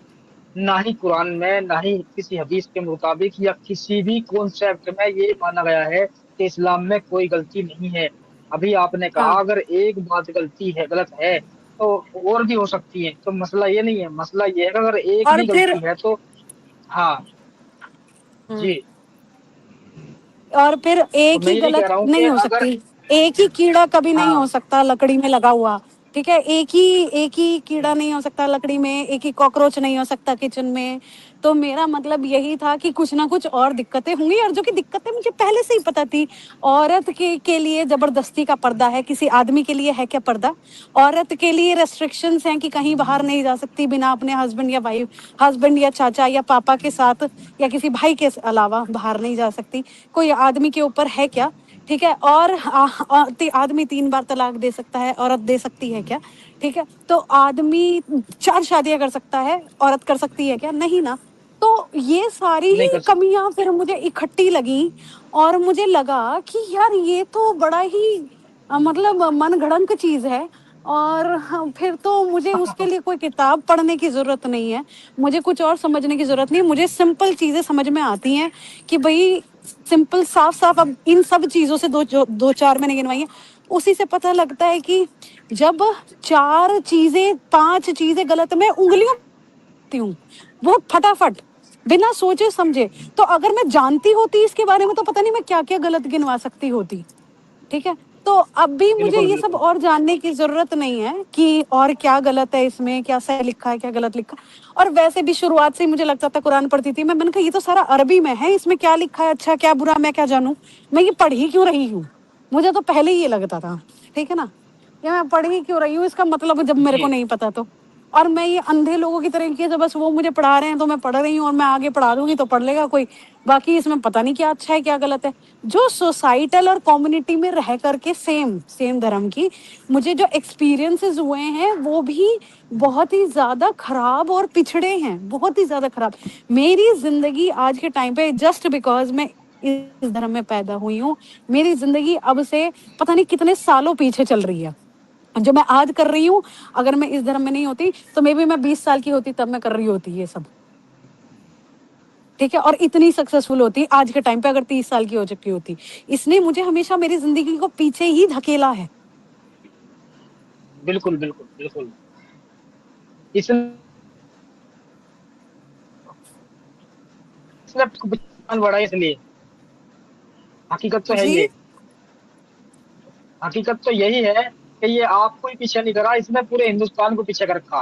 ना ही कुरान में, ना ही किसी हदीस के मुताबिक या किसी भी कॉन्सेप्ट में ये माना गया है कि इस्लाम में कोई गलती नहीं है। अभी आपने कहा हाँ। अगर एक बात गलती है, गलत है, तो और भी हो सकती है। तो मसला ये नहीं है, मसला ये है कि अगर एक और भी फिर गलती है तो हाँ हम्म, जी। और फिर तो एक मैं ही यही कह गलत रहा हूँ कि नहीं हो अगर सकती, एक ही कीड़ा कभी नहीं हो हाँ सकता लकड़ी में लगा हुआ। ठीक है, एक ही कीड़ा नहीं हो सकता लकड़ी में, एक ही कॉकरोच नहीं हो सकता किचन में। तो मेरा मतलब यही था कि कुछ ना कुछ और दिक्कतें होंगी, और जो कि दिक्कतें मुझे पहले से ही पता थी। औरत के लिए जबरदस्ती का पर्दा है, किसी आदमी के लिए है क्या पर्दा? औरत के लिए रेस्ट्रिक्शंस हैं कि कहीं बाहर नहीं जा सकती बिना अपने हस्बैंड या वाइफ, हस्बैंड या चाचा या पापा के साथ, या किसी भाई के अलावा बाहर नहीं जा सकती। कोई आदमी के ऊपर है क्या? ठीक है, और आदमी 3 बार तलाक दे सकता है, औरत दे सकती है क्या? ठीक है, तो आदमी 4 शादियां कर सकता है, औरत कर सकती है क्या? नहीं ना। तो ये सारी नहीं ही कर सकते। कमियां फिर मुझे इकट्ठी लगी, और मुझे लगा कि यार ये तो बड़ा ही मतलब मनगढ़ंत चीज है। और हाँ, फिर तो मुझे उसके लिए कोई किताब पढ़ने की जरूरत नहीं है, मुझे कुछ और समझने की जरूरत नहीं है, मुझे सिंपल चीजें समझ में आती हैं कि भाई सिंपल साफ साफ अब इन सब चीजों से दो चार मैंने गिनवाई है, उसी से पता लगता है कि जब 4 चीजें 5 चीजें गलत मैं उंगलियों करती हूँ, वो फटाफट बिना सोचे समझे। तो अगर मैं जानती होती इसके बारे में तो पता नहीं मैं क्या क्या गलत गिनवा सकती होती। ठीक है, तो अब भी मुझे बिल्कुल ये सब बिल्कुल। और जानने की जरूरत नहीं है कि और क्या गलत है इसमें, क्या सही लिखा है क्या गलत लिखा। और वैसे भी शुरुआत से ही मुझे लगता था, कुरान पढ़ती थी मैंने कहा ये तो सारा अरबी में है, इसमें क्या लिखा है अच्छा क्या बुरा मैं क्या जानूं, मैं ये पढ़ ही क्यों रही हूँ। मुझे तो पहले ही ये लगता था, ठीक है ना, ये मैं पढ़ ही क्यों रही हूँ इसका मतलब जब मेरे को जी नहीं पता तो। और मैं ये अंधे लोगों की तरह की, तो बस वो मुझे पढ़ा रहे हैं तो मैं पढ़ रही हूँ, और मैं आगे पढ़ा दूंगी तो पढ़ लेगा कोई, बाकी इसमें पता नहीं क्या अच्छा है क्या गलत है। जो सोसाइटल और कम्युनिटी में रह करके सेम सेम धर्म की मुझे जो एक्सपीरियंसेस हुए हैं वो भी बहुत ही ज्यादा खराब और पिछड़े हैं, बहुत ही ज्यादा खराब। मेरी जिंदगी आज के टाइम पे जस्ट बिकॉज मैं इस धर्म में पैदा हुई हूँ, मेरी जिंदगी अब से पता नहीं कितने सालों पीछे चल रही है। जो मैं आज कर रही हूँ, अगर मैं इस धर्म में नहीं होती तो मे बी मैं 20 साल की होती तब मैं कर रही होती ये सब। ठीक है, और इतनी सक्सेसफुल होती आज के टाइम पे अगर 30 साल की हो चुकी होती। इसने मुझे हमेशा मेरी जिंदगी को पीछे ही धकेला है। बिल्कुल बिल्कुल बिल्कुल। इसने बढ़ा इसलिए, हकीकत तो है जी। ये, हकीकत तो यही है कि ये आपको ही पीछे नहीं करा, इसने पूरे हिंदुस्तान को पीछे कर रखा।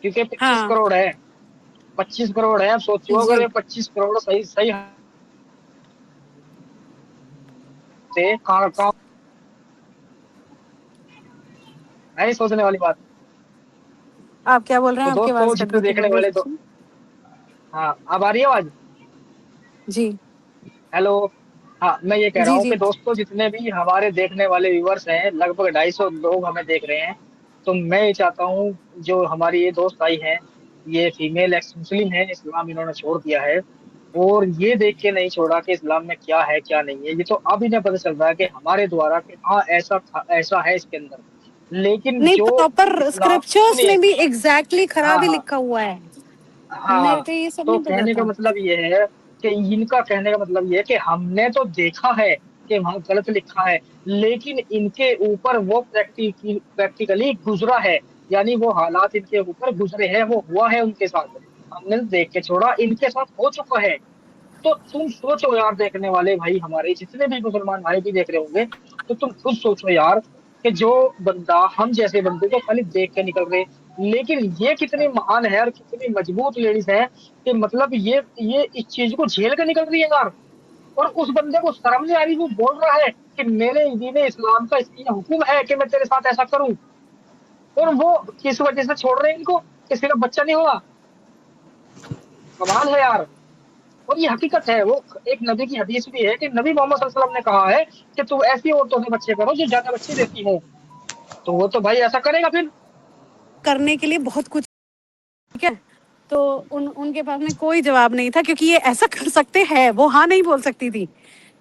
क्योंकि 25 करोड़ हाँ है, 25 करोड़ है। अब सोचो अगर जी। ये 25 करोड़ सही सही से कहाँ कहाँ है, सोचने वाली बात। आप क्या बोल रहे तो हैं, आपकी दोस्तों आवाज कट जितने गई थी देखने बोलिए वाले फिर तो से। हाँ, अब आ रही है आवाज? जी हेलो। हाँ, मैं ये कह रहा जी हूँ जी। कि दोस्तों जितने भी हमारे देखने वाले व्यूअर्स हैं, लगभग 250 लोग हमें देख रहे हैं। तो मैं ये चाहता हूँ, जो हमारी ये दोस्त आई है, ये फीमेल एक्स मुस्लिम है, इस्लाम इन्होंने छोड़ दिया है, और ये देख के नहीं छोड़ा कि इस्लाम में क्या है क्या नहीं है। ये तो अब इन्हें पता चल रहा है कि हमारे द्वारा कि हाँ ऐसा था, ऐसा है इसके अंदर। लेकिन नहीं, जो प्रॉपर इस्लाम, स्क्रिप्चर्स सुनिए, में भी एग्जैक्टली हाँ खराब ही हाँ लिखा हुआ है। हाँ मेरे हाँ। को ये सब तो नहीं पता कहने का था। मतलब ये है कि इनका कहने का मतलब ये है कि हमने तो देखा है कि वहां गलत लिखा है, लेकिन इनके ऊपर वो प्रैक्टिकली गुजरा है, यानी वो हालात इनके ऊपर गुजरे हैं, वो हुआ है उनके साथ। हमने तो देख के छोड़ा, इनके साथ हो चुका है। तो तुम सोचो यार, देखने वाले भाई हमारे जितने भी मुसलमान भाई भी देख रहे होंगे, तो तुम खुद सोचो यार कि जो बंदा, हम जैसे बंदे तो खाली देख के निकल रहे, लेकिन ये कितनी महान है और कितनी मजबूत लेडीज है कि मतलब ये इस चीज को झेल के निकल रही है यार। और उस बंदे को शर्म नहीं आ रही, वो बोल रहा है कि मेरे दीन इस्लाम का ये हुक्म है कि मैं तेरे साथ ऐसा करूं, और वो किस वजह से छोड़ रहे हैं इनको कि सिर्फ बच्चा नहीं हुआ। कमाल है यार। और ये हकीकत है, वो एक नबी की हदीस भी है कि नबी मोहम्मद सल्लल्लाहु अलैहि वसल्लम ने कहा है कि तुम ऐसी औरतों से बच्चे करो जो ज्यादा बच्चे देती हो, तो वो तो भाई ऐसा करेगा फिर। करने के लिए बहुत कुछ, ठीक है। तो उनके पास में कोई जवाब नहीं था, क्योंकि ये ऐसा कर सकते हैं, वो हाँ नहीं बोल सकती थी,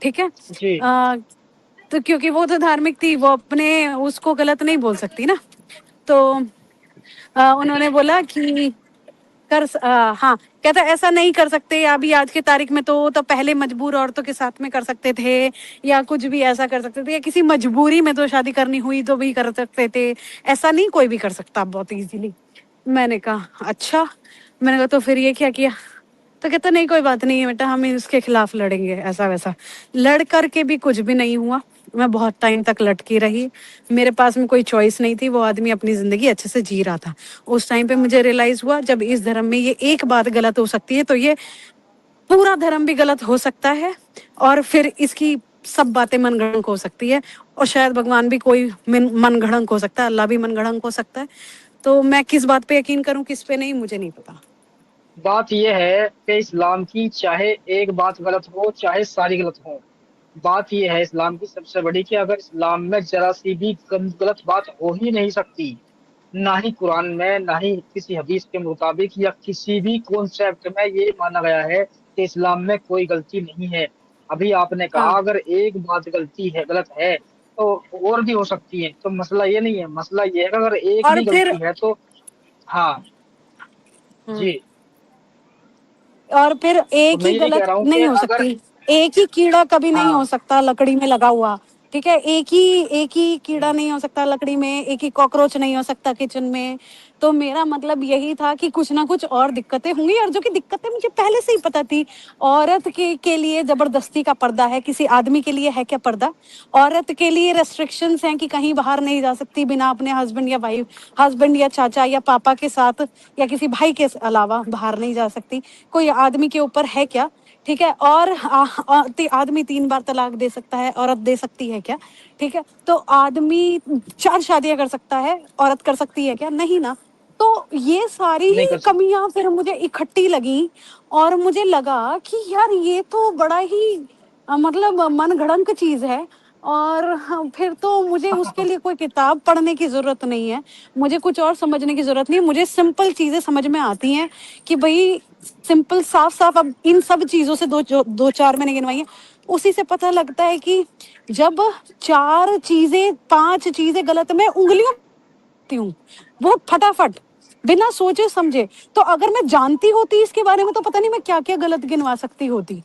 ठीक है। जी तो क्योंकि वो तो धार्मिक थी, वो अपने उसको गलत नहीं बोल सकती ना। तो उन्होंने बोला कि हाँ, कहता ऐसा नहीं कर सकते अभी आज की तारीख में, तो पहले मजबूर औरतों के साथ में कर सकते थे, या कुछ भी ऐसा कर सकते थे, या किसी मजबूरी में तो शादी करनी हुई तो भी कर सकते थे, ऐसा नहीं कोई भी कर सकता बहुत इजीली। मैंने कहा अच्छा, मैंने कहा तो फिर ये क्या किया? तो कहता नहीं कोई बात नहीं है बेटा, हम इसके खिलाफ लड़ेंगे, ऐसा वैसा। लड़ करके भी कुछ भी नहीं हुआ, मैं बहुत टाइम तक लटकी रही, मेरे पास में कोई चॉइस नहीं थी, वो आदमी अपनी जिंदगी अच्छे से जी रहा था। उस टाइम पे मुझे रियलाइज हुआ जब इस धर्म में ये एक बात गलत हो सकती है, तो ये पूरा धर्म भी गलत हो सकता है, और फिर इसकी सब बातें मनगढ़ंत हो सकती है, और शायद भगवान भी कोई मनगढ़ंत हो सकता है, अल्लाह भी मनगढ़ंत हो सकता है। तो मैं किस बात पे यकीन करूं, किस पे नहीं, मुझे नहीं पता। बात यह है कि इस्लाम की चाहे एक बात गलत हो चाहे सारी गलत हो, बात यह है इस्लाम की सबसे बड़ी कि अगर इस्लाम में जरा सी भी गलत बात हो ही नहीं सकती, ना ही कुरान में, ना ही किसी हदीस के मुताबिक, या किसी भी कॉन्सेप्ट में ये माना गया है कि इस्लाम में कोई गलती नहीं है। अभी आपने कहा हाँ, अगर एक बात गलती है, गलत है, तो और भी हो सकती है, तो मसला ये नहीं है, मसला ये है कि अगर एक और भी फिर गलती है तो। हाँ हम्म, जी। और फिर तो एक मैं ही यही कह गलत रहा हूँ कि नहीं हो अगर। सकती, एक ही कीड़ा कभी नहीं हो हाँ सकता लकड़ी में लगा हुआ, ठीक है। एक ही कीड़ा नहीं हो सकता लकड़ी में, एक ही कॉकरोच नहीं हो सकता किचन में। तो मेरा मतलब यही था कि कुछ ना कुछ और दिक्कतें होंगी, और जो कि दिक्कतें मुझे पहले से ही पता थी। औरत के लिए जबरदस्ती का पर्दा है, किसी आदमी के लिए है क्या पर्दा? औरत के लिए रेस्ट्रिक्शंस हैं कि कहीं बाहर नहीं जा सकती बिना अपने हस्बैंड या वाइफ, हस्बैंड या चाचा या पापा के साथ, या किसी भाई के अलावा बाहर नहीं जा सकती। कोई आदमी के ऊपर है क्या? ठीक है। और आदमी 3 बार तलाक दे सकता है, औरत दे सकती है क्या? ठीक है। तो आदमी 4 शादियां कर सकता है, औरत कर सकती है क्या? नहीं ना। तो ये सारी नहीं ही कर सकते। कमियां फिर मुझे इकट्ठी लगी, और मुझे लगा कि यार ये तो बड़ा ही मतलब मन घड़ंक चीज है। और हाँ, फिर तो मुझे उसके लिए कोई किताब पढ़ने की जरूरत नहीं है, मुझे कुछ और समझने की जरूरत नहीं है, मुझे सिंपल चीजें समझ में आती हैं कि भाई सिंपल साफ साफ, अब इन सब चीजों से दो चार मैंने गिनवाई है, उसी से पता लगता है कि जब 4 चीजें 5 चीजें गलत, मैं उंगलियों करती हूँ बहुत फटाफट, बिना सोचे समझे। तो अगर मैं जानती होती इसके बारे में, तो पता नहीं मैं क्या क्या गलत गिनवा सकती होती,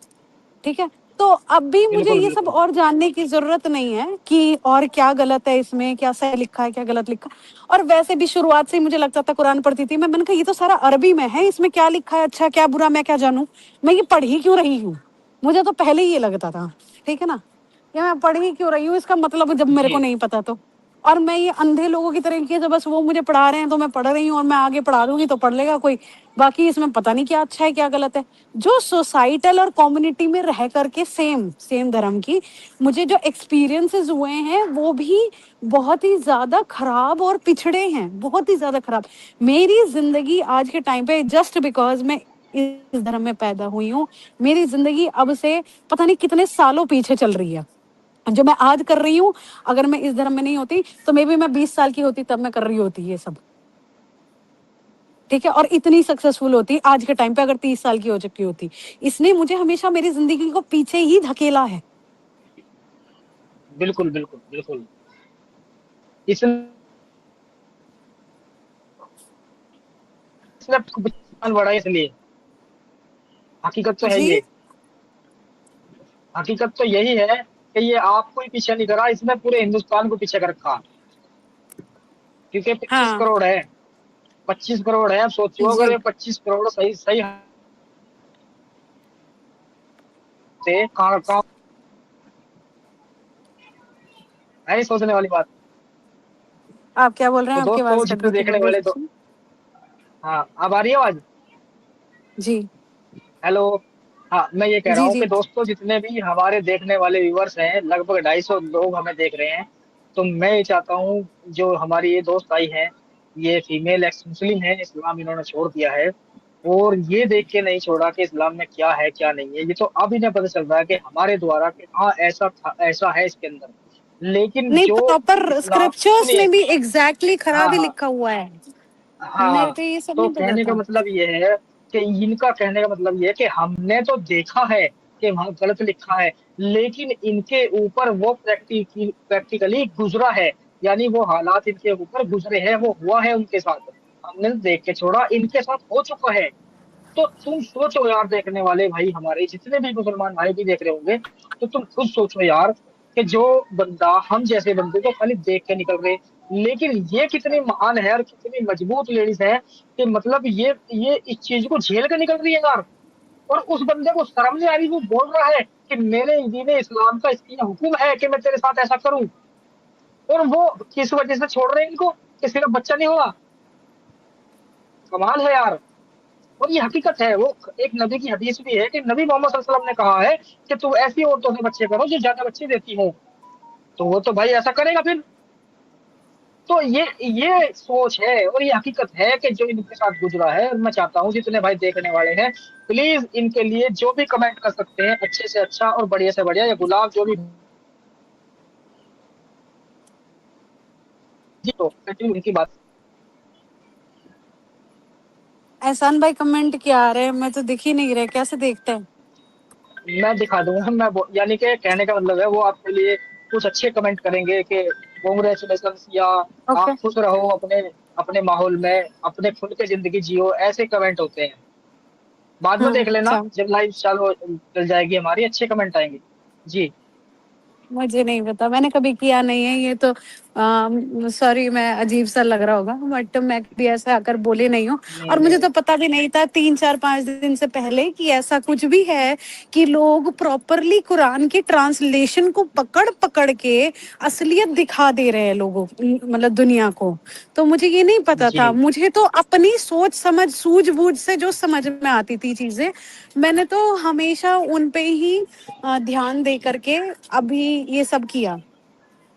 ठीक है। तो अब भी मुझे बिल्कुल ये सब बिल्कुल। और जानने की जरूरत नहीं है कि और क्या गलत है इसमें, क्या सही लिखा है क्या गलत लिखा। और वैसे भी शुरुआत से ही मुझे लगता था, कुरान पढ़ती थी मैंने कहा ये तो सारा अरबी में है, इसमें क्या लिखा है अच्छा क्या बुरा मैं क्या जानूं, मैं ये पढ़ ही क्यों रही हूँ। मुझे तो पहले ही ये लगता था, ठीक है ना, ये मैं पढ़ ही क्यों रही हूँ, इसका मतलब जब मेरे को जी नहीं पता तो। और मैं ये अंधे लोगों की तरह की, जो बस वो मुझे पढ़ा रहे हैं तो मैं पढ़ रही हूँ, और मैं आगे पढ़ा दूंगी तो पढ़ लेगा कोई, बाकी इसमें पता नहीं क्या अच्छा है क्या गलत है। जो सोसाइटल और कम्युनिटी में रह करके सेम सेम धर्म की मुझे जो एक्सपीरियंसेस हुए हैं, वो भी बहुत ही ज्यादा खराब और पिछड़े हैं, बहुत ही ज्यादा खराब। मेरी जिंदगी आज के टाइम पे, जस्ट बिकॉज मैं इस धर्म में पैदा हुई हूँ, मेरी जिंदगी अब से पता नहीं कितने सालों पीछे चल रही है। जो मैं आज कर रही हूँ, अगर मैं इस धर्म में नहीं होती तो मे बी मैं 20 साल की होती तब मैं कर रही होती ये सब, ठीक है। और इतनी सक्सेसफुल होती आज के टाइम पे अगर 30 साल की हो चुकी होती। इसने मुझे हमेशा मेरी जिंदगी को पीछे ही धकेला है। बिल्कुल बिल्कुल बिल्कुल। इसने नुकसान बढ़ा है इसलिए। हकीकत तो है जी ये। हकीकत तो यही है कि ये आपको ही पीछे नहीं करा, इसने पूरे हिंदुस्तान को पीछे कर रखा। क्योंकि 25 करोड़ हाँ है, 25 करोड़ है। अब सोचो अगर जी ये 25 करोड़ सही सही से कहाँ कहाँ है, नहीं सोचने वाली बात। आप क्या बोल रहे तो हैं, आपकी आवाज दोस्तों कट जितने रही थी, देखने बोलिए वाले फिर तो। से। हाँ अब आ रही है आवाज। जी हेलो। हाँ, मैं ये कह रहा जी हूँ जी। कि दोस्तों जितने भी हमारे देखने वाले व्यूवर्स हैं, लगभग 250 लोग हमें देख रहे हैं। तो मैं ये चाहता हूँ, जो हमारी ये दोस्त आई है, ये फीमेल एक्स मुस्लिम है, इस्लाम इन्होंने छोड़ दिया है, और ये देख के नहीं छोड़ा कि इस्लाम में क्या है क्या नहीं है। ये तो अब इन्हें पता चल रहा है कि हमारे द्वारा कि हाँ ऐसा था, ऐसा है इसके अंदर। लेकिन नहीं, जो प्रॉपर इस्लाम, स्क्रिप्चर्स सुनिए, में भी एग्जैक्टली खराब हाँ ही हाँ लिखा हुआ है। हाँ मेरे हाँ, को ये सब तो नहीं पता कहने का था। मतलब ये है कि इनका कहने का मतलब ये है कि हमने तो देखा है कि वहां गलत लिखा है, लेकिन इनके ऊपर वो प्रैक्टिकली गुजरा है, यानी वो हालात इनके ऊपर गुजरे हैं, वो हुआ है उनके साथ। हमने देख के छोड़ा, इनके साथ हो चुका है। तो तुम सोचो यार, देखने वाले भाई हमारे जितने भी मुसलमान भाई भी देख रहे होंगे, तो तुम खुद सोचो यार कि जो बंदा, हम जैसे बंदे तो खाली देख के निकल रहे, लेकिन ये कितनी महान है और कितनी मजबूत लेडीज है कि मतलब ये इस चीज को झेल के निकल रही है यार। और उस बंदे को शर्म नहीं आ रही, वो बोल रहा है कि मेरे दीन इस्लाम का इसलिए हुक्म है कि मैं तेरे साथ ऐसा करूं, और वो किस वजह से छोड़ रहे हैं इनको, कि सिर्फ बच्चा नहीं हुआ। कमाल है यार। और ये हकीकत है, वो एक नबी की हदीस भी है कि नबी मोहम्मद सल्लल्लाहु अलैहि वसल्लम ने कहा है कि तू ऐसी औरतों से बच्चे करो जो ज्यादा बच्चे देती हो, तो वो तो भाई ऐसा करेगा फिर। तो ये सोच है और ये हकीकत है कि जो इनके साथ गुजरा है। और मैं चाहता हूँ जितने भाई देखने वाले हैं, प्लीज इनके लिए जो भी कमेंट कर सकते हैं, अच्छे से अच्छा और बढ़िया से बढ़िया, या गुलाब जो भी, जी तो कंटिन्यू इनकी बात। एहसान भाई कमेंट क्या आ रहे हैं, मैं तो दिख ही नहीं रहे, कैसे देखते हैं? मैं दिखा दूंगा, यानी कि कहने का मतलब है वो आपके लिए कुछ अच्छे कमेंट करेंगे कि कॉन्ग्रेचुलेशन, या ओके। आप खुश रहो अपने अपने माहौल में, अपने खुल के जिंदगी जियो, ऐसे कमेंट होते हैं। बाद में देख लेना, अच्छा। जब लाइव चालू चल जाएगी हमारी, अच्छे कमेंट आएंगे। जी। मुझे नहीं पता, मैंने कभी किया नहीं है ये तो। सॉरी, मैं अजीब सा लग रहा होगा, बट मैं कभी ऐसा आकर बोले नहीं हूँ। नहीं और मुझे नहीं। तो पता भी नहीं था 3 4 5 दिन से पहले कि ऐसा कुछ भी है, कि लोग प्रॉपरली कुरान के ट्रांसलेशन को पकड़ पकड़ के असलियत दिखा दे रहे हैं लोगों, मतलब दुनिया को। तो मुझे ये नहीं पता जी था। मुझे तो अपनी सोच समझ सूझबूझ से जो समझ में आती थी चीजें, मैंने तो हमेशा उन पे ही ध्यान दे करके अभी ये सब किया।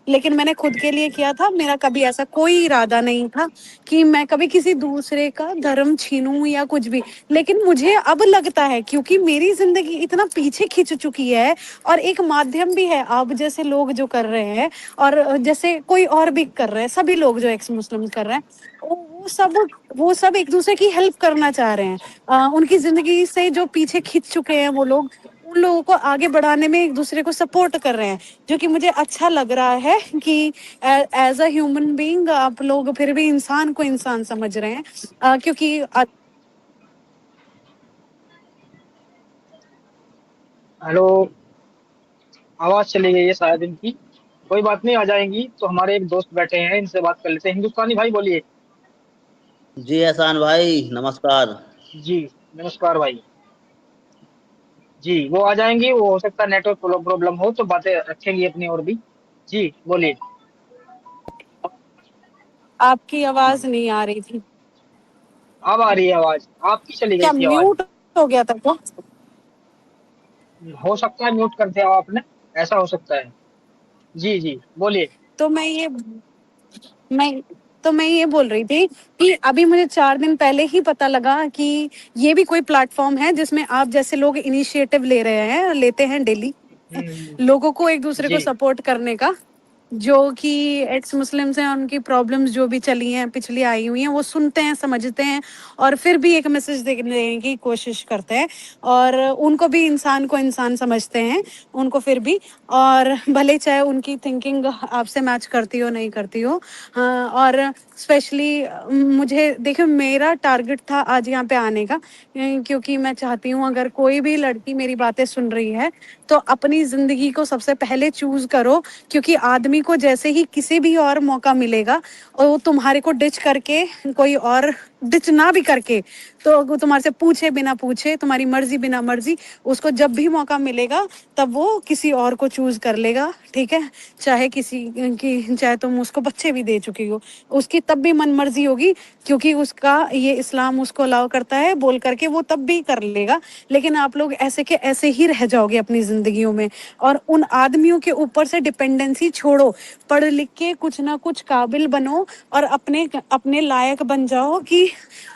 लेकिन मैंने खुद के लिए किया था, मेरा कभी ऐसा कोई इरादा नहीं था कि मैं कभी किसी दूसरे का धर्म छीनूं या कुछ भी। लेकिन मुझे अब लगता है, क्योंकि मेरी जिंदगी इतना पीछे खिंच चुकी है, और एक माध्यम भी है, आप जैसे लोग जो कर रहे हैं, और जैसे कोई और भी कर रहे हैं, सभी लोग जो एक्स मुस्लिम कर रहे हैं, वो सब एक दूसरे की हेल्प करना चाह रहे हैं। उनकी जिंदगी से जो पीछे खिंच चुके हैं वो लोग, उन लोगों को आगे बढ़ाने में एक दूसरे को सपोर्ट कर रहे हैं, जो कि मुझे अच्छा लग रहा है कि एज अ ह्यूमन बीइंग आप लोग फिर भी इंसान को इंसान समझ रहे हैं। क्योंकि हेलो, आवाज चली गई है शायद इनकी। कोई बात नहीं, आ जाएंगी। तो हमारे एक दोस्त बैठे हैं, इनसे बात कर लेते हैं। हिंदुस्तानी भाई बोलिए। जी एहसान भाई नमस्कार। जी नमस्कार भाई। जी वो आ जाएंगी, वो हो सकता है नेटवर्क प्रॉब्लम हो, तो बातें रखेंगी अपनी और भी। जी बोलिए। आपकी आवाज नहीं आ रही थी। अब आ रही है आवाज, आपकी चली गई क्या थी आवाज। म्यूट हो गया था क्या? हो सकता है म्यूट कर दिया हो आपने, ऐसा हो सकता है। जी जी बोलिए। तो मैं मैं ये बोल रही थी कि अभी मुझे 4 दिन पहले ही पता लगा कि ये भी कोई प्लेटफॉर्म है जिसमें आप जैसे लोग इनिशिएटिव ले रहे हैं, लेते हैं डेली, हम्म, लोगों को एक दूसरे को जी सपोर्ट करने का। जो कि एक्स मुस्लिम्स हैं, उनकी प्रॉब्लम्स जो भी चली हैं, पिछली आई हुई हैं, वो सुनते हैं, समझते हैं, और फिर भी एक मैसेज देने की कोशिश करते हैं। और उनको भी इंसान को इंसान समझते हैं, उनको फिर भी। और भले चाहे उनकी थिंकिंग आपसे मैच करती हो नहीं करती हो। हाँ, और स्पेशली मुझे देखो, मेरा टारगेट था आज यहाँ पे आने का, क्योंकि मैं चाहती हूँ अगर कोई भी लड़की मेरी बातें सुन रही है, तो अपनी जिंदगी को सबसे पहले चूज करो। क्योंकि आदमी को जैसे ही किसी भी और मौका मिलेगा, और वो तुम्हारे को डिच करके कोई और डिच ना भी करके, तो वो तुम्हारे से पूछे बिना पूछे, तुम्हारी मर्जी बिना मर्जी, उसको जब भी मौका मिलेगा तब वो किसी और को चूज कर लेगा, ठीक है। चाहे किसी की, चाहे तुम उसको बच्चे भी दे चुकी हो, उसकी तब भी मन मर्जी होगी, क्योंकि उसका ये इस्लाम उसको अलाउ करता है बोल करके वो तब भी कर लेगा। लेकिन आप लोग ऐसे के ऐसे ही रह जाओगे अपनी जिंदगियों में, और उन आदमियों के ऊपर से डिपेंडेंसी छोड़ो, पढ़ लिख के कुछ ना कुछ काबिल बनो और अपने अपने लायक बन जाओ कि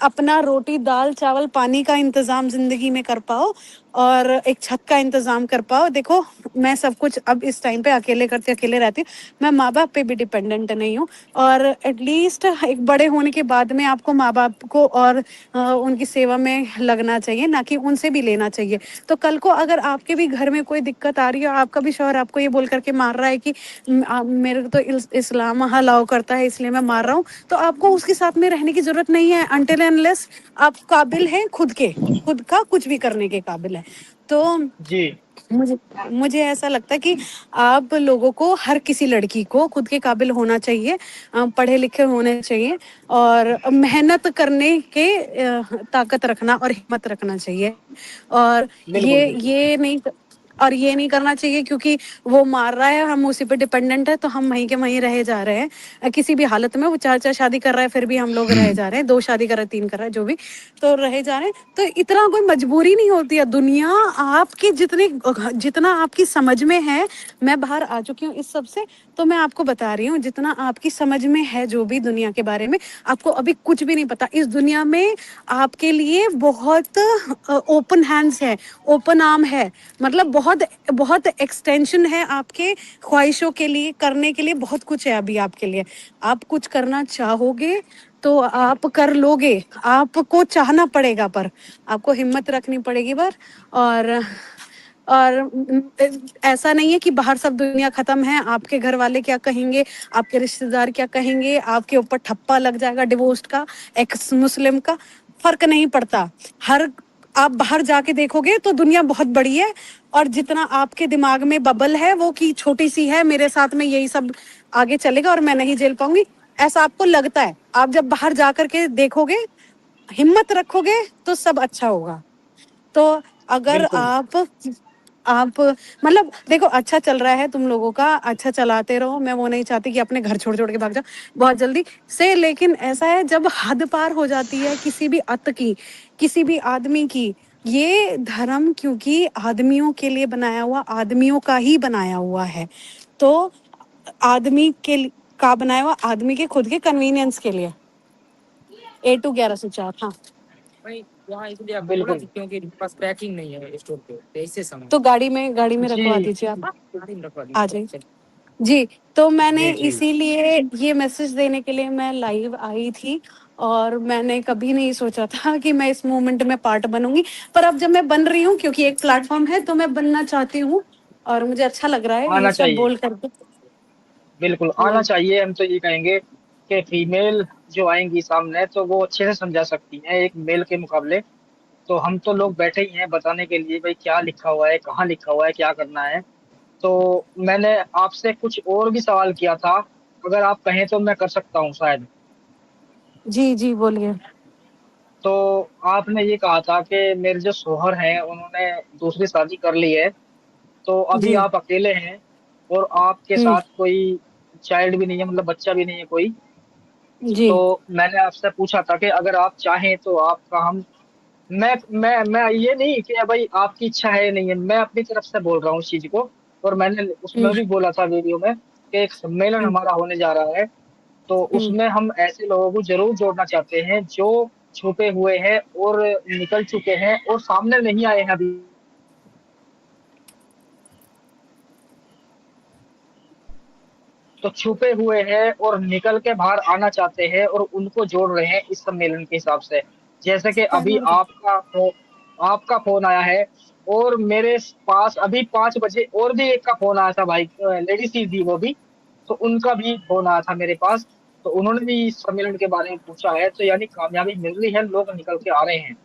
अपना रोटी दाल चावल पानी का इंतजाम जिंदगी में कर पाओ और एक छत का इंतजाम कर पाओ। देखो मैं सब कुछ अब इस टाइम पे अकेले करती अकेले रहती हूँ, मैं माँ बाप पे भी डिपेंडेंट नहीं हूँ, और एटलीस्ट एक बड़े होने के बाद में आपको माँ बाप को और उनकी सेवा में लगना चाहिए, ना कि उनसे भी लेना चाहिए। तो कल को अगर आपके भी घर में कोई दिक्कत आ रही है और आपका भी शौहर आपको ये बोल करके मार रहा है कि मेरे को तो इस्लाम अलाउ करता है इसलिए मैं मार रहा हूँ, तो आपको उसके साथ में रहने की जरूरत नहीं है अनटिल अनलेस आप काबिल हैं खुद का कुछ भी करने के काबिल है। तो जी मुझे मुझे ऐसा लगता है कि आप लोगों को, हर किसी लड़की को खुद के काबिल होना चाहिए, पढ़े लिखे होने चाहिए और मेहनत करने के ताकत रखना और हिम्मत रखना चाहिए। और बिल्कुल बिल्कुल। ये नहीं करना चाहिए क्योंकि वो मार रहा है हम उसी पे डिपेंडेंट है तो हम वहीं के वहीं रहे जा रहे हैं। किसी भी हालत में वो 4 शादी कर रहा है फिर भी हम लोग रहे जा रहे हैं, 2 शादी कर रहा है 3 कर रहा है जो भी, तो रहे जा रहे हैं। तो इतना कोई मजबूरी नहीं होती है, दुनिया आपकी जितना आपकी समझ में है, मैं बाहर आ चुकी हूँ इस सब से, तो मैं आपको बता रही हूँ जितना आपकी समझ में है जो भी दुनिया के बारे में, आपको अभी कुछ भी नहीं पता। इस दुनिया में आपके लिए बहुत ओपन हैंड्स है, ओपन आर्म है, मतलब बहुत बहुत एक्सटेंशन है आपके ख्वाहिशों के लिए, करने के लिए बहुत कुछ है अभी आपके लिए। आप कुछ करना चाहोगे तो आप कर लोगे, आपको चाहना पड़ेगा, पर आपको हिम्मत रखनी पड़ेगी पर। और ऐसा नहीं है कि बाहर सब दुनिया खत्म है, आपके घर वाले क्या कहेंगे, आपके रिश्तेदार क्या कहेंगे, आपके ऊपर ठप्पा लग जाएगा डिवोर्स का, एक्स मुस्लिम का, फर्क नहीं पड़ता। हर आप बाहर जाके देखोगे तो दुनिया बहुत बड़ी है, और जितना आपके दिमाग में बबल है वो कि छोटी सी है, मेरे साथ में यही सब आगे चलेगा और मैं नहीं झेल पाऊंगी, ऐसा आपको लगता है। आप जब बाहर जा करके देखोगे, हिम्मत रखोगे तो सब अच्छा होगा। तो अगर बिल्कुल आप मतलब देखो अच्छा चल रहा है तुम लोगों का, अच्छा चलाते रहो, मैं वो नहीं चाहती कि अपने घर छोड़ छोड़ के भाग जाओ बहुत जल्दी से, लेकिन ऐसा है जब हद पार हो जाती है किसी भी अत की, किसी भी आदमी की, ये धर्म क्योंकि आदमियों के लिए बनाया हुआ, आदमियों का ही बनाया हुआ है, तो आदमी का बनाया हुआ, आदमी के खुद के कन्वीनियंस के लिए। 8 to 11 से 4, हाँ। भाई यहाँ इसलिए आप बोल रहे बिल्कुल। थे क्योंकि इनके पास पैकिंग नहीं है स्टोर पे, तो इससे समझ तो गाड़ी में जी रखवा दीजिए आप, गाड़ी में रखवा आ दीजिए। जाइए जी। तो मैंने जी जी इसीलिए ये मैसेज देने के लिए मैं लाइव आई थी, और मैंने कभी नहीं सोचा था कि मैं इस मूवमेंट में पार्ट बनूंगी, पर अब जब मैं बन रही हूँ क्योंकि एक प्लेटफॉर्म है तो मैं बनना चाहती हूँ, और मुझे अच्छा लग रहा है ये आना सब चाहिए, बोल करके। बिल्कुल आना हाँ चाहिए। हम तो ये कहेंगे कि फीमेल जो आएंगी सामने तो वो अच्छे से समझा सकती हैं एक मेल के मुकाबले। तो हम तो लोग बैठे ही हैं बताने के लिए भाई क्या लिखा हुआ है, कहाँ लिखा हुआ है, क्या करना है। तो मैंने आपसे कुछ और भी सवाल किया था, अगर आप कहें तो मैं कर सकता हूँ शायद। जी जी बोलिए। तो आपने ये कहा था कि मेरे जो शोहर हैं उन्होंने दूसरी शादी कर ली है, तो अभी जी। आप अकेले हैं और आपके हम्म। साथ कोई चाइल्ड भी नहीं है, मतलब बच्चा भी नहीं है कोई। जी। तो मैंने आपसे पूछा था कि अगर आप चाहें तो आपका हम मैं ये नहीं कि भाई आपकी इच्छा है नहीं है, मैं अपनी तरफ से बोल रहा हूँ इस चीज को। और मैंने उसमें हम्म। भी बोला था वीडियो में कि एक सम्मेलन हम्म। हमारा होने जा रहा है, तो हम्म। उसमें हम ऐसे लोगों को जरूर जोड़ना चाहते हैं जो छुपे हुए हैं और निकल चुके हैं और सामने नहीं आए हैं अभी। तो छुपे हुए हैं और निकल के बाहर आना चाहते हैं और उनको जोड़ रहे हैं इस सम्मेलन के हिसाब से। जैसे कि अभी आपका फोन आया है, और मेरे पास अभी 5 बजे और भी एक का फोन आया था भाई, लेडीज ही थी वो भी, तो उनका भी फोन आया था मेरे पास। तो उन्होंने भी इस सम्मेलन के बारे में पूछा है, तो यानी कामयाबी मिल रही है, लोग निकल के आ रहे हैं।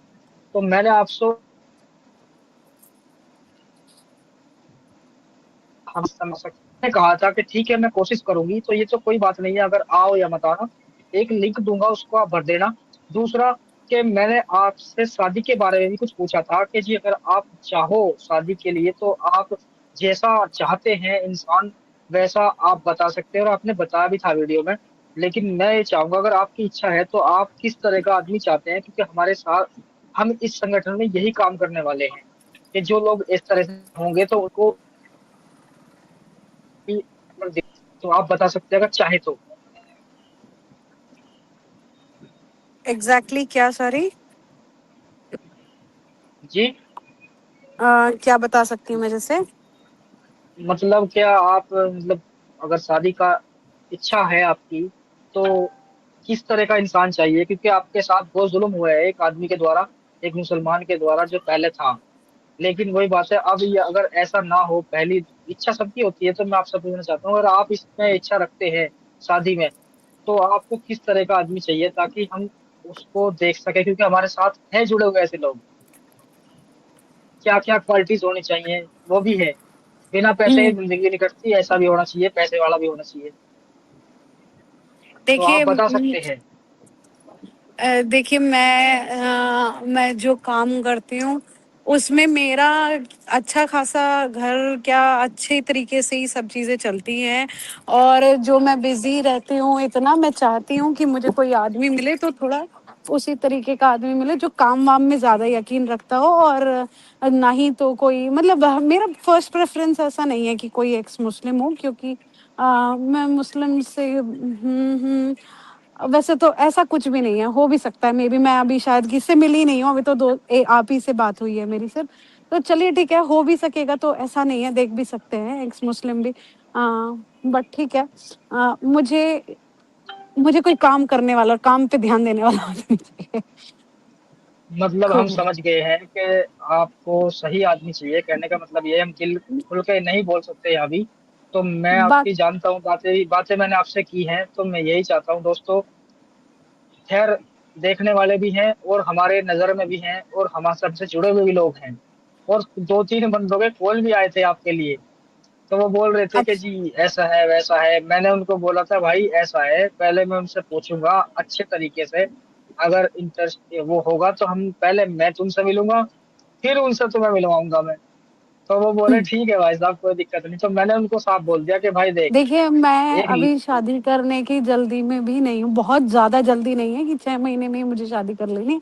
तो मैंने आपसे हम समझ सकते हैं, कहा था कि ठीक है मैं कोशिश करूंगी, तो ये तो कोई बात नहीं है, अगर आओ या मत आना, एक लिंक दूंगा उसको आप भर देना। दूसरा कि मैंने आपसे शादी के बारे में भी कुछ पूछा था कि जी अगर आप चाहो शादी के लिए तो आप जैसा चाहते हैं इंसान वैसा आप बता सकते हैं, और आपने बताया भी था वीडियो में। लेकिन मैं ये चाहूंगा अगर आपकी इच्छा है तो आप किस तरह का आदमी चाहते हैं, क्योंकि हमारे साथ हम इस संगठन में यही काम करने वाले हैं कि जो लोग इस तरह से होंगे तो उनको भी, तो आप बता सकते हैं अगर चाहे तो। एग्जैक्टली क्या, सॉरी? जी क्या बता सकती हूँ मैं जैसे? मतलब क्या आप मतलब अगर शादी का इच्छा है आपकी तो किस तरह का इंसान चाहिए, क्योंकि आपके साथ बहुत जुल्म हुआ है एक आदमी के द्वारा, एक मुसलमान के द्वारा जो पहले था। लेकिन वही बात है, अब ये अगर ऐसा ना हो, पहली इच्छा सबकी होती है, तो मैं आपसे पूछना चाहता हूँ अगर आप इसमें इच्छा रखते हैं शादी में, तो आपको किस तरह का आदमी चाहिए ताकि हम उसको देख सके, क्योंकि हमारे साथ है जुड़े हुए ऐसे लोग। क्या क्या क्वालिटीज होनी चाहिए वो भी है, बिना पैसे हम्म, जिंदगी नहीं कटती, ऐसा भी होना चाहिए, पैसे वाला भी होना चाहिए। तो देखिए आप बता सकते हैं। देखिए मैं जो काम करती हूँ उसमें मेरा अच्छा खासा घर, क्या अच्छे तरीके से ही सब चीज़ें चलती हैं। और जो मैं बिजी रहती हूँ इतना, मैं चाहती हूँ कि मुझे कोई आदमी मिले तो थोड़ा उसी तरीके का आदमी मिले जो काम वाम में ज़्यादा यकीन रखता हो। और ना ही तो कोई, मतलब मेरा फर्स्ट प्रेफरेंस ऐसा नहीं है कि कोई एक्स मुस्लिम हो, क्योंकि मैं मुस्लिम से वैसे तो ऐसा कुछ भी नहीं है। हो भी सकता है, मे बी मैं अभी शायद किससे मिली नहीं हूँ, अभी तो आप ही से बात हुई है मेरी सिर्फ। तो चलिए ठीक है, हो भी सकेगा, तो ऐसा नहीं है, देख भी सकते हैं एक्स मुस्लिम भी। बट ठीक है, मुझे मुझे कोई काम करने वाला और काम पे ध्यान देने वाला आदमी चाहिए। मतलब हम खूब। समझ गए हैं कि आपको सही आदमी चाहिए, कहने का मतलब ये है, हम दिल खुल के नहीं बोल सकते अभी। तो मैं बात आपकी जानता हूँ, बातें बातें मैंने आपसे की हैं, तो मैं यही चाहता हूँ दोस्तों, खैर देखने वाले भी हैं और हमारे नजर में भी हैं और हमारे सबसे जुड़े हुए भी लोग हैं। और दो तीन बंदों के कॉल भी आए थे आपके लिए, तो वो बोल रहे थे अब कि जी ऐसा है वैसा है। मैंने उनको बोला था भाई ऐसा है, पहले मैं उनसे पूछूंगा अच्छे तरीके से, अगर इंटरेस्ट वो होगा तो हम पहले मैं तुमसे मिलूंगा, फिर उनसे तुम्हें मिलवाऊंगा मैं। तो वो बोले ठीक है भाई साहब कोई दिक्कत नहीं। तो मैंने उनको साफ बोल दिया कि भाई देख, देखिए, मैं एक अभी शादी करने की जल्दी में भी नहीं हूँ, बहुत ज़्यादा जल्दी नहीं है कि 6 महीने में ही मुझे शादी कर लेनी है।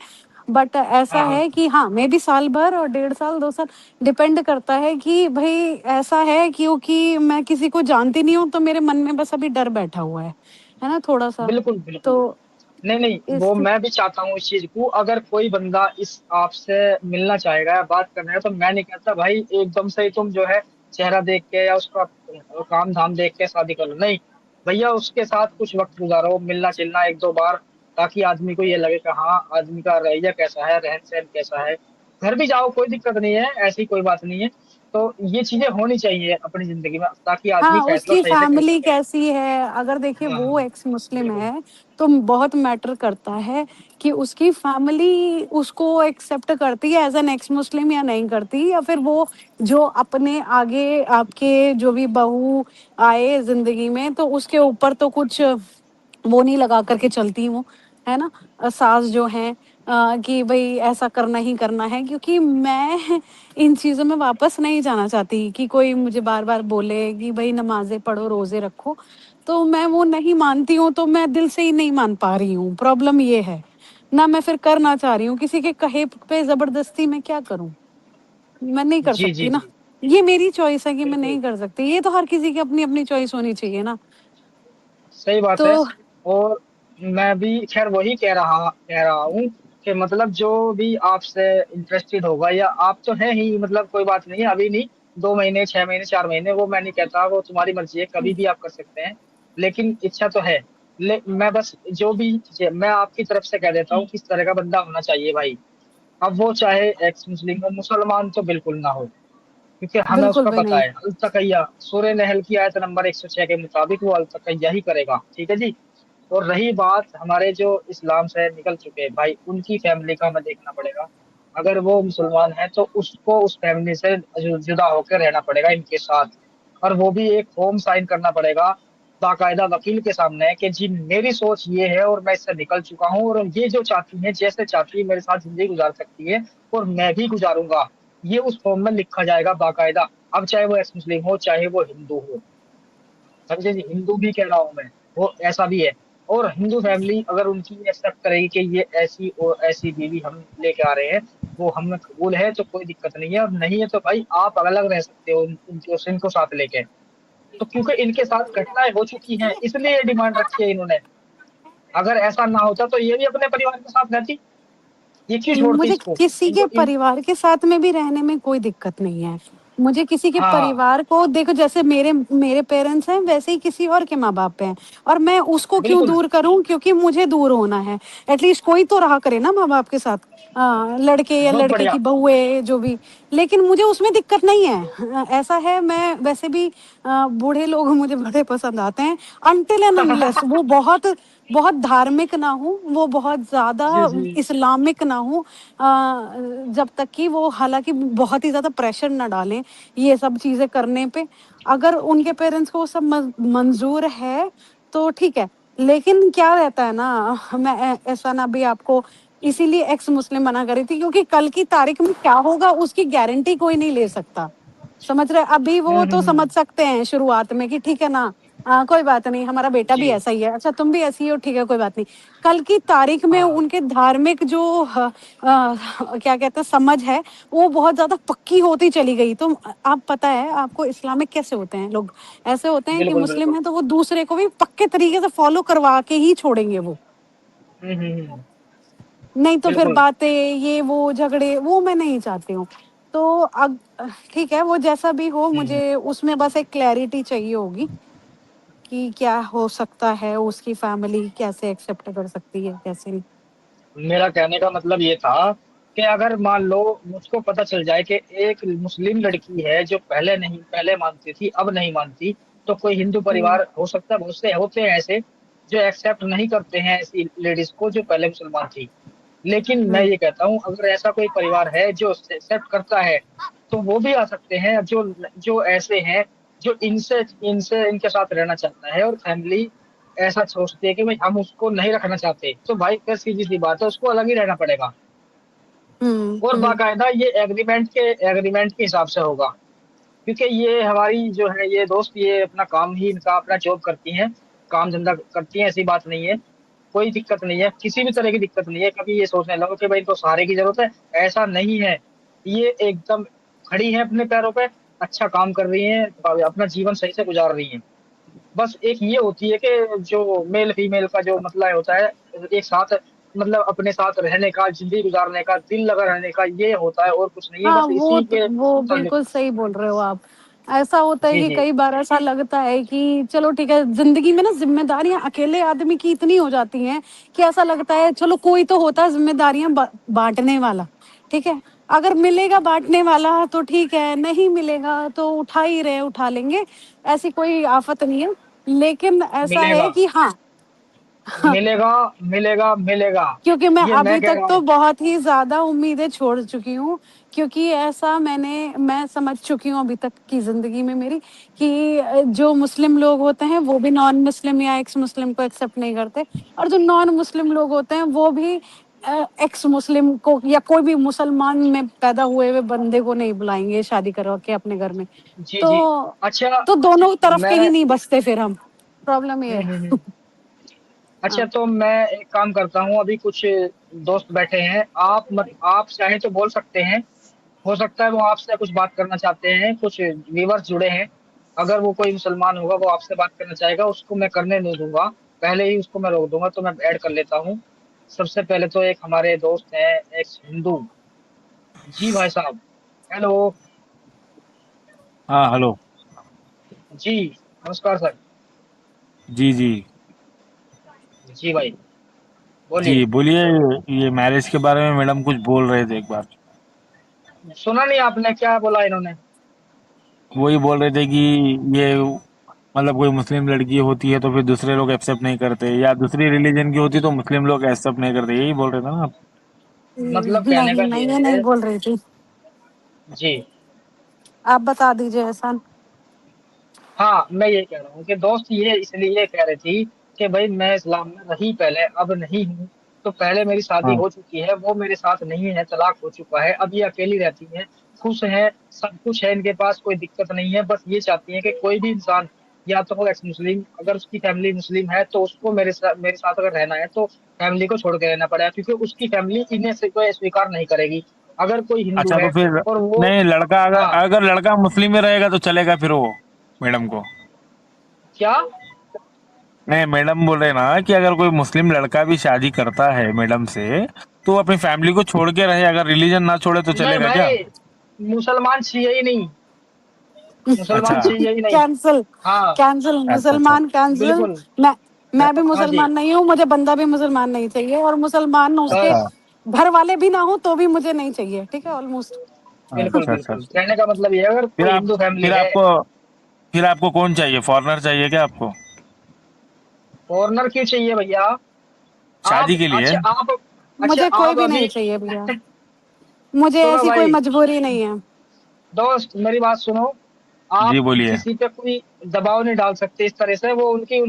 बट ऐसा हाँ हाँ है कि हाँ, मे बी साल भर और 1.5 साल 2 साल डिपेंड करता है कि भई ऐसा है, क्योंकि मैं किसी को जानती नहीं हूँ, तो मेरे मन में बस अभी डर बैठा हुआ है ना थोड़ा-सा। बिल्कुल बिल्कुल। तो नहीं नहीं, इस वो मैं भी चाहता हूँ इस चीज को। अगर कोई बंदा इस आपसे मिलना चाहेगा या बात करना है, तो मैं नहीं कहता भाई एकदम से ही तुम जो है चेहरा देख के या उसका काम धाम देख के शादी कर लो, नहीं। भैया उसके साथ कुछ वक्त गुजारो, मिलना चिलना एक दो बार, ताकि आदमी को ये लगे कि हाँ आदमी का रवैया कैसा है, रहन सहन कैसा है। घर भी जाओ कोई दिक्कत नहीं है, ऐसी कोई बात नहीं है। तो ये चीजें होनी चाहिए अपनी जिंदगी में, ताकि आदमी हाँ, फैसला उसकी सही से कर फैमिली सके। कैसी है, अगर देखिए हाँ वो हाँ एक्स मुस्लिम बिल्कुल। है तो बहुत मैटर करता है कि उसकी फैमिली उसको एक्सेप्ट करती है एज एन एक्स मुस्लिम या नहीं करती, या फिर वो जो अपने आगे आपके जो भी बहू आए जिंदगी में तो उसके ऊपर तो कुछ वो नहीं लगा करके चलती हूँ, है ना? सास जो हैं कि भई ऐसा करना ही करना है, क्योंकि मैं इन चीज़ों में वापस नहीं जाना चाहती कि कोई मुझे बार-बार बोले कि भई नमाज़ें पढ़ो, रोज़े रखो। तो मैं वो नहीं मानती हूँ, तो मैं दिल से ही नहीं मान पा रही हूँ, प्रॉब्लम ये है। ना मैं फिर करना चाह रही हूँ, किसी के कहे पे ज़बरदस्ती मैं क्या करूँ? मैं नहीं कर जी जी सकती ना। जी ये मेरी चॉइस है कि मैं बिल्कुल नहीं कर सकती, ये तो हर किसी की अपनी-अपनी चॉइस होनी चाहिए ना। सही बात है। तो और मैं भी खैर वही कह रहा हूँ कि मतलब जो भी आपसे इंटरेस्टेड होगा, या आप तो हैं ही, मतलब कोई बात नहीं है, अभी नहीं, 2 महीने 6 महीने 4 महीने, वो मैं नहीं कहता, वो तुम्हारी मर्जी है, कभी भी आप कर सकते हैं। लेकिन इच्छा तो है। मैं बस जो भी मैं आपकी तरफ से कह देता हूँ किस तरह का बंदा होना चाहिए भाई। अब वो चाहे एक्स मुस्लिम हो, मुसलमान तो बिल्कुल ना हो, क्योंकि हमें बिल्कुल उसका भी पता नहीं। है अल तकैया सूर्य नहल की आयत नंबर 106 के मुताबिक वो अल तकैया ही करेगा, ठीक है जी। और रही बात हमारे जो इस्लाम से निकल चुके हैं भाई, उनकी फैमिली का हमें देखना पड़ेगा। अगर वो मुसलमान है तो उसको उस फैमिली से जुदा होकर रहना पड़ेगा इनके साथ, और वो भी एक फॉर्म साइन करना पड़ेगा बाकायदा वकील के सामने कि जी मेरी सोच ये है और मैं इससे निकल चुका हूँ, और ये जो चाहती है, जैसे चाहती है मेरे साथ जिंदगी गुजार सकती है और मैं भी गुजारूंगा, ये उस फॉर्म में लिखा जाएगा बाकायदा। अब चाहे वो एक्स मुस्लिम हो, चाहे वो हिंदू हो, समझे जी, हिंदू भी कह रहा हूँ मैं, वो ऐसा भी है। और हिंदू फैमिली अगर उनकी एक्सेप्ट करेगी कि ये ऐसी और ऐसी बीवी हम लेके आ रहे हैं, वो हमें कबूल है, तो कोई दिक्कत नहीं है, और नहीं है तो भाई आप अलग रह सकते हो इनको साथ लेके। तो क्योंकि इनके साथ घटनाएं हो चुकी हैं, इसलिए ये डिमांड रखी है इन्होंने। अगर ऐसा ना होता तो ये भी अपने परिवार के साथ रहती, ये क्यों छोड़ती मुझे इसको, किसी के इनको परिवार के साथ में भी रहने में कोई दिक्कत नहीं है। मुझे किसी के हाँ परिवार को देखो, जैसे मेरे मेरे पेरेंट्स हैं वैसे ही किसी और के माँ बाप हैं, और मैं उसको क्यों बिल्कुल। दूर करूं, क्योंकि मुझे दूर होना है। एटलीस्ट कोई तो रहा करे ना माँ बाप के साथ, लड़के या बहुत लड़के बढ़िया। की बहुएं जो भी। लेकिन मुझे उसमें दिक्कत नहीं है। ऐसा है, मैं वैसे भी बूढ़े लोग मुझे बड़े पसंद आते हैं, अनटिल एंड अनलेस वो बहुत बहुत धार्मिक ना हो, वो बहुत ज्यादा जी जी। इस्लामिक ना हो, जब तक कि वो हालांकि बहुत ही ज्यादा प्रेशर ना डालें ये सब चीजें करने पे। अगर उनके पेरेंट्स को वो सब मंजूर है तो ठीक है। लेकिन क्या रहता है ना, मैं ऐसा ना भी आपको इसीलिए एक्स मुस्लिम मना करी थी, क्योंकि कल की तारीख में क्या होगा उसकी गारंटी कोई नहीं ले सकता। समझ रहे? अभी वो तो समझ सकते हैं शुरुआत में कि ठीक है ना, कोई बात नहीं, हमारा बेटा भी जी। ऐसा ही है, अच्छा तुम भी ऐसी हो, ठीक है कोई बात नहीं। कल की तारीख में हाँ उनके धार्मिक जो क्या कहते हैं समझ है, वो बहुत ज्यादा पक्की होती चली गई। तो आप पता है आपको इस्लामिक कैसे होते हैं लोग, ऐसे होते हैं कि बिल्कुल मुस्लिम बिल्कुल। है तो वो दूसरे को भी पक्के तरीके से फॉलो करवा के ही छोड़ेंगे वो। हम्म। नहीं तो फिर बिल्कुल। बातें ये वो झगड़े वो मैं नहीं चाहती हूँ। तो अब ठीक है, वो जैसा भी हो, हम्म। मुझे उसमें बस एक क्लैरिटी चाहिए होगी कि क्या हो सकता है, उसकी फैमिली कैसे एक्सेप्ट कर सकती है कैसे नहीं। मेरा कहने का मतलब ये था कि अगर मान लो मुझको पता चल जाए कि एक मुस्लिम लड़की है जो पहले मानती थी, अब नहीं मानती, तो कोई हिंदू हम्म, परिवार हो सकता है, बहुत से होते हैं ऐसे जो एक्सेप्ट नहीं करते हैं ऐसी लेडीज को जो पहले मुसलमान थी। लेकिन मैं हम्म, ये कहता हूँ अगर ऐसा कोई परिवार है जो एक्सेप्ट करता है, तो वो भी आ सकते हैं, जो जो ऐसे हैं, जो इनसे इनसे इनके साथ रहना चाहता है, और फैमिली ऐसा सोचती है कि भाई हम उसको नहीं रखना चाहते, तो भाई फिर सीधी सी बात है, उसको अलग ही रहना पड़ेगा। हम्म, और बाकायदा ये एग्रीमेंट के हिसाब से होगा। क्योंकि ये हमारी जो है ये दोस्त, ये अपना काम ही इनका अपना जॉब करती हैं, काम धंधा करती हैं, ऐसी बात नहीं है। कोई दिक्कत नहीं है, किसी भी तरह की दिक्कत नहीं है, कभी ये सोचने लगो कि भाई इनको सहारे की जरूरत है, ऐसा नहीं है। ये एकदम खड़ी है अपने पैरों पे, अच्छा काम कर रही हैं, अपना जीवन सही से गुजार रही हैं। बस एक ये होती है कि जो मेल फीमेल का जो मतलब होता है, एक साथ मतलब अपने साथ रहने का, जिंदगी गुजारने का, दिल लगा रहने का, ये होता है, और कुछ नहीं है, हाँ बस इसी के वो मुताबिक। बिल्कुल सही बोल रहे हो आप। ऐसा होता है जी कि जी। कई बार ऐसा लगता है कि चलो ठीक है, जिंदगी में ना जिम्मेदारियां अकेले आदमी की इतनी हो जाती हैं कि ऐसा लगता है चलो कोई तो होता है जिम्मेदारियां बांटने वाला। ठीक है, अगर मिलेगा बांटने वाला तो ठीक है, नहीं मिलेगा तो उठा ही रहे, उठा लेंगे, ऐसी कोई आफत नहीं है। लेकिन ऐसा मिलेगा है कि हाँ, मिलेगा मिलेगा मिलेगा। क्योंकि मैं ये मैं अभी कह तक रहा तो हूँ। बहुत ही ज़्यादा उम्मीदें छोड़ चुकी हूँ, क्योंकि ऐसा मैं समझ चुकी हूँ अभी तक की ज़िंदगी में मेरी कि जो मुस्लिम लोग होते हैं वो भी नॉन मुस्लिम या एक्स मुस्लिम को एक्सेप्ट नहीं करते, और जो नॉन मुस्लिम लोग होते हैं वो भी एक्स मुस्लिम को या कोई भी मुसलमान में पैदा हुए हुए बंदे को नहीं बुलाएंगे शादी करवा के अपने घर में। जी जी। तो अच्छा। तो दोनों तरफ के मैं ही नहीं बचते फिर हम। प्रॉब्लम ये है। अच्छा, हाँ। तो मैं एक काम करता हूँ, अभी कुछ दोस्त बैठे हैं, आप चाहे तो बोल सकते हैं, हो सकता है वो आपसे कुछ बात करना चाहते हैं, कुछ व्यूअर्स जुड़े हैं। अगर वो कोई मुसलमान होगा वो आपसे बात करना चाहेगा, उसको मैं करने नहीं दूंगा, पहले ही उसको मैं रोक दूंगा, तो मैं ऐड कर लेता हूँ। सबसे पहले तो एक हमारे दोस्त हैं, एक हिंदू। जी भाई साहब। हेलो। हाँ हेलो। जी नमस्कार सर। जी जी। जी भाई बोलिए। जी बोलिए। ये मैरिज के बारे में मैडम कुछ बोल रहे थे एक बार। सुना नहीं आपने क्या बोला इन्होंने? वही बोल रहे थे कि ये मतलब कोई मुस्लिम लड़की होती है तो फिर दूसरे लोग एक्सेप्ट नहीं करते, या दूसरी रिलीजन की होती तो मुस्लिम लोग एक्सेप्ट नहीं करते, यही बोल रहे थे ना आप? मतलब कहने नहीं का नहीं, ये ये नहीं है। बोल रही थी। जी। आप बता दीजिए एहसान। हाँ, मैं ये कह रहा हूँ कि दोस्त ये इसलिए कह रही थी कि भाई मैं इस्लाम में रही पहले, अब नहीं हूँ। तो पहले मेरी शादी हाँ हो चुकी है, वो मेरे साथ नहीं है, तलाक हो चुका है, अब ये अकेली रहती हैं, खुश हैं, सब कुछ है इनके पास, कोई दिक्कत नहीं है। बस ये चाहती हैं कि कोई भी इंसान, या तो वो एक्स मुस्लिम, अगर उसकी फैमिली मुस्लिम है तो उसको मेरे साथ अगर रहना है तो फैमिली को छोड़ के रहना पड़ेगा, क्योंकि उसकी फैमिली इन्हें से कोई स्वीकार नहीं करेगी। अगर कोई हिंदू अच्छा, तो है फिर और वो, नहीं, लड़का अगर हाँ, अगर लड़का मुस्लिम में रहेगा तो चलेगा फिर वो मैडम को? क्या? नहीं, मैडम बोल रहे ना कि अगर कोई मुस्लिम लड़का भी शादी करता है मैडम से तो अपनी फैमिली को छोड़ के रहे, अगर रिलीजन ना छोड़े तो नहीं चलेगा क्या? भाई, मुसलमान चाहिए ही नहीं, अच्छा मुसलमान चाहिए ही नहीं। कैंसिल, हाँ, कैंसिल, अच्छा अच्छा। मुसलमान कैंसिल। बिल्कुल। मैं भी हाँ जी। मुसलमान नहीं हूँ, मुझे बंदा भी मुसलमान नहीं चाहिए, और मुसलमान उसके अच्छा घर वाले भी ना हो तो भी मुझे नहीं चाहिए, ठीक है, ऑलमोस्ट। बिल्कुल अच्छा अच्छा बिल्कुल, अच्छा। कहने का मतलब ये है, अगर फिर कोई आप हिंदू फैमिली फिर है। आपको फिर आपको कौन चाहिए? फॉरेनर चाहिए क्या आपको फॉरनर क्यों चाहिए भैया? शादी आप के लिए? अच्छा आप अच्छा मुझे कोई आप भी नहीं अभी चाहिए भैया, मुझे सुनो ऐसी कोई भाई, मजबूरी नहीं है। दोस्त मेरी बात सुनो। जी आप बोलिए। किसी पे कोई दबाव नहीं डाल सकते इस तरह से, वो उनकी